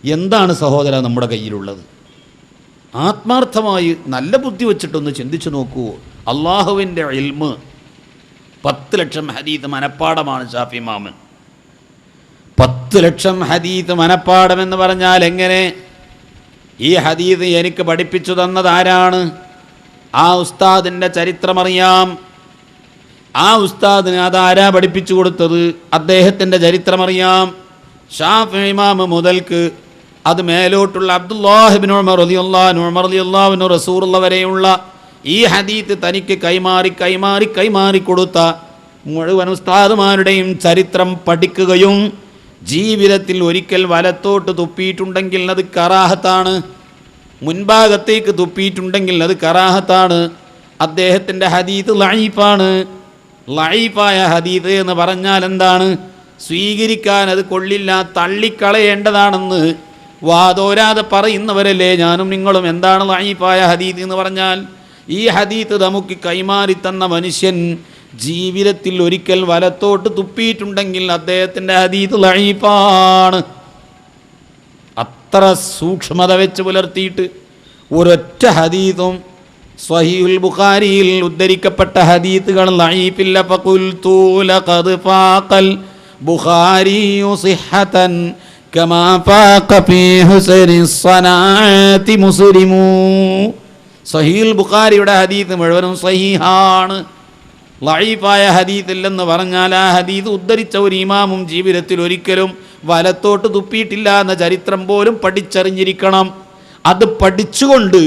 എന്താണ് സഹോദര നമ്മുടെ കയ്യിലുള്ളത്? ആത്മാർത്ഥമായി നല്ല ബുദ്ധി വെച്ചിട്ടൊന്ന് ചിന്തിച്ചു നോക്കൂ. അള്ളാഹുവിൻ്റെ ഇൽമ് 10 ലക്ഷം ഹദീത്ത് മനപ്പാടമാണ് ഷാഫി ഇമാമൻ. 10 ലക്ഷം ഹദീത്ത് മനപ്പാടം എന്ന് പറഞ്ഞാൽ എങ്ങനെ? ഈ ഹദീത്ത് എനിക്ക് പഠിപ്പിച്ചു തന്നത് ആരാണ്? ആ ഉസ്താദിൻ്റെ ചരിത്രമറിയാം. ആ ഉസ്താദിന് അതാരാ പഠിപ്പിച്ചു കൊടുത്തത്? അദ്ദേഹത്തിൻ്റെ ചരിത്രമറിയാം. ഷാഫി ഇമാം മുതൽക്ക് അത് മേലോട്ടുള്ള അബ്ദുല്ലാഹ് ഇബ്നു ഉമർ റളിയല്ലാഹു അൻഹു റസൂലുള്ള വരെയുള്ള ഈ ഹദീത്ത് തനിക്ക് കൈമാറി കൊടുത്ത മുഴുവൻ ഉസ്താദുമാരുടെയും ചരിത്രം പഠിക്കുകയും ജീവിതത്തിൽ ഒരിക്കൽ വലത്തോട്ട് തുപ്പിയിട്ടുണ്ടെങ്കിൽ അത് കറാഹത്താണ്, മുൻഭാഗത്തേക്ക് തുപ്പിയിട്ടുണ്ടെങ്കിൽ അത് കറാഹത്താണ്. അദ്ദേഹത്തിൻ്റെ ഹദീത്ത് ലഈഫാണ്. ലഈഫായ ഹദീത്ത് എന്ന് പറഞ്ഞാൽ എന്താണ്? സ്വീകരിക്കാൻ അത് കൊള്ളില്ല, തള്ളിക്കളയേണ്ടതാണെന്ന് വാതോരാതെ പറയുന്നവരല്ലേ ഞാനും നിങ്ങളും. എന്താണ് ലഈഫായ ഹദീത്ത് എന്ന് പറഞ്ഞാൽ? ഈ ഹദീത്ത് നമുക്ക് കൈമാറി തന്ന മനുഷ്യൻ ജീവിതത്തിൽ ഒരിക്കൽ വലത്തോട്ട് തുപ്പിയിട്ടുണ്ടെങ്കിൽ അദ്ദേഹത്തിൻ്റെ ഹദീത്ത് ലഈഫാണ്. അത്ര സൂക്ഷ്മത വെച്ച് പുലർത്തിയിട്ട് ഒരൊറ്റ ഹദീത്തും സ്വഹീഹുൽ ബുഖാരിയിൽ ഉദ്ധരിക്കപ്പെട്ട ഹദീത്തുകൾ ലഈഫില്ല. ഫഖുൽതു ലഖദ് ഫാഖൽ ബുഖാരിയു സിഹ്ഹതൻ കമാ ഫാഖ ഫീ ഹുസ്നി സ്വനാഅതി മുസ്ലിമു. സ്വഹീഹുൽ ബുഖാരിയുടെ ഹദീത്ത് മുഴുവനും സ്വഹീഹാണ്. ലഈഫായ ഹദീത്തില്ലെന്ന് പറഞ്ഞാൽ ആ ഹദീത്ത് ഉദ്ധരിച്ച ഒരു ഇമാമും ജീവിതത്തിൽ ഒരിക്കലും വലത്തോട്ട് തുപ്പിയിട്ടില്ല എന്ന ചരിത്രം പോലും പഠിച്ചറിഞ്ഞിരിക്കണം. അത് പഠിച്ചുകൊണ്ട്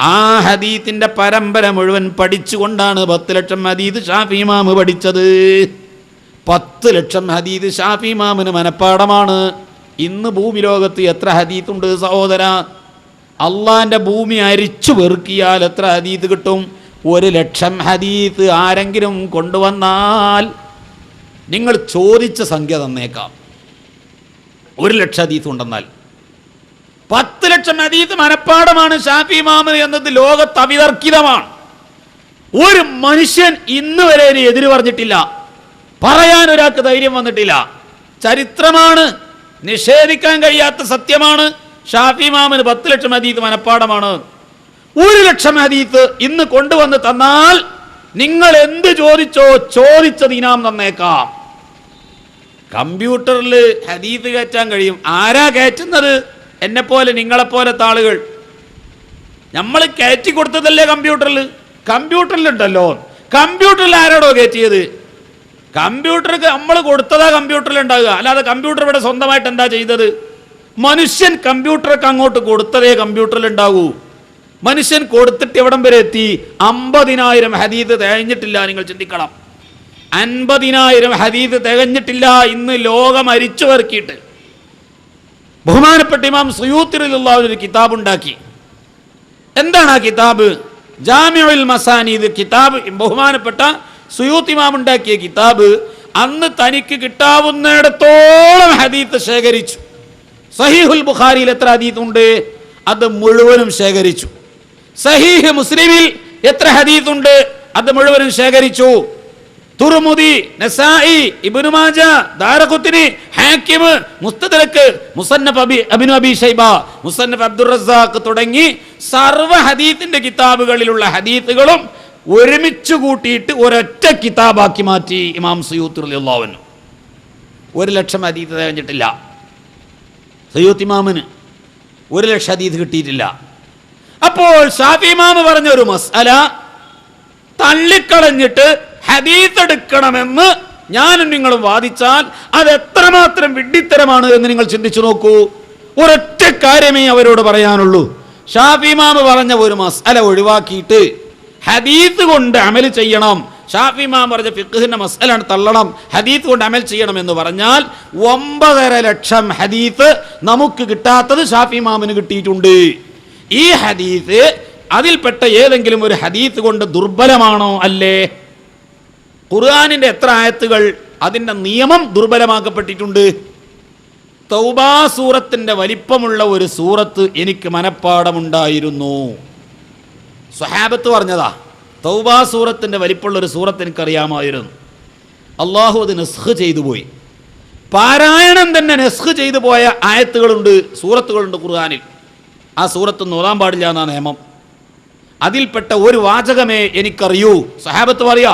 ആ ഹദീത്തിൻ്റെ പരമ്പര മുഴുവൻ പഠിച്ചുകൊണ്ടാണ് 10 ലക്ഷം ഹദീത്ത് ഷാഫി ഇമാം പഠിച്ചത്. 10 ലക്ഷം ഹദീത്ത് ഷാഫി ഇമാമിന് മനപ്പാടമാണ്. ഇന്ന് ഭൂമി ലോകത്ത് എത്ര ഹദീത്തുണ്ട് സഹോദര? അള്ളാൻ്റെ ഭൂമി അരിച്ചു വെറുക്കിയാൽ എത്ര ഹദീത്ത് കിട്ടും? 1 ലക്ഷം ഹദീത്ത് ആരെങ്കിലും കൊണ്ടുവന്നാൽ നിങ്ങൾ ചോദിച്ച സംഖ്യ തന്നേക്കാം. 1,00,000 ഹദീസ് ഉണ്ടെന്നാൽ 10,00,000 ഹദീസ് മനപ്പാടമാണ് ഷാഫി ഇമാമിന് എന്നത് ലോകത്ത് അവിതർക്കിതമാണ്. ഒരു മനുഷ്യൻ ഇന്ന് വരെ എതിര് പറഞ്ഞിട്ടില്ല, പറയാൻ ഒരാൾക്ക് ധൈര്യം വന്നിട്ടില്ല. ചരിത്രമാണ്, നിഷേധിക്കാൻ കഴിയാത്ത സത്യമാണ്. ഷാഫി ഇമാമിന് 10,00,000 ഹദീസ് മനപ്പാടമാണ്. 1,00,000 ഹദീസ് ഇന്ന് കൊണ്ടുവന്ന് തന്നാൽ നിങ്ങൾ എന്ത് ചോദിച്ചോ ചോദിച്ചത് ഇനാം തന്നേക്കാം. കമ്പ്യൂട്ടറിൽ ഹദീസ് കയറ്റാൻ കഴിയും. ആരാ കയറ്റുന്നത്? എന്നെപ്പോലെ നിങ്ങളെപ്പോലത്തെ ആളുകൾ. നമ്മൾ കയറ്റി കൊടുത്തതല്ലേ കമ്പ്യൂട്ടറിലുണ്ടല്ലോ. കമ്പ്യൂട്ടറിൽ ആരാടോ കയറ്റിയത്? കമ്പ്യൂട്ടർക്ക് നമ്മൾ കൊടുത്തതാ കമ്പ്യൂട്ടറിൽ ഉണ്ടാകുക. അല്ലാതെ കമ്പ്യൂട്ടർ ഇവിടെ സ്വന്തമായിട്ട് എന്താ ചെയ്തത്? മനുഷ്യൻ കമ്പ്യൂട്ടർക്ക് അങ്ങോട്ട് കൊടുത്തതേ കമ്പ്യൂട്ടറിൽ ഉണ്ടാകൂ. മനുഷ്യൻ കൊടുത്തിട്ട് എവിടം വരെ എത്തി? 50,000 ഹദീസ് തികഞ്ഞിട്ടില്ല. നിങ്ങൾ ചിന്തിക്കണം, 50,000 ഹദീസ് തികഞ്ഞിട്ടില്ല ഇന്ന് ലോകം അരിച്ചു പെറുക്കിയിട്ട്. ബഹുമാനപ്പെട്ട ഇമാം സുയൂത്തി റളിയല്ലാഹു ഒരു കിതാബ് ഉണ്ടാക്കി. എന്താണ് ആ കിതാബ്? ജാമിഉൽ മസാനീദ് കിതാബ്. ബഹുമാനപ്പെട്ട സുയൂത്തി ഇമാം ഉണ്ടാക്കിയ കിതാബ്. അന്ന് തനിക്ക് കിട്ടാവുന്നിടത്തോളം ഹദീസ് ശേഖരിച്ചു. സഹീഹുൽ ബുഖാരിയിൽ എത്ര ഹദീസ് ഉണ്ട് അത് മുഴുവനും ശേഖരിച്ചു. സഹീഹ് മുസ്ലിമിൽ എത്ര ഹദീസ് ഉണ്ട് അത് മുഴുവനും ശേഖരിച്ചു. തുർമുദി, നസായി, ഇബ്നു മാജ, ദാരഖുത്നി, ഹാക്കിം, മുസ്തദ്രക്, മുസന്നഫ് ഇബ്നു അബീ ശൈബ, മുസന്നഫ് അബ്ദുർ റസാഖ് തുടങ്ങി സർവ്വ ഹദീസിന്റെ കിതാബുകളിലുള്ള ഹദീസുകളും ഒരുമിച്ച് കൂട്ടിയിട്ട് ഒരൊറ്റ കിതാബാക്കി മാറ്റി ഇമാം സുയൂത്തി റളിയല്ലാഹു അൻഹു. 1,00,000 ഹദീസ് തികഞ്ഞിട്ടില്ല. സുയൂത്തി ഇമാമിന് 1,00,000 ഹദീസ് കിട്ടിയിട്ടില്ല. അപ്പോൾ ഷാഫി ഇമാമ് പറഞ്ഞ ഒരു മസ്അല തള്ളിക്കളഞ്ഞിട്ട് ഹദീസ് എടുക്കണമെന്ന് ഞാനും നിങ്ങളും വാദിച്ചാൽ അത് എത്രമാത്രം വിഡ്ഢിത്തരമാണ് എന്ന് നിങ്ങൾ ചിന്തിച്ചു നോക്കൂ. ഒരൊറ്റ കാര്യമേ അവരോട് പറയാനുള്ളൂ. ഷാഫി ഇമാമ് പറഞ്ഞ ഒരു മസ്അല ഒഴിവാക്കിയിട്ട് ഹദീസ് കൊണ്ട് അമൽ ചെയ്യണം. ഷാഫി ഇമാം പറഞ്ഞ ഫിഖ്ഹിന്റെ മസ്അലാണ് തള്ളണം, ഹദീസ് കൊണ്ട് അമൽ ചെയ്യണം എന്ന് പറഞ്ഞാൽ 9,50,000 ഹദീസ് നമുക്ക് കിട്ടാത്തത് ഷാഫി ഇമാമിന് കിട്ടിയിട്ടുണ്ട്. ഈ ഹദീസ് അതിൽപ്പെട്ട ഏതെങ്കിലും ഒരു ഹദീസ് കൊണ്ട് ദുർബലമാണോ? അല്ലേ? ഖുർആനിന്റെ എത്ര ആയത്തുകൾ അതിന്റെ നിയമം ദുർബലമാക്കപ്പെട്ടിട്ടുണ്ട്? തൗബാ സൂറത്തിന്റെ വലിപ്പമുള്ള ഒരു സൂറത്ത് എനിക്ക് മനപ്പാടമുണ്ടായിരുന്നു. സ്വഹാബത്ത് പറഞ്ഞതാ, തൗബാ സൂറത്തിന്റെ വലിപ്പമുള്ള ഒരു സൂറത്ത് എനിക്കറിയാമായിരുന്നു. അള്ളാഹു അത് നസ്ഖ് ചെയ്തു പോയി. പാരായണം തന്നെ നസ്ഖ് ചെയ്തു പോയ ആയത്തുകളുണ്ട്, സൂറത്തുകളുണ്ട് ഖുർആനിൽ. ആ സൂറത്ത് ഓതാൻ പാടില്ല എന്നാ നിയമം. അതിൽപ്പെട്ട ഒരു വാചകമേ എനിക്കറിയൂ. സ്വഹാബത്ത് പറയാ,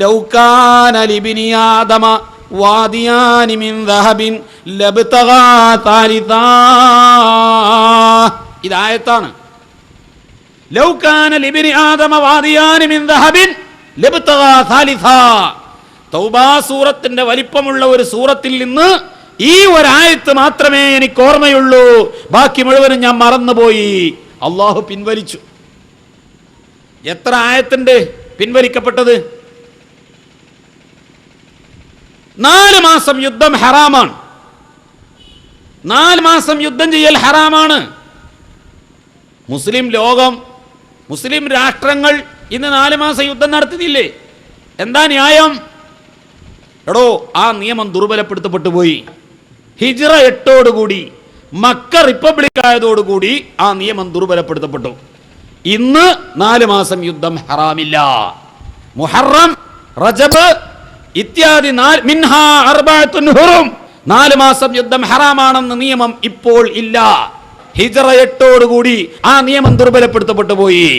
ലൗകാന ലിബ്നി ആദമ വാദിയാനി മിൻ ദഹബിൻ ലബ്തഗാ താലിതാ. ഇതായത്താണ്. ലൗകാന ലിബ്നി ആദമ വാദിയാനി മിൻ ദഹബിൻ ലബ്തഗാ താലിതാ. തൗബാ സൂറത്തിന്റെ വലിപ്പമുള്ള ഒരു സൂറത്തിൽ നിന്ന് ഈ ഒരായത്ത് മാത്രമേ എനിക്ക് ഓർമ്മയുള്ളൂ, ബാക്കി മുഴുവനും ഞാൻ മറന്നുപോയി. അള്ളാഹു പിൻവലിച്ചു. എത്ര ആയത്തുണ്ട് പിൻവലിക്കപ്പെട്ടത്? 4 മാസം യുദ്ധം ഹറാമാണ്. 4 മാസം യുദ്ധം ചെയ്യൽ ഹറാമാണ്. മുസ്ലിം ലോകം, മുസ്ലിം രാഷ്ട്രങ്ങൾ ഇന്ന് 4 മാസം യുദ്ധം നടത്തുന്നില്ലേ? എന്താ ന്യായം? എടോ, ആ നിയമം ദുർബലപ്പെടുത്തപ്പെട്ടു പോയി. ഹിജ്റ 8 മക്ക റിപ്പബ്ലിക് ആയതോടുകൂടി ആ നിയമം ദുർബലപ്പെടുത്തപ്പെട്ടു. ഇന്ന് 4 മാസം യുദ്ധം ഹറാമില്ല. മുഹറം, റജബ് ഇത്യാദി മിൻഹാ അർബഅത്തുൻ ഹുറും 4 മാസം യുദ്ധം ഹറാമാണെന്ന നിയമം ഇപ്പോൾ ഇല്ല. ഹിജ്റ 8 ആ നിയമം ദുർബലപ്പെടുത്തപ്പെട്ടു പോയി.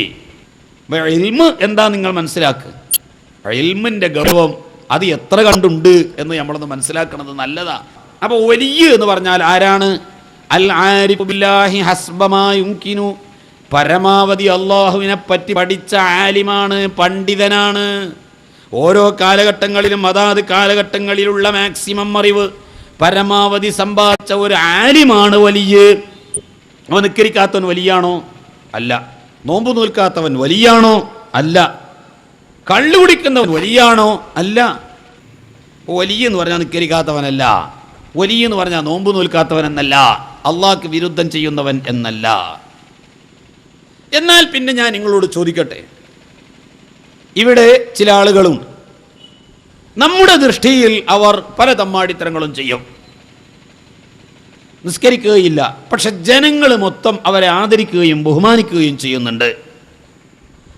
ഇൽമ് എന്താ നിങ്ങൾ മനസ്സിലാക്കുക. ഇൽമിന്റെ ഗൗരവം അത് എത്ര കണ്ടുണ്ട് എന്ന് നമ്മളൊന്ന് മനസ്സിലാക്കുന്നത് നല്ലതാ. അപ്പൊ വലിയ എന്ന് പറഞ്ഞാൽ ആരാണ്? അൽ ആരിഫു ബില്ലാഹി ഹസ്ബമാ യുംകിനു. പരമാവധി അള്ളാഹുവിനെ പറ്റി പഠിച്ച ആലിമാണ്, പണ്ഡിതനാണ്. ഓരോ കാലഘട്ടങ്ങളിലും അതാത് കാലഘട്ടങ്ങളിലുള്ള മാക്സിമം അറിവ് പരമാവധി സമ്പാദിച്ച ഒരു ആലിമാണ് വലിയ. അവൻ നിസ്കരിക്കാത്തവൻ വലിയാണോ? അല്ല. നോമ്പ് നോൽക്കാത്തവൻ വലിയാണോ? അല്ല. കള്ളു കുടിക്കുന്നവൻ വലിയാണോ? അല്ല. വലിയ എന്ന് പറഞ്ഞാൽ നിസ്കരിക്കാത്തവനല്ല. വലിയ എന്ന് പറഞ്ഞാൽ നോമ്പ് നോൽക്കാത്തവൻ എന്നല്ല, അള്ളാഹ്ക്ക് വിരുദ്ധം ചെയ്യുന്നവൻ എന്നല്ല. എന്നാൽ പിന്നെ ഞാൻ നിങ്ങളോട് ചോദിക്കട്ടെ, ഇവിടെ ചില ആളുകളുണ്ട്, നമ്മുടെ ദൃഷ്ടിയിൽ അവർ പല തമ്മാടിത്തരങ്ങളും ചെയ്യും. നിസ്കരിക്കുകയില്ല. പക്ഷെ ജനങ്ങൾ മൊത്തം അവരെ ആദരിക്കുകയും ബഹുമാനിക്കുകയും ചെയ്യുന്നുണ്ട്.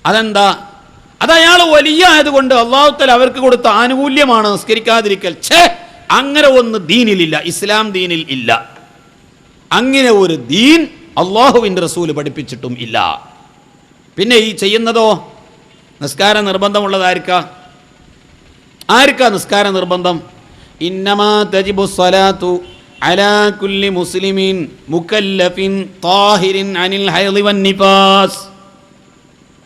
അതെന്താ? അത് അയാൾ വലിയ ആയതുകൊണ്ട് അല്ലാഹു തആല അവർക്ക് കൊടുത്ത ആനുകൂല്യമാണ് നിസ്കരിക്കാതിരിക്കൽ. അങ്ങനെ ഒന്ന് ദീനിലില്ല, ഇസ്ലാം ദീനിൽ ഇല്ല. അങ്ങനെ ഒരു ദീൻ അല്ലാഹുവിൻ്റെ റസൂൽ പഠിപ്പിച്ചിട്ടും ഇല്ല. പിന്നെ ഈ ചെയ്യുന്നതോ? നിസ്കാര നിർബന്ധമുള്ളതായിരിക്കാ? ആർക്കാ നിസ്കാര നിർബന്ധം? ഇന്നമാ തജിബു സ്വലാത്തു അലാ കുല്ലി മുസ്ലിമിൻ മുകല്ലഫിൻ താഹിരിൻ അനിൽ ഹൈളി വൻ നിഫാസ്.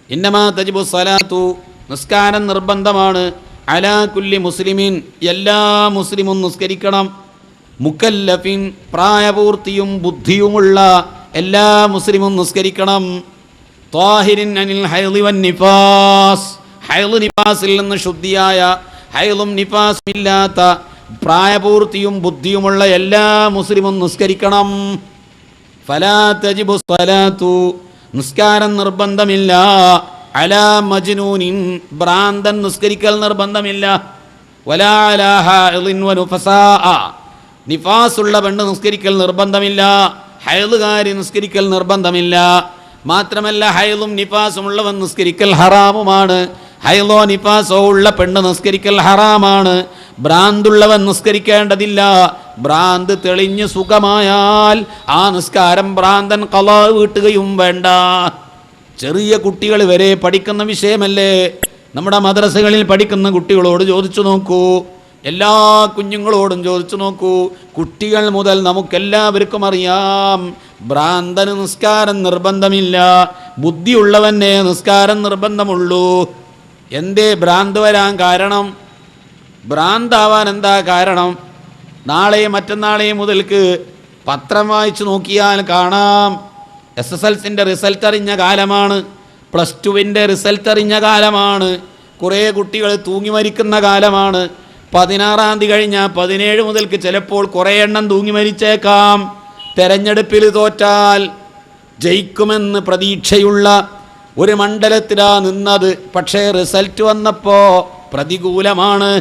ഇന്നമാ തജിബു സ്വലാത്തു, നിസ്കാരം നിർബന്ധമാണ്. അലാ കുല്ലി മുസ്ലിമിൻ, എല്ലാ മുസ്ലിമും നിസ്കരിക്കണം. മുകല്ലഫിൻ, പ്രായപൂർത്തിയും ബുദ്ധിയുമുള്ള എല്ലാ മുസ്ലിമും നിസ്കരിക്കണം. താഹിരിൻ അനിൽ ഹൈളി വൻ നിഫാസ്, ഹൈള് നിഫാസിൽ നിന്ന് ശുദ്ധിയായ, ഹൈളും നിഫാസും ഇല്ലാത്ത പ്രായപൂർത്തിയും ബുദ്ധിയുമുള്ള എല്ലാ മുസ്ലിമും നിസ്കരിക്കണം. ഫലാ തജിബു സ്വലാത്തു, നിസ്കാരം നിർബന്ധമില്ല. അലാ മജ്നൂനിൻ, ഭ്രാന്തൻ നിസ്കരിക്കൽ നിർബന്ധമില്ല. വലാ അലാ ഹൈളിൻ വനുഫസാ, നിഫാസുള്ള പെണ്ണ് നിസ്കരിക്കൽ നിർബന്ധമില്ല. ഹൈളുകാരി നിസ്കരിക്കൽ നിർബന്ധമില്ല. മാത്രമല്ല ഹൈളും നിഫാസും ഉള്ളവൻ നിസ്കരിക്കൽ ഹറാമുമാണ്. ഹൈളോ നിഫാസോ ഉള്ള പെണ്ണ് നിസ്കരിക്കൽ ഹറാമാണ്. ഭ്രാന്തുള്ളവൻ നിസ്കരിക്കേണ്ടതില്ല. ഭ്രാന്ത് തെളിഞ്ഞ് സുഖമായാൽ ആ നിസ്കാരം ഭ്രാന്തൻ ഖളാ വീട്ടുകയും വേണ്ട. ചെറിയ കുട്ടികൾ വരെ പഠിക്കുന്ന വിഷയമല്ലേ. നമ്മുടെ മദ്രസകളിൽ പഠിക്കുന്ന കുട്ടികളോട് ചോദിച്ചു നോക്കൂ, എല്ലാ കുഞ്ഞുങ്ങളോടും ചോദിച്ചു നോക്കൂ. കുട്ടികൾ മുതൽ നമുക്കെല്ലാവർക്കും അറിയാം, ഭ്രാന്തന് നിസ്കാരം നിർബന്ധമില്ല, ബുദ്ധിയുള്ളവനെ നിസ്കാരം നിർബന്ധമുള്ളൂ. എന്തേ ഭ്രാന്ത് വരാൻ കാരണം? ഭ്രാന്താവാൻ എന്താ കാരണം? നാളെയും മറ്റന്നാളെയും മുതൽക്ക് പത്രം വായിച്ചു നോക്കിയാൽ കാണാം, SSLCൻ്റെ റിസൾട്ട് അറിഞ്ഞ കാലമാണ്, +2വിൻ്റെ റിസൾട്ട് അറിഞ്ഞ കാലമാണ്, കുറേ കുട്ടികൾ തൂങ്ങി മരിക്കുന്ന കാലമാണ്. 16-ാം തീയതി കഴിഞ്ഞാൽ 17 മുതൽക്ക് ചിലപ്പോൾ കുറേ എണ്ണം തൂങ്ങി മരിച്ചേക്കാം. തെരഞ്ഞെടുപ്പിൽ തോറ്റാൽ ജയിക്കുമെന്ന് പ്രതീക്ഷയുള്ള ഒരു മണ്ഡലത്തിലാ നിന്നത്. പക്ഷേ റിസൾട്ട് വന്നപ്പോൾ പ്രതികൂലമാണ്.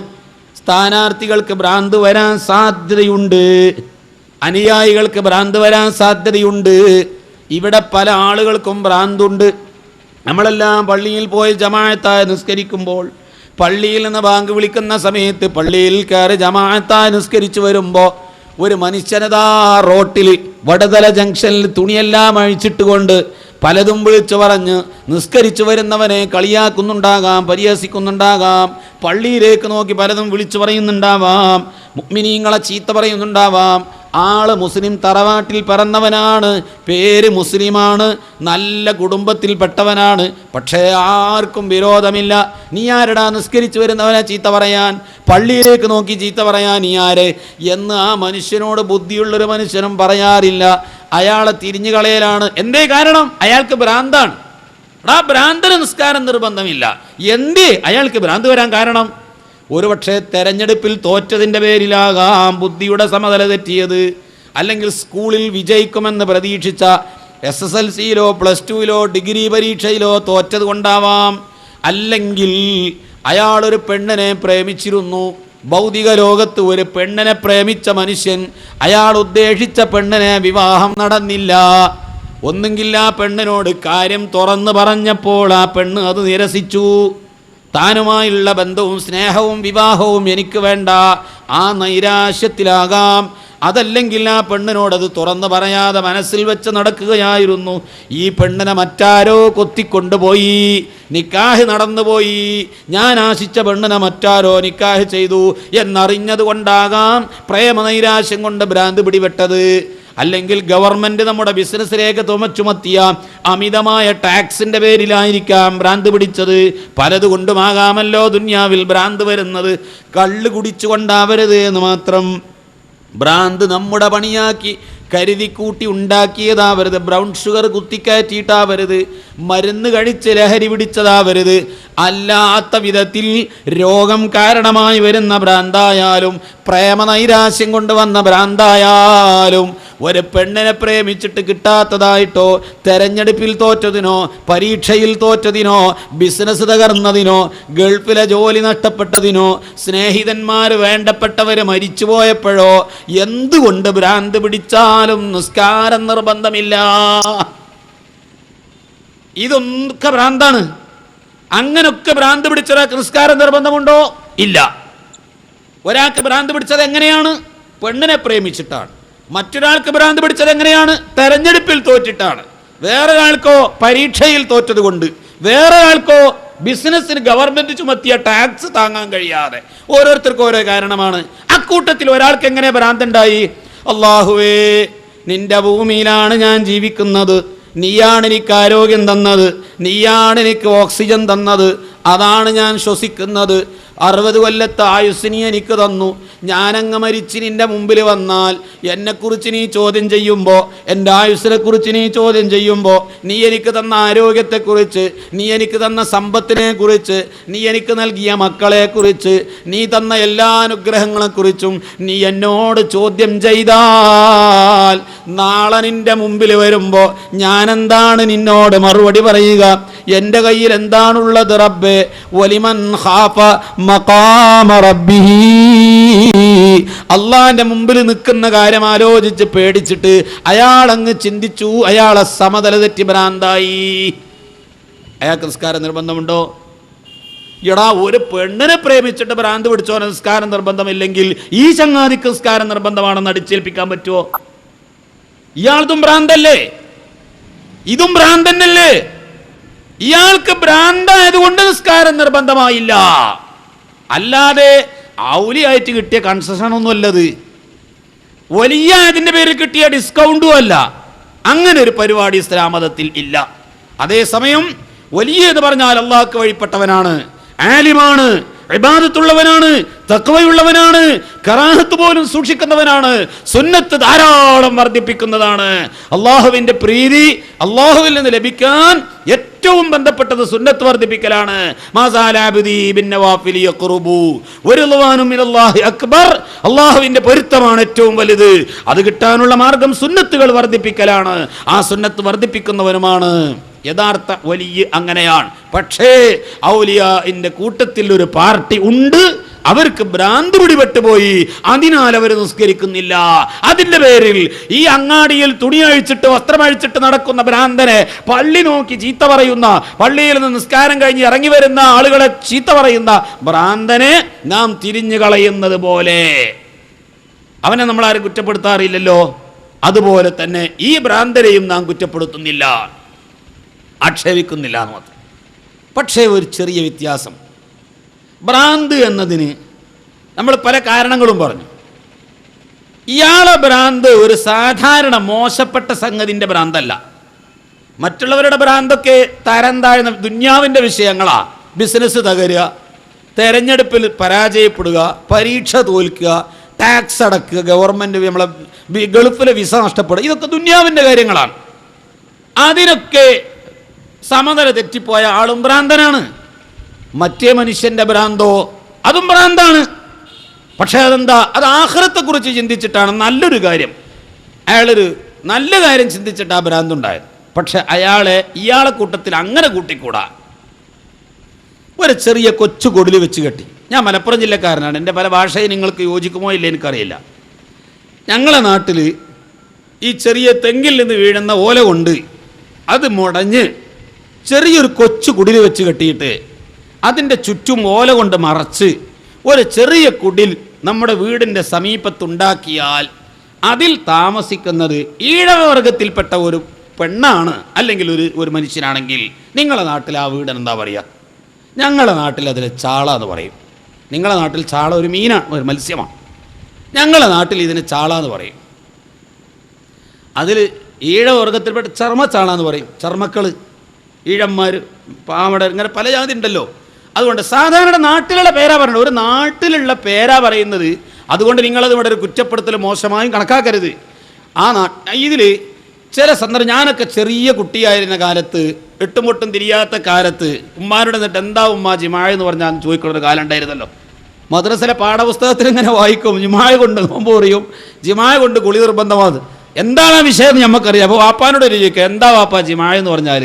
സ്ഥാനാർത്ഥികൾക്ക് ഭ്രാന്ത് വരാൻ സാധ്യതയുണ്ട്, അനുയായികൾക്ക് ഭ്രാന്ത് വരാൻ സാധ്യതയുണ്ട്. ഇവിടെ പല ആളുകൾക്കും ഭ്രാന്തുണ്ട്. നമ്മളെല്ലാം പള്ളിയിൽ പോയി ജമാഅത്തായി നിസ്കരിക്കുമ്പോൾ, പള്ളിയിൽ നിന്ന് ബാങ്ക് വിളിക്കുന്ന സമയത്ത് പള്ളിയിൽ കയറി ജമാഅത്തായി നിസ്കരിച്ചു വരുമ്പോൾ ഒരു മനുഷ്യനതാ റോട്ടിൽ വടതല ജംഗ്ഷനിൽ തുണിയെല്ലാം അഴിച്ചിട്ടുകൊണ്ട് പലതും വിളിച്ചു പറഞ്ഞ് നിസ്കരിച്ചു വരുന്നവനെ കളിയാക്കുന്നുണ്ടാകാം, പരിഹസിക്കുന്നുണ്ടാകാം. പള്ളിയിലേക്ക് നോക്കി പലതും വിളിച്ചു പറയുന്നുണ്ടാവാം, മുഅ്മിനീങ്ങളെ ചീത്ത പറയുന്നുണ്ടാവാം. ആള് മുസ്ലിം തറവാട്ടിൽ പിറന്നവനാണ്, പേര് മുസ്ലിമാണ്, നല്ല കുടുംബത്തിൽപ്പെട്ടവനാണ്. പക്ഷേ ആർക്കും വിരോധമില്ല. നീ ആരടാ നിസ്കരിച്ചു വരുന്നവനെ ചീത്ത പറയാൻ, പള്ളിയിലേക്ക് നോക്കി ചീത്ത പറയാൻ നീ ആര് എന്ന് ആ മനുഷ്യനോട് ബുദ്ധിയുള്ളൊരു മനുഷ്യനും പറയാറില്ല. അയാളെ തിരിഞ്ഞു കളയലാണ്. എന്തേ കാരണം? അയാൾക്ക് ഭ്രാന്താണ്. ഭ്രാന്തന് നിസ്കാരം നിർബന്ധമില്ല. എന്തേ അയാൾക്ക് ഭ്രാന്ത് വരാൻ കാരണം? ഒരുപക്ഷെ തെരഞ്ഞെടുപ്പിൽ തോറ്റതിൻ്റെ പേരിലാകാം ബുദ്ധിയുടെ സമതല തെറ്റിയത്. അല്ലെങ്കിൽ സ്കൂളിൽ വിജയിക്കുമെന്ന് പ്രതീക്ഷിച്ച SSLCയിലോ +2വിലോ ഡിഗ്രി പരീക്ഷയിലോ തോറ്റത് കൊണ്ടാവാം. അല്ലെങ്കിൽ അയാളൊരു പെണ്ണിനെ പ്രേമിച്ചിരുന്നു. ഭൗതിക ലോകത്ത് ഒരു പെണ്ണിനെ പ്രേമിച്ച മനുഷ്യൻ, അയാൾ ഉദ്ദേശിച്ച പെണ്ണിനെ വിവാഹം നടന്നില്ല. ഒന്നുകിൽ ആ പെണ്ണിനോട് കാര്യം തുറന്നു പറഞ്ഞപ്പോൾ ആ പെണ്ണ് അത് നിരസിച്ചു. താനുമായുള്ള ബന്ധവും സ്നേഹവും വിവാഹവും എനിക്ക് വേണ്ട, ആ നൈരാശ്യത്തിലാകാം. അതല്ലെങ്കിൽ ആ പെണ്ണിനോടത് തുറന്നു പറയാതെ മനസ്സിൽ വെച്ച് നടക്കുകയായിരുന്നു. ഈ പെണ്ണിനെ മറ്റാരോ കൊത്തിക്കൊണ്ടുപോയി, നിക്കാഹ് നടന്നുപോയി. ഞാൻ ആശിച്ച പെണ്ണിനെ മറ്റാരോ നിക്കാഹ് ചെയ്തു എന്നറിഞ്ഞത് കൊണ്ടാകാം പ്രേമനൈരാശ്യം കൊണ്ട് ഭ്രാന്ത് പിടിപെട്ടത്. അല്ലെങ്കിൽ ഗവൺമെൻറ് നമ്മുടെ ബിസിനസ്സിലേക്ക് ചുമത്തിയ അമിതമായ ടാക്സിൻ്റെ പേരിലായിരിക്കാം ഭ്രാന്ത് പിടിച്ചത്. പലതുകൊണ്ടുമാകാമല്ലോ ദുന്യാവിൽ ഭ്രാന്ത് വരുന്നത്. കള്ള് കുടിച്ചുകൊണ്ടാവരുത് എന്ന് മാത്രം. ഭ്രാന്ത് നമ്മുടെ പണിയാക്കി കരുതിക്കൂട്ടി ഉണ്ടാക്കിയതാവരുത്. Brown sugar കുത്തിക്കയറ്റിയിട്ടാവരുത്. മരുന്ന് കഴിച്ച് ലഹരി പിടിച്ചതാവരുത്. അല്ലാത്ത വിധത്തിൽ രോഗം കാരണമായി വരുന്ന ഭ്രാന്തായാലും പ്രേമനൈരാശ്യം കൊണ്ടുവന്ന ഭ്രാന്തായാലും ഒരു പെണ്ണിനെ പ്രേമിച്ചിട്ട് കിട്ടാത്തതായിട്ടോ, തെരഞ്ഞെടുപ്പിൽ തോറ്റതിനോ, പരീക്ഷയിൽ തോറ്റതിനോ, ബിസിനസ് തകർന്നതിനോ, ഗൾഫിലെ ജോലി നഷ്ടപ്പെട്ടതിനോ, സ്നേഹിതന്മാർ വേണ്ടപ്പെട്ടവർ മരിച്ചുപോയപ്പോഴോ എന്തുകൊണ്ട് ഭ്രാന്ത് പിടിച്ചാലും നിസ്കാരം നിർബന്ധമില്ല. ഇതൊക്കെ ഭ്രാന്താണ്. അങ്ങനൊക്കെ ഭ്രാന്ത് പിടിച്ച ഒരാൾക്ക് നിസ്കാരം നിർബന്ധമുണ്ടോ? ഇല്ല. ഒരാൾക്ക് ഭ്രാന്ത് പിടിച്ചത് എങ്ങനെയാണ്? പെണ്ണിനെ പ്രേമിച്ചിട്ടാണ്. മറ്റൊരാൾക്ക് ഭ്രാന്ത് പിടിച്ചത് എങ്ങനെയാണ്? തെരഞ്ഞെടുപ്പിൽ തോറ്റിട്ടാണ്. വേറെ ആൾക്കോ പരീക്ഷയിൽ തോറ്റത് കൊണ്ട്, വേറെ ആൾക്കോ ബിസിനസ്സിന് ഗവൺമെന്റ് ചുമത്തിയ ടാക്സ് താങ്ങാൻ കഴിയാതെ. ഓരോരുത്തർക്കും ഓരോ കാരണമാണ്. അക്കൂട്ടത്തിൽ ഒരാൾക്ക് എങ്ങനെ ഭ്രാന്തുണ്ടായി? അല്ലാഹുവേ, നിന്റെ ഭൂമിയിലാണ് ഞാൻ ജീവിക്കുന്നത്, നീയാണ് എനിക്ക് ആരോഗ്യം തന്നത്, നീയാണ് എനിക്ക് ഓക്സിജൻ തന്നത്, അതാണ് ഞാൻ ശ്വസിക്കുന്നത്. 60 കൊല്ലത്തെ ആയുസ്സിനി എനിക്ക് തന്നു. ഞാനങ്ങ് മരിച്ച് നിൻ്റെ മുമ്പിൽ വന്നാൽ എന്നെക്കുറിച്ച് നീ ചോദ്യം ചെയ്യുമ്പോൾ, എൻ്റെ ആയുസ്സിനെക്കുറിച്ച് നീ ചോദ്യം ചെയ്യുമ്പോൾ, നീ എനിക്ക് തന്ന ആരോഗ്യത്തെക്കുറിച്ച്, നീ എനിക്ക് തന്ന സമ്പത്തിനെക്കുറിച്ച്, നീ എനിക്ക് നൽകിയ മക്കളെക്കുറിച്ച്, നീ തന്ന എല്ലാ അനുഗ്രഹങ്ങളെക്കുറിച്ചും നീ എന്നോട് ചോദ്യം ചെയ്താൽ നാളെ നിൻ്റെ മുമ്പിൽ വരുമ്പോൾ ഞാനെന്താണ് നിന്നോട് മറുപടി പറയുക? എൻ്റെ കയ്യിൽ എന്താണുള്ളത് റബ്ബേ? വലിമൻ ഖാഫ മഖാമ റബ്ബിഹി, അള്ളാന്റെ മുമ്പിൽ നിൽക്കുന്ന കാര്യം ആലോചിച്ച് പേടിച്ചിട്ട് അയാളങ്ങ് ചിന്തിച്ചു, അയാളെ സമതല തെറ്റി ഭ്രാന്തായി. അയാൾക്ക് നിസ്കാരം നിർബന്ധമുണ്ടോ? എടാ, ഒരു പെണ്ണിനെ പ്രേമിച്ചിട്ട് ഭ്രാന്ത് പിടിച്ചോ നിസ്കാരം നിർബന്ധമില്ലെങ്കിൽ ഈ ചങ്ങാതിക്ക് നിസ്കാരം നിർബന്ധമാണെന്ന് അടിച്ചേൽപ്പിക്കാൻ പറ്റുമോ? ഇയാൾക്കും ഭ്രാന്തല്ലേ? ഇതും ഭ്രാന്തന്നല്ലേ? ഇയാൾക്ക് ഭ്രാന്തായതുകൊണ്ട് നിസ്കാരം നിർബന്ധമായില്ല. അല്ലാതെ ഔലിയായിട്ട് കിട്ടിയ കൺസെഷൻ ഒന്നും അല്ലത്, വലിയ അതിൻ്റെ പേരിൽ കിട്ടിയ ഡിസ്കൗണ്ടും അല്ല. അങ്ങനെ ഒരു പരിപാടി ഇസ്ലാം മതത്തിൽ ഇല്ല. അതേസമയം വലിയ എന്ന് പറഞ്ഞാൽ അള്ളാഹ്ക്ക് വഴിപ്പെട്ടവനാണ്, ആലിമാണ്, ഇബാദത്തുള്ളവനാണ്, തഖ്വയുള്ളവനാണ്, കറാഹത്ത് പോലും സൂക്ഷിക്കുന്നവനാണ്, സുന്നത്ത് ധാരാളം വർദ്ധിപ്പിക്കുന്നതാണ്. അള്ളാഹുവിന്റെ പ്രീതി അള്ളാഹുവിൽ നിന്ന് ലഭിക്കാൻ ഏറ്റവും ബന്ധപ്പെട്ടത് സുന്നത്ത് വർദ്ധിപ്പിക്കലാണ്. അള്ളാഹുവിന്റെ പൊരുത്തമാണ് ഏറ്റവും വലുത്. അത് കിട്ടാനുള്ള മാർഗം സുന്നത്തുകൾ വർദ്ധിപ്പിക്കലാണ്. ആ സുന്നത്ത് വർദ്ധിപ്പിക്കുന്നവനുമാണ് യഥാർത്ഥ വലിയ. അങ്ങനെയാണ്. പക്ഷേ ഔലിയാഇന്റെ കൂട്ടത്തിൽ ഒരു പാർട്ടി ഉണ്ട്, അവർക്ക് ഭ്രാന്ത് പിടിപെട്ടു പോയി, അതിനാൽ അവർ നിസ്കരിക്കുന്നില്ല. അതിന്റെ പേരിൽ ഈ അങ്ങാടിയിൽ തുണി അഴിച്ചിട്ട് വസ്ത്രം അഴിച്ചിട്ട് നടക്കുന്ന ഭ്രാന്തനെ, പള്ളി നോക്കി ചീത്ത പറയുന്ന, പള്ളിയിൽ നിന്ന് നിസ്കാരം കഴിഞ്ഞ് ഇറങ്ങി വരുന്ന ആളുകളെ ചീത്ത പറയുന്ന ഭ്രാന്തനെ നാം തിരിഞ്ഞു കളയുന്നത് പോലെ അവനെ നമ്മൾ ആരും കുറ്റപ്പെടുത്താറില്ലല്ലോ. അതുപോലെ തന്നെ ഈ ഭ്രാന്തരെയും നാം കുറ്റപ്പെടുത്തുന്നില്ല, ആക്ഷേപിക്കുന്നില്ല എന്ന് മാത്രം. പക്ഷേ ഒരു ചെറിയ വ്യത്യാസം. ഭ്രാന്ത് എന്നതിന് നമ്മൾ പല കാരണങ്ങളും പറഞ്ഞു. ഇയാളെ ഭ്രാന്ത് ഒരു സാധാരണ മോശപ്പെട്ട സംഗതിൻ്റെ ഭ്രാന്തല്ല. മറ്റുള്ളവരുടെ ഭ്രാന്തൊക്കെ തരം താഴ്ന്ന ദുന്യാവിൻ്റെ വിഷയങ്ങളാ. ബിസിനസ് തകരുക, തെരഞ്ഞെടുപ്പിൽ പരാജയപ്പെടുക, പരീക്ഷ തോൽക്കുക, ടാക്സ് അടക്കുക, ഗവൺമെൻറ് നമ്മളെ ഗൾഫിലെ വിസ നഷ്ടപ്പെടുക, ഇതൊക്കെ ദുന്യാവിൻ്റെ കാര്യങ്ങളാണ്. അതിനൊക്കെ സമനില തെറ്റിപ്പോയ ആളും ഭ്രാന്തനാണ്. മറ്റേ മനുഷ്യന്റെ ഭ്രാന്തോ അതും ഭ്രാന്താണ്. പക്ഷെ അതെന്താ? അത് ആഖിറത്തെക്കുറിച്ച് ചിന്തിച്ചിട്ടാണ്. നല്ലൊരു കാര്യം, അയാളൊരു നല്ല കാര്യം ചിന്തിച്ചിട്ട് ആ ഭ്രാന്തുണ്ടായത്. പക്ഷെ ഇയാളെ കൂട്ടത്തിൽ അങ്ങനെ കൂട്ടിക്കൂടാ. ഒരു ചെറിയ കൊച്ചു കൊടിൽ വെച്ച് കെട്ടി. ഞാൻ മലപ്പുറം ജില്ലക്കാരനാണ്, എൻ്റെ പല ഭാഷയും നിങ്ങൾക്ക് യോജിക്കുമോ ഇല്ല എനിക്കറിയില്ല. ഞങ്ങളെ നാട്ടിൽ ഈ ചെറിയ തെങ്ങിൽ നിന്ന് വീഴുന്ന ഓല കൊണ്ട് അത് മുടഞ്ഞ് ചെറിയൊരു കൊച്ചു കുടിൽ വെച്ച് കെട്ടിയിട്ട് അതിൻ്റെ ചുറ്റും ഓല കൊണ്ട് മറച്ച് ഒരു ചെറിയ കുടിൽ നമ്മുടെ വീടിൻ്റെ സമീപത്തുണ്ടാക്കിയാൽ അതിൽ താമസിക്കുന്നത് ഈഴവർഗത്തിൽപ്പെട്ട ഒരു പെണ്ണാണ് അല്ലെങ്കിൽ ഒരു മനുഷ്യനാണെങ്കിൽ നിങ്ങളുടെ നാട്ടിൽ ആ വീടിന് എന്താ പറയുക? ഞങ്ങളുടെ നാട്ടിൽ അതിൽ ചാള എന്ന് പറയും. നിങ്ങളുടെ നാട്ടിൽ ചാള ഒരു മീനാണ്, ഒരു മത്സ്യമാണ്. ഞങ്ങളുടെ നാട്ടിൽ ഇതിന് ചാള എന്ന് പറയും. അതിൽ ഈഴവർഗത്തിൽപ്പെട്ട ചർമ്മച്ചാള എന്ന് പറയും. ചർമ്മക്കൾ, ഈഴന്മാർ, പാവട, ഇങ്ങനെ പല ജാതി ഉണ്ടല്ലോ. അതുകൊണ്ട് സാധാരണ നാട്ടിലുള്ള പേരാ പറയുന്നത്, ഒരു നാട്ടിലുള്ള പേരാ പറയുന്നത്. അതുകൊണ്ട് നിങ്ങളത് ഇവിടെ ഒരു കുറ്റപ്പെടുത്തൽ മോശമായും കണക്കാക്കരുത്. ഇതിൽ ചില സന്ദർഭം, ഞാനൊക്കെ ചെറിയ കുട്ടിയായിരുന്ന കാലത്ത്, എട്ടുമൊട്ടും തിരിയാത്ത കാലത്ത് ഉമ്മാരുടെ എന്നിട്ട് എന്താ ഉമ്മ ജിമായ എന്ന് പറഞ്ഞാൽ ചോദിക്കുന്നൊരു കാലം ഉണ്ടായിരുന്നല്ലോ. മദ്രസയിലെ പാഠപുസ്തകത്തിൽ ഇങ്ങനെ വായിക്കും, ജിമായ കൊണ്ട് നോമ്പ് പറയും, ജിമായ കൊണ്ട് കുളി നിർബന്ധമാണ്. എന്താണ് ആ വിഷയം എന്ന് നമുക്കറിയാം. അപ്പോൾ വാപ്പാനോട് ചോദിക്കുക, എന്താ വാപ്പാ ജിമാ എന്ന് പറഞ്ഞാൽ?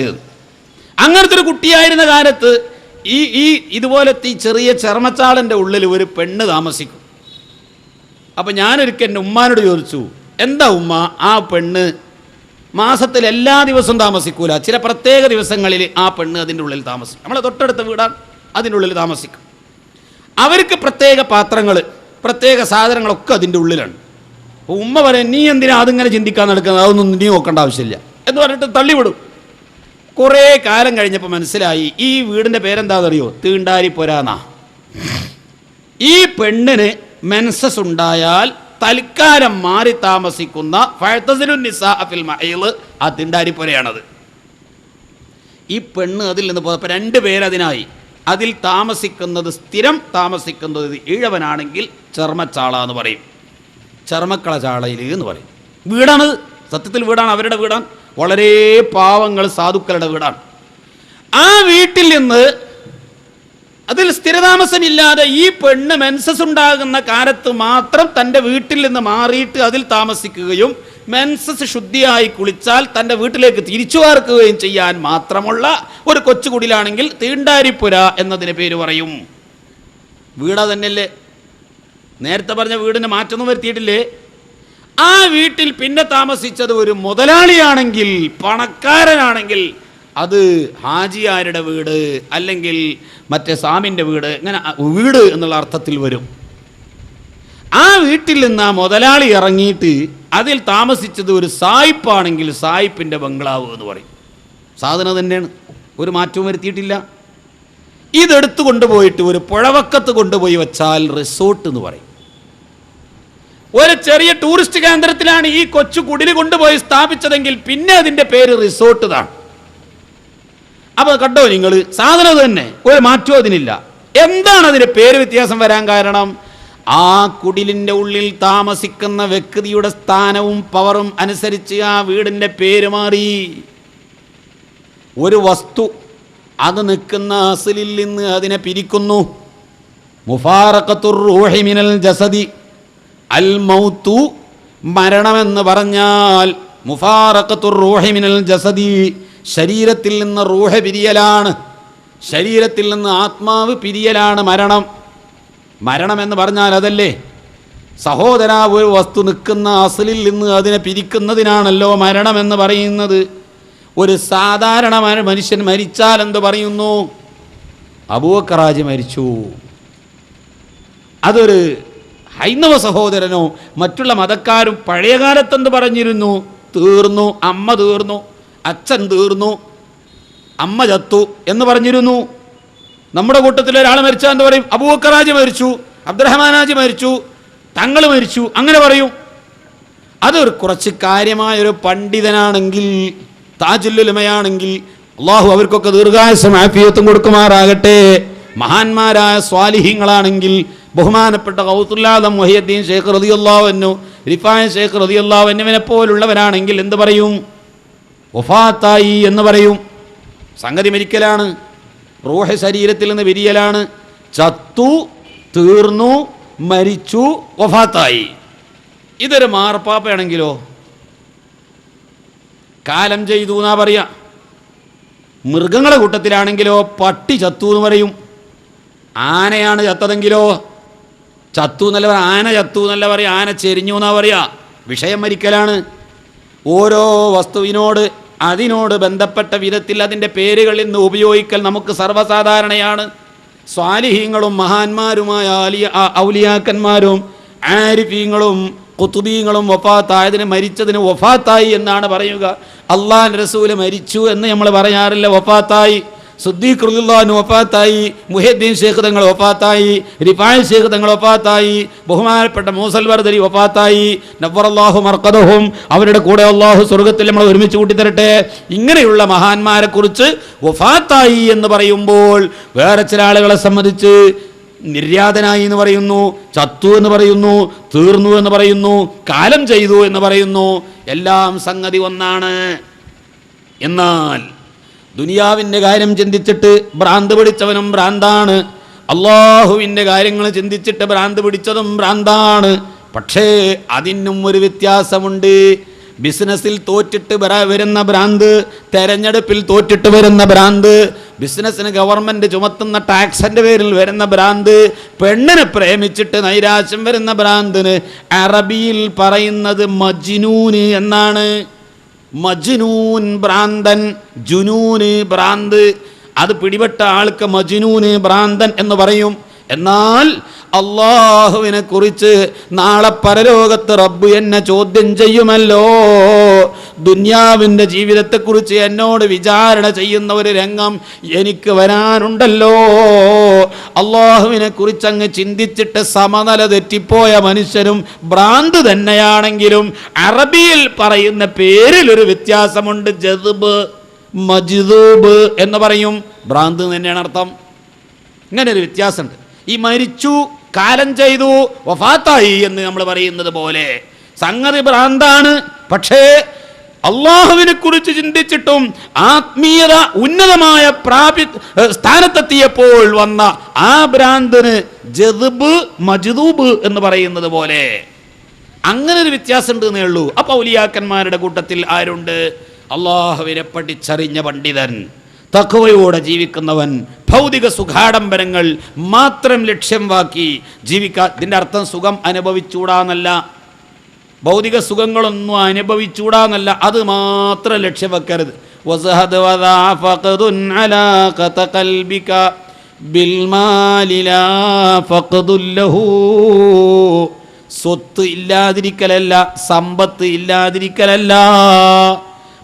അങ്ങനത്തെ ഒരു കുട്ടിയായിരുന്ന കാലത്ത് ഈ ഇതുപോലത്തെ ഈ ചെറിയ ചെർമച്ചാളൻ്റെ ഉള്ളിൽ ഒരു പെണ്ണ് താമസിക്കും. അപ്പം ഞാനൊരിക്കൽ എൻ്റെ ഉമ്മാനോട് ചോദിച്ചു, എന്താ ഉമ്മ ആ പെണ്ണ് മാസത്തിൽ എല്ലാ ദിവസവും താമസിക്കൂല, ചില പ്രത്യേക ദിവസങ്ങളിൽ ആ പെണ്ണ് അതിൻ്റെ ഉള്ളിൽ താമസിക്കും. നമ്മളെ തൊട്ടടുത്ത വീടാണ്, അതിൻ്റെ ഉള്ളിൽ താമസിക്കും. അവർക്ക് പ്രത്യേക പാത്രങ്ങൾ, പ്രത്യേക സാധനങ്ങളൊക്കെ അതിൻ്റെ ഉള്ളിലാണ്. അപ്പോൾ ഉമ്മ പറയാം, നീ എന്തിനാ അതിങ്ങനെ ചിന്തിക്കാൻ നടക്കുന്നത്, അതൊന്നും നീ നോക്കേണ്ട ആവശ്യമില്ല എന്ന് പറഞ്ഞിട്ട് തള്ളിവിടും. കുറേ കാലം കഴിഞ്ഞപ്പോൾ മനസ്സിലായി ഈ വീടിൻ്റെ പേരെന്താണെന്നറിയോ? തീണ്ടാരിപ്പൊരാന്നാ. ഈ പെണ്ണിന് മെൻസസ് ഉണ്ടായാൽ തൽക്കാലം മാറി താമസിക്കുന്ന ആ തിണ്ടാരിപ്പൊരയാണത്. ഈ പെണ്ണ് അതിൽ നിന്ന് പോയപ്പോൾ 2 പേരതിനായി. അതിൽ താമസിക്കുന്നത്, സ്ഥിരം താമസിക്കുന്നത് ഈഴവനാണെങ്കിൽ ചെർമച്ചാള എന്ന് പറയും, ചെർമക്കള ചാളയിൽ എന്ന് പറയും. വീടാണ്, സത്യത്തിൽ വീടാണ്, അവരുടെ വീടാണ്, വളരെ പാവങ്ങൾ സാധുക്കളുടെ വീടാണ്. ആ വീട്ടിൽ നിന്ന് അതിൽ സ്ഥിരതാമസമില്ലാതെ ഈ പെണ്ണ് മെൻസസ് ഉണ്ടാകുന്ന കാലത്ത് മാത്രം തൻ്റെ വീട്ടിൽ നിന്ന് മാറിയിട്ട് അതിൽ താമസിക്കുകയും മെൻസസ് ശുദ്ധിയായി കുളിച്ചാൽ തൻ്റെ വീട്ടിലേക്ക് തിരിച്ചു പാർക്കുകയും ചെയ്യാൻ മാത്രമുള്ള ഒരു കൊച്ചുകുടിലാണെങ്കിൽ തീണ്ടാരിപ്പുര എന്നതിന് പേര് പറയും. വീടാ തന്നെയല്ലേ, നേരത്തെ പറഞ്ഞ വീടിന് മാറ്റമൊന്നും വരുത്തിയിട്ടില്ലേ? ആ വീട്ടിൽ പിന്നെ താമസിച്ചത് ഒരു മുതലാളിയാണെങ്കിൽ, പണക്കാരനാണെങ്കിൽ അത് ഹാജിയാരുടെ വീട് അല്ലെങ്കിൽ മറ്റേ സാമിൻ്റെ വീട്, ഇങ്ങനെ വീട് എന്നുള്ള അർത്ഥത്തിൽ വരും. ആ വീട്ടിൽ നിന്ന് ആ മുതലാളി ഇറങ്ങിയിട്ട് അതിൽ താമസിച്ചത് ഒരു സായിപ്പാണെങ്കിൽ സായിപ്പിൻ്റെ ബംഗ്ലാവ് എന്ന് പറയും. സാധനം തന്നെയാണ്, ഒരു മാറ്റവും വരുത്തിയിട്ടില്ല. ഇതെടുത്തു കൊണ്ടുപോയിട്ട് ഒരു പുഴവക്കത്ത് കൊണ്ടുപോയി വെച്ചാൽ റിസോർട്ട് എന്ന് പറയും. ഒരു ചെറിയ ടൂറിസ്റ്റ് കേന്ദ്രത്തിലാണ് ഈ കൊച്ചു കുടില് കൊണ്ടുപോയി സ്ഥാപിച്ചതെങ്കിൽ പിന്നെ അതിൻ്റെ പേര് റിസോർട്ട് എന്നാണ്. അപ്പോൾ കണ്ടോ നിങ്ങൾ, സാധനം തന്നെ, ഒരു മാറ്റവും അതിനില്ല. എന്താണ് അതിന് പേര് വ്യത്യാസം വരാൻ കാരണം? ആ കുടിലിൻ്റെ ഉള്ളിൽ താമസിക്കുന്ന വ്യക്തിയുടെ സ്ഥാനവും പവറും അനുസരിച്ച് ആ വീടിൻ്റെ പേര് മാറി. ഒരു വസ്തു അത് നിൽക്കുന്ന അസ്ലിൽ നിന്ന് അതിനെ പിരിക്കുന്നു. മുഫാറഖത്തുർ റൂഹി മിനൽ ജസദി, അൽ മൗതു മരണമെന്ന് പറഞ്ഞാൽ മുഫാറഖത്തുർ റൂഹി മിനൽ ജസദി, ശരീരത്തിൽ നിന്ന് റൂഹ് പിരിയലാണ്, ശരീരത്തിൽ നിന്ന് ആത്മാവ് പിരിയലാണ് മരണം. മരണം എന്ന് പറഞ്ഞാൽ അതല്ലേ സഹോദര, ഒരു വസ്തു നിൽക്കുന്ന അസ്ലിൽ നിന്ന് അതിനെ പിരിക്കുന്നതിനാണല്ലോ മരണമെന്ന് പറയുന്നത്. ഒരു സാധാരണ മനുഷ്യൻ മരിച്ചാൽ എന്ത് പറയുന്നു? അബൂബക്കർ ഹാജി മരിച്ചു. അതൊരു ഹൈന്ദവ സഹോദരനോ മറ്റുള്ള മതക്കാരും പഴയ കാലത്തെന്ത് പറഞ്ഞിരുന്നു? തീർന്നു, അമ്മ തീർന്നു, അച്ഛൻ തീർന്നു, അമ്മ ചത്തു എന്ന് പറഞ്ഞിരുന്നു. നമ്മുടെ കൂട്ടത്തിൽ ഒരാൾ മരിച്ചാൽ എന്താ പറയും? അബൂബക്കർ ഹാജി മരിച്ചു, അബ്ദുറഹ്മാൻ ഹാജി മരിച്ചു, തങ്ങൾ മരിച്ചു, അങ്ങനെ പറയും. അതൊരു കുറച്ച് കാര്യമായൊരു പണ്ഡിതനാണെങ്കിൽ, താജുല്ലുലമയാണെങ്കിൽ അള്ളാഹു അവർക്കൊക്കെ ദീർഘായുസ്സും ആഫിയത്തും കൊടുക്കുമാറാകട്ടെ. മഹാന്മാരായ സ്വാലിഹീങ്ങളാണെങ്കിൽ ബഹുമാനപ്പെട്ട ഗൗസുൽ-ആദം മുഹിയുദ്ദീൻ ശൈഖ് റളിയല്ലാഹു അൻഹു, റിഫായി ശൈഖ് റളിയല്ലാഹു അൻഹുവിനെ പോലുള്ളവരാണെങ്കിൽ എന്ത് പറയും? വഫാത്തായി എന്ന് പറയും. സംഗതി മരിക്കലാണ്, റൂഹ് ശരീരത്തിൽ നിന്ന് വിരിയലാണ്. ചത്തു, തീർന്നു, മരിച്ചു, വഫാത്തായി. ഇതൊരു മാർപ്പാപ്പയാണെങ്കിലോ കാലം ചെയ്തു എന്നാ പറയാ. മൃഗങ്ങളുടെ കൂട്ടത്തിലാണെങ്കിലോ പട്ടി ചത്തു എന്ന് പറയും. ആനയാണ് ചത്തതെങ്കിലോ ചത്തു എന്നല്ല പറയാ, ആന ചത്തു എന്നല്ല പറയാ, ആന ചെരിഞ്ഞു എന്നാ പറയാ. വിഷയം മരിക്കലാണ്. ഓരോ വസ്തുവിനോട് അതിനോട് ബന്ധപ്പെട്ട വിധത്തിൽ അതിൻ്റെ പേരുകൾ ഇന്ന് ഉപയോഗിക്കൽ നമുക്ക് സർവ്വസാധാരണയാണ്. സ്വാലിഹീങ്ങളും മഹാന്മാരുമായ ഔലിയാക്കന്മാരും ആരിഫീങ്ങളും ഖുതുബീങ്ങളും വഫാത്തായതിന്, മരിച്ചതിന് വഫാത്തായി എന്നാണ് പറയുക. അള്ളാഹുവിൻ്റെ റസൂല് മരിച്ചു എന്ന് നമ്മൾ പറയാറില്ല, വഫാത്തായി. സിദ്ദീഖ് റളിയല്ലാഹു അൻഹു വഫാത്തായി, മുഹിയുദ്ദീൻ ശൈഖ് തങ്ങൾ വഫാത്തായി, റിഫായി ശൈഖ് തങ്ങൾ വഫാത്തായി, ബഹുമാനപ്പെട്ട മൂസൽ ബർദരി വഫാത്തായി, നവ്വറല്ലാഹു മർഖദഹും, അവരുടെ കൂടെ അള്ളാഹു സ്വർഗ്ഗത്തിൽ നമ്മൾ ഒരുമിച്ച് കൂട്ടിത്തരട്ടെ. ഇങ്ങനെയുള്ള മഹാന്മാരെ കുറിച്ച് വഫാത്തായി എന്ന് പറയുമ്പോൾ വേറെ ചില ആളുകളെ സംബന്ധിച്ച് നിര്യാതനായി എന്ന് പറയുന്നു, ചത്തു എന്ന് പറയുന്നു, തീർന്നു എന്ന് പറയുന്നു, കാലം ചെയ്തു എന്ന് പറയുന്നു. എല്ലാം സംഗതി ഒന്നാണ്. എന്നാൽ ദുനിയാവിൻ്റെ കാര്യം ചിന്തിച്ചിട്ട് ഭ്രാന്ത് പിടിച്ചവനും ഭ്രാന്താണ്, അള്ളാഹുവിൻ്റെ കാര്യങ്ങൾ ചിന്തിച്ചിട്ട് ഭ്രാന്ത് പിടിച്ചതും ഭ്രാന്താണ്. പക്ഷേ അതിനും ഒരു വ്യത്യാസമുണ്ട്. ബിസിനസ്സിൽ തോറ്റിട്ട് വരുന്ന ഭ്രാന്ത്, തെരഞ്ഞെടുപ്പിൽ തോറ്റിട്ട് വരുന്ന ഭ്രാന്ത്, ബിസിനസ്സിന് ഗവൺമെൻറ് ചുമത്തുന്ന ടാക്സിൻ്റെ പേരിൽ വരുന്ന ഭ്രാന്ത്, പെണ്ണിനെ പ്രേമിച്ചിട്ട് നൈരാശ്യം വരുന്ന ഭ്രാന്തിന് അറബിയിൽ പറയുന്നത് മജ്നൂന് എന്നാണ്. മജ്നൂൻ ഭ്രാന്തൻ, ജുനൂന് ഭ്രാന്ത്. അത് പിടിപെട്ട ആൾക്ക് മജ്നൂന് ഭ്രാന്തൻ എന്ന് പറയും. എന്നാൽ അള്ളാഹുവിനെ കുറിച്ച് നാളെ പരലോകത്ത് റബ്ബ് എന്നെ ചോദ്യം ചെയ്യുമല്ലോ, ദുന്യാവിൻ്റെ ജീവിതത്തെക്കുറിച്ച് എന്നോട് വിചാരണ ചെയ്യുന്ന ഒരു രംഗം എനിക്ക് വരാനുണ്ടല്ലോ. അള്ളാഹുവിനെ കുറിച്ച് അങ്ങ് ചിന്തിച്ചിട്ട് സമനില തെറ്റിപ്പോയ മനുഷ്യരും ഭ്രാന്ത് തന്നെയാണെങ്കിലും അറബിയിൽ പറയുന്ന പേരിൽ ഒരു വ്യത്യാസമുണ്ട്. ജദ്ബ്, മജ്ദൂബ് എന്ന് പറയും. ഭ്രാന്ത് തന്നെയാണ് അർത്ഥം. ഇങ്ങനെ ഒരു വ്യത്യാസമുണ്ട്. ഈ മരിച്ചു, കാലം ചെയ്തു, വഫാത്തായി എന്ന് നമ്മൾ പറയുന്നത് പോലെ സംഗതി ഭ്രാന്താണ്. പക്ഷേ അള്ളാഹുവിനെ കുറിച്ച് ചിന്തിച്ചിട്ടും ആത്മീയത ഉന്നതമായ സ്ഥാനത്തെത്തിയപ്പോൾ വന്ന ആ ഭ്രാന്തിന് ജദ്ബ്, മജ്ദൂബ് എന്ന് പറയുന്നത് പോലെ അങ്ങനെ ഒരു വ്യത്യാസം ഉണ്ട് എന്നേ ഉള്ളൂ. അപ്പോൾ ഔലിയാക്കന്മാരുടെ കൂട്ടത്തിൽ ആരുണ്ട്? അള്ളാഹുവിനെ പഠിച്ചറിഞ്ഞ പണ്ഡിതൻ, തഖ്വയോടെ ജീവിക്കുന്നവൻ, ഭൗതിക സുഖാഡംബരങ്ങൾ മാത്രം ലക്ഷ്യമാക്കി ജീവിക്കാൻ. ഇതിൻ്റെ അർത്ഥം സുഖം അനുഭവിച്ചൂടാന്നല്ല, ഭൗതിക സുഖങ്ങളൊന്നും അനുഭവിച്ചൂടാന്നല്ല, അത് മാത്രം ലക്ഷ്യം വെക്കരുത്. സ്വത്ത് ഇല്ലാതിരിക്കലല്ല, സമ്പത്ത് ഇല്ലാതിരിക്കലല്ല.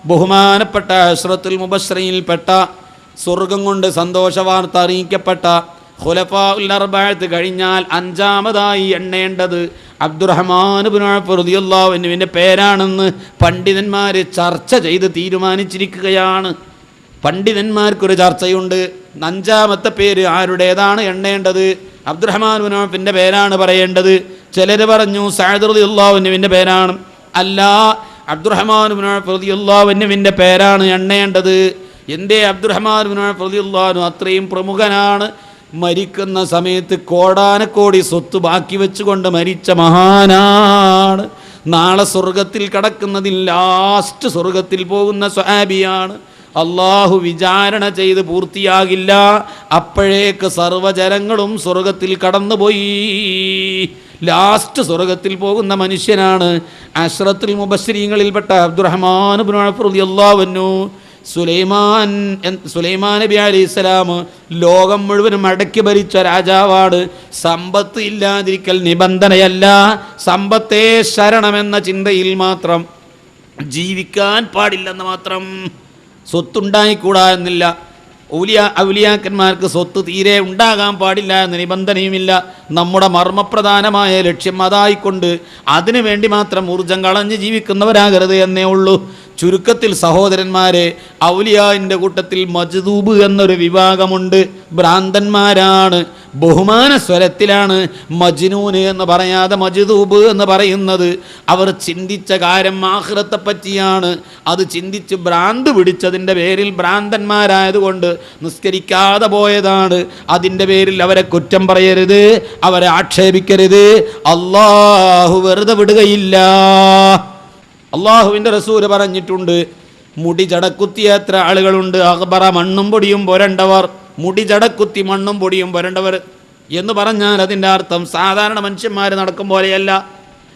ബഹുമാനപ്പെട്ട അശ്റത്തുൽ മുബശ്ശരീനിൽപ്പെട്ട സ്വർഗം കൊണ്ട് സന്തോഷ വാർത്ത അറിയിക്കപ്പെട്ട ഖുലഫാഉൽ അർബഅത്ത് കഴിഞ്ഞാൽ അഞ്ചാമതായി എണ്ണേണ്ടത് അബ്ദുറഹ്മാൻ ഇബ്നു ഔഫ് റളിയല്ലാഹു അൻഹുവിൻ്റെ പേരാണെന്ന് പണ്ഡിതന്മാർ ചർച്ച ചെയ്ത് തീരുമാനിച്ചിരിക്കുകയാണ്. പണ്ഡിതന്മാർക്കൊരു ചർച്ചയുണ്ട്. അഞ്ചാമത്തെ പേര് ആരുടേതാണ് എണ്ണേണ്ടത്? അബ്ദുറഹ്മാൻ ഇബ്നു ഔഫിൻ്റെ പേരാണ് പറയേണ്ടത്. ചിലർ പറഞ്ഞു സഅദ് റളിയല്ലാഹു അൻഹുവിൻ്റെ പേരാണ്. അല്ല, അബ്ദുറഹ്മാൻ ഇബ്നു ഔഫ് റളിയല്ലാഹു അൻഹുവിൻ്റെ പേരാണ് എണ്ണേണ്ടത്. എന്തേ? അബ്ദുറഹ്മാൻ ഇബ്നു ഔഫ് റളിയല്ലാഹു അൻഹു അത്രയും പ്രമുഖനാണ്. മരിക്കുന്ന സമയത്ത് കോടാനക്കോടി സ്വത്ത് ബാക്കി വെച്ചുകൊണ്ട് മരിച്ച മഹാനാണ്. നാളെ സ്വർഗത്തിൽ കടക്കുന്നതിൽ ലാസ്റ്റ് സ്വർഗത്തിൽ പോകുന്ന സ്വഹാബിയാണ്. അള്ളാഹു വിചാരണ ചെയ്ത് പൂർത്തിയാകില്ല, അപ്പോഴേക്ക് സർവ്വജനങ്ങളും സ്വർഗത്തിൽ കടന്നുപോയി. ലാസ്റ്റ് സ്വർഗത്തിൽ പോകുന്ന മനുഷ്യനാണ് അശ്റത്തുൽ മുബശ്ശരീങ്ങളിൽപ്പെട്ട അബ്ദുറഹ്മാൻ ഇബ്നു ഔഫ് റളിയല്ലാഹു അൻഹു. സുലൈമാൻ നബി അലൈഹിസ്സലാം ലോകം മുഴുവനും അടക്കി ഭരിച്ച രാജാവാണ്. സമ്പത്ത് ഇല്ലാതിരിക്കൽ നിബന്ധനയല്ല, സമ്പത്തേ ശരണമെന്ന ചിന്തയിൽ മാത്രം ജീവിക്കാൻ പാടില്ലെന്ന് മാത്രം. സ്വത്തുണ്ടായിക്കൂടാ എന്നില്ല. ഔലിയാക്കന്മാർക്ക് സ്വത്ത് തീരെ ഉണ്ടാകാൻ പാടില്ല എന്ന നിബന്ധനയുമില്ല. നമ്മുടെ മർമ്മപ്രധാനമായ ലക്ഷ്യം അതായിക്കൊണ്ട് അതിനു വേണ്ടി മാത്രം ഊർജം കളഞ്ഞ് ജീവിക്കുന്നവരാകരുത് എന്നേ ഉള്ളൂ. ചുരുക്കത്തിൽ സഹോദരന്മാരെ, ഔലിയാവിൻ്റെ കൂട്ടത്തിൽ മജ്ദൂബ് എന്നൊരു വിഭാഗമുണ്ട്. ഭ്രാന്തന്മാരാണ്. ബഹുമാന സ്വരത്തിലാണ് മജ്നൂന് എന്ന് പറയാതെ മജ്ദൂബ് എന്ന് പറയുന്നത്. അവർ ചിന്തിച്ച കാര്യം ആഖിറത്തെ പറ്റിയാണ്. അത് ചിന്തിച്ച് ഭ്രാന്ത് പിടിച്ചതിൻ്റെ പേരിൽ ഭ്രാന്തന്മാരായതുകൊണ്ട് നിസ്കരിക്കാതെ പോയതാണ്. അതിൻ്റെ പേരിൽ അവരെ കുറ്റം പറയരുത്, അവരെ ആക്ഷേപിക്കരുത്. അല്ലാഹു വെറുതെ വിടുകയില്ല. അള്ളാഹുവിൻ്റെ റസൂല് പറഞ്ഞിട്ടുണ്ട്, മുടി ജടക്കുത്തിയ എത്ര ആളുകളുണ്ട്? അഖ്ബറ, മണ്ണും പൊടിയും പുരണ്ടവർ. മുടി ജടക്കുത്തി മണ്ണും പൊടിയും പുരണ്ടവർ എന്ന് പറഞ്ഞാൽ അതിൻ്റെ അർത്ഥം സാധാരണ മനുഷ്യന്മാർ നടക്കും പോലെയല്ല.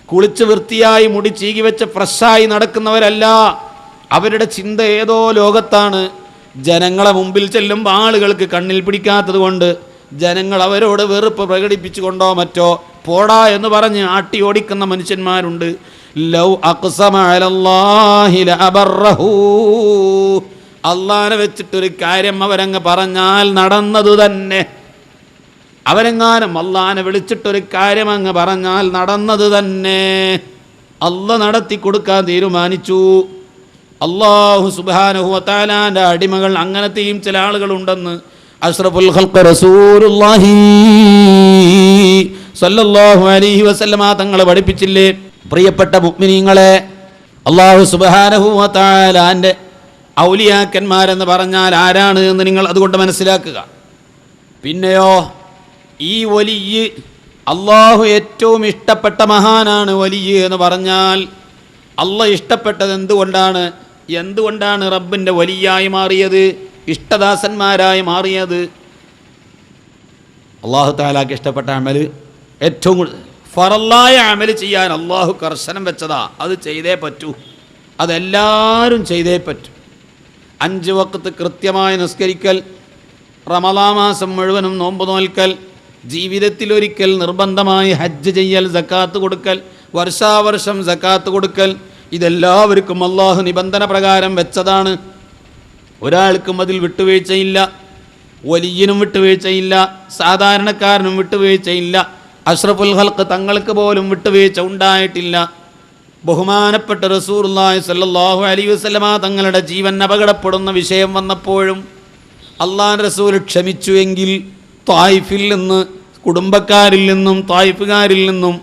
കുളിച്ച് വൃത്തിയായി മുടി ചീകി വെച്ച് ഫ്രഷായി നടക്കുന്നവരല്ല. അവരുടെ ചിന്ത ഏതോ ലോകത്താണ്. ജനങ്ങളെ മുമ്പിൽ ചെല്ലുമ്പോൾ ആളുകൾക്ക് കണ്ണിൽ പിടിക്കാത്തത് കൊണ്ട് ജനങ്ങൾ അവരോട് വെറുപ്പ് പ്രകടിപ്പിച്ചുകൊണ്ടോ മറ്റോ പോടാ എന്ന് പറഞ്ഞ് ആട്ടി ഓടിക്കുന്ന മനുഷ്യന്മാരുണ്ട്. ലൗ അഖ്സമ അലല്ലാഹി ലഅബറഹു, അള്ളാനെ വെച്ചിട്ടൊരു കാര്യം അവരങ്ങ് പറഞ്ഞാൽ നടന്നത് തന്നെ. അവരെങ്ങാനും അള്ളാനെ വിളിച്ചിട്ടൊരു കാര്യം അങ്ങ് പറഞ്ഞാൽ നടന്നത് തന്നെ. അള്ളാഹ് നടത്തി കൊടുക്കാൻ തീരുമാനിച്ചു. അല്ലാഹു സുബ്ഹാനഹു വ തആലാന്റെ അടിമകൾ അങ്ങനത്തെയും ചില ആളുകളുണ്ടെന്ന് അഷ്റഫുൽ ഖൽഖ് റസൂലുള്ളാഹി സ്വല്ലല്ലാഹു അലൈഹി വസല്ലമ തങ്ങൾ പഠിപ്പിച്ചില്ലേ? പ്രിയപ്പെട്ട മുഅ്മിനീങ്ങളെ, അല്ലാഹു സുബ്ഹാനഹു വ തആലാന്റെ ഔലിയാക്കന്മാരെന്ന് പറഞ്ഞാൽ ആരാണ് എന്ന് നിങ്ങൾ അതുകൊണ്ട് മനസ്സിലാക്കുക. പിന്നെയോ, ഈ വലിയ അള്ളാഹു ഏറ്റവും ഇഷ്ടപ്പെട്ട മഹാനാണ് വലിയ എന്ന് പറഞ്ഞാൽ അള്ളാഹ് ഇഷ്ടപ്പെട്ടത് എന്തുകൊണ്ടാണ് റബ്ബിൻ്റെ വലിയായി മാറിയത്, ഇഷ്ടദാസന്മാരായി മാറിയത്? അള്ളാഹു തആലാക്ക് ഇഷ്ടപ്പെട്ട അമൽ ഏറ്റവും ഫറലായ അമൽ ചെയ്യാൻ അള്ളാഹു കർശനം വെച്ചതാ. അത് ചെയ്തേ പറ്റൂ, അതെല്ലാവരും ചെയ്തേ പറ്റൂ. 5 വഖത്ത് കൃത്യമായി നിസ്കരിക്കൽ, റമളാൻ മാസം മുഴുവനും നോമ്പ് നോൽക്കൽ, ജീവിതത്തിലൊരിക്കൽ നിർബന്ധമായി ഹജ്ജ് ചെയ്യൽ, സക്കാത്ത് കൊടുക്കൽ, വർഷാവർഷം സക്കാത്ത് കൊടുക്കൽ, ഇതെല്ലാവർക്കും അള്ളാഹു നിബന്ധന പ്രകാരം വെച്ചതാണ്. ഒരാൾക്കും അതിൽ വിട്ടുവീഴ്ചയില്ല. വലിയനും വിട്ടുവീഴ്ചയില്ല, സാധാരണക്കാരനും വിട്ടുവീഴ്ചയില്ല, അഷ്റഫുൽ ഖൽഖ് തങ്ങൾക്ക് പോലും വിട്ടുവീഴ്ച ഉണ്ടായിട്ടില്ല. ബഹുമാനപ്പെട്ട റസൂലുള്ളാഹി സ്വല്ലല്ലാഹു അലൈഹി വസല്ലമ തങ്ങളുടെ ജീവൻ അപകടപ്പെടുന്ന വിഷയം വന്നപ്പോഴും അള്ളാഹുവിൻ്റെ റസൂൽ ക്ഷമിച്ചുവെങ്കിൽ ത്വായിഫിൽ നിന്ന്, കുടുംബക്കാരിൽ നിന്നും ത്വായിഫുകാരിൽ നിന്നും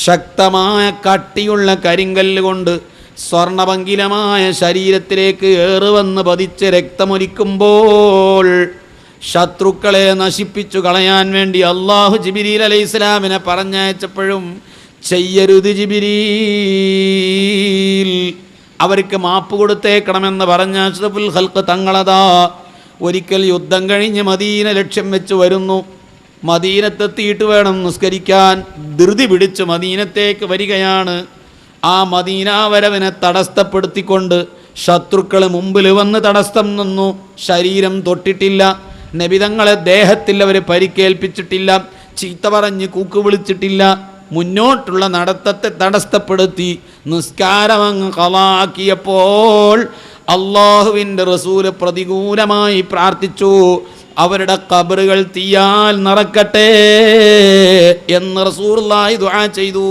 ശക്തമായ കട്ടിയുള്ള കരിങ്കല്ല് കൊണ്ട് സ്വർണഭംഗിലമായ ശരീരത്തിലേക്ക് ഏറുവന്ന് പതിച്ച് രക്തമൊലിക്കുമ്പോൾ ശത്രുക്കളെ നശിപ്പിച്ചു കളയാൻ വേണ്ടി അള്ളാഹു ജിബ്രീൽ അലൈഹിസ്സലാമിനെ പറഞ്ഞയച്ചപ്പോഴും ചെയ്യരുത് ജിബ്രീൽ, അവർക്ക് മാപ്പ് കൊടുത്തേക്കണമെന്ന് പറഞ്ഞ അഷ്റഫുൽ ഖൽഖ് തങ്ങളതാ ഒരിക്കൽ യുദ്ധം കഴിഞ്ഞ് മദീന ലക്ഷ്യം വെച്ച് വരുന്നു. മദീനത്തെത്തിയിട്ട് വേണം നിസ്കരിക്കാൻ. ധൃതി പിടിച്ച് മദീനത്തേക്ക് വരികയാണ്. ആ മദീന വരവിനെ തടസ്സപ്പെടുത്തിക്കൊണ്ട് ശത്രുക്കൾ മുമ്പിൽ വന്ന് തടസ്സം നിന്നു. ശരീരം തൊട്ടിട്ടില്ല, നബിതങ്ങളെ ദേഹത്തിൽ അവർ പരിക്കേൽപ്പിച്ചിട്ടില്ല, ചീത്ത പറഞ്ഞ് കൂക്ക് വിളിച്ചിട്ടില്ല. മുന്നോട്ടുള്ള നടത്തത്തെ തടസ്സപ്പെടുത്തി നിസ്കാരമങ്ങ് ഖളാക്കിയപ്പോൾ അള്ളാഹുവിൻ്റെ റസൂല് പ്രതികൂലമായി പ്രാർത്ഥിച്ചു, അവരുടെ ഖബറുകൾ തീയാൽ നിറക്കട്ടെ എന്ന് റസൂലുള്ളാഹി ദുആ ചെയ്തു.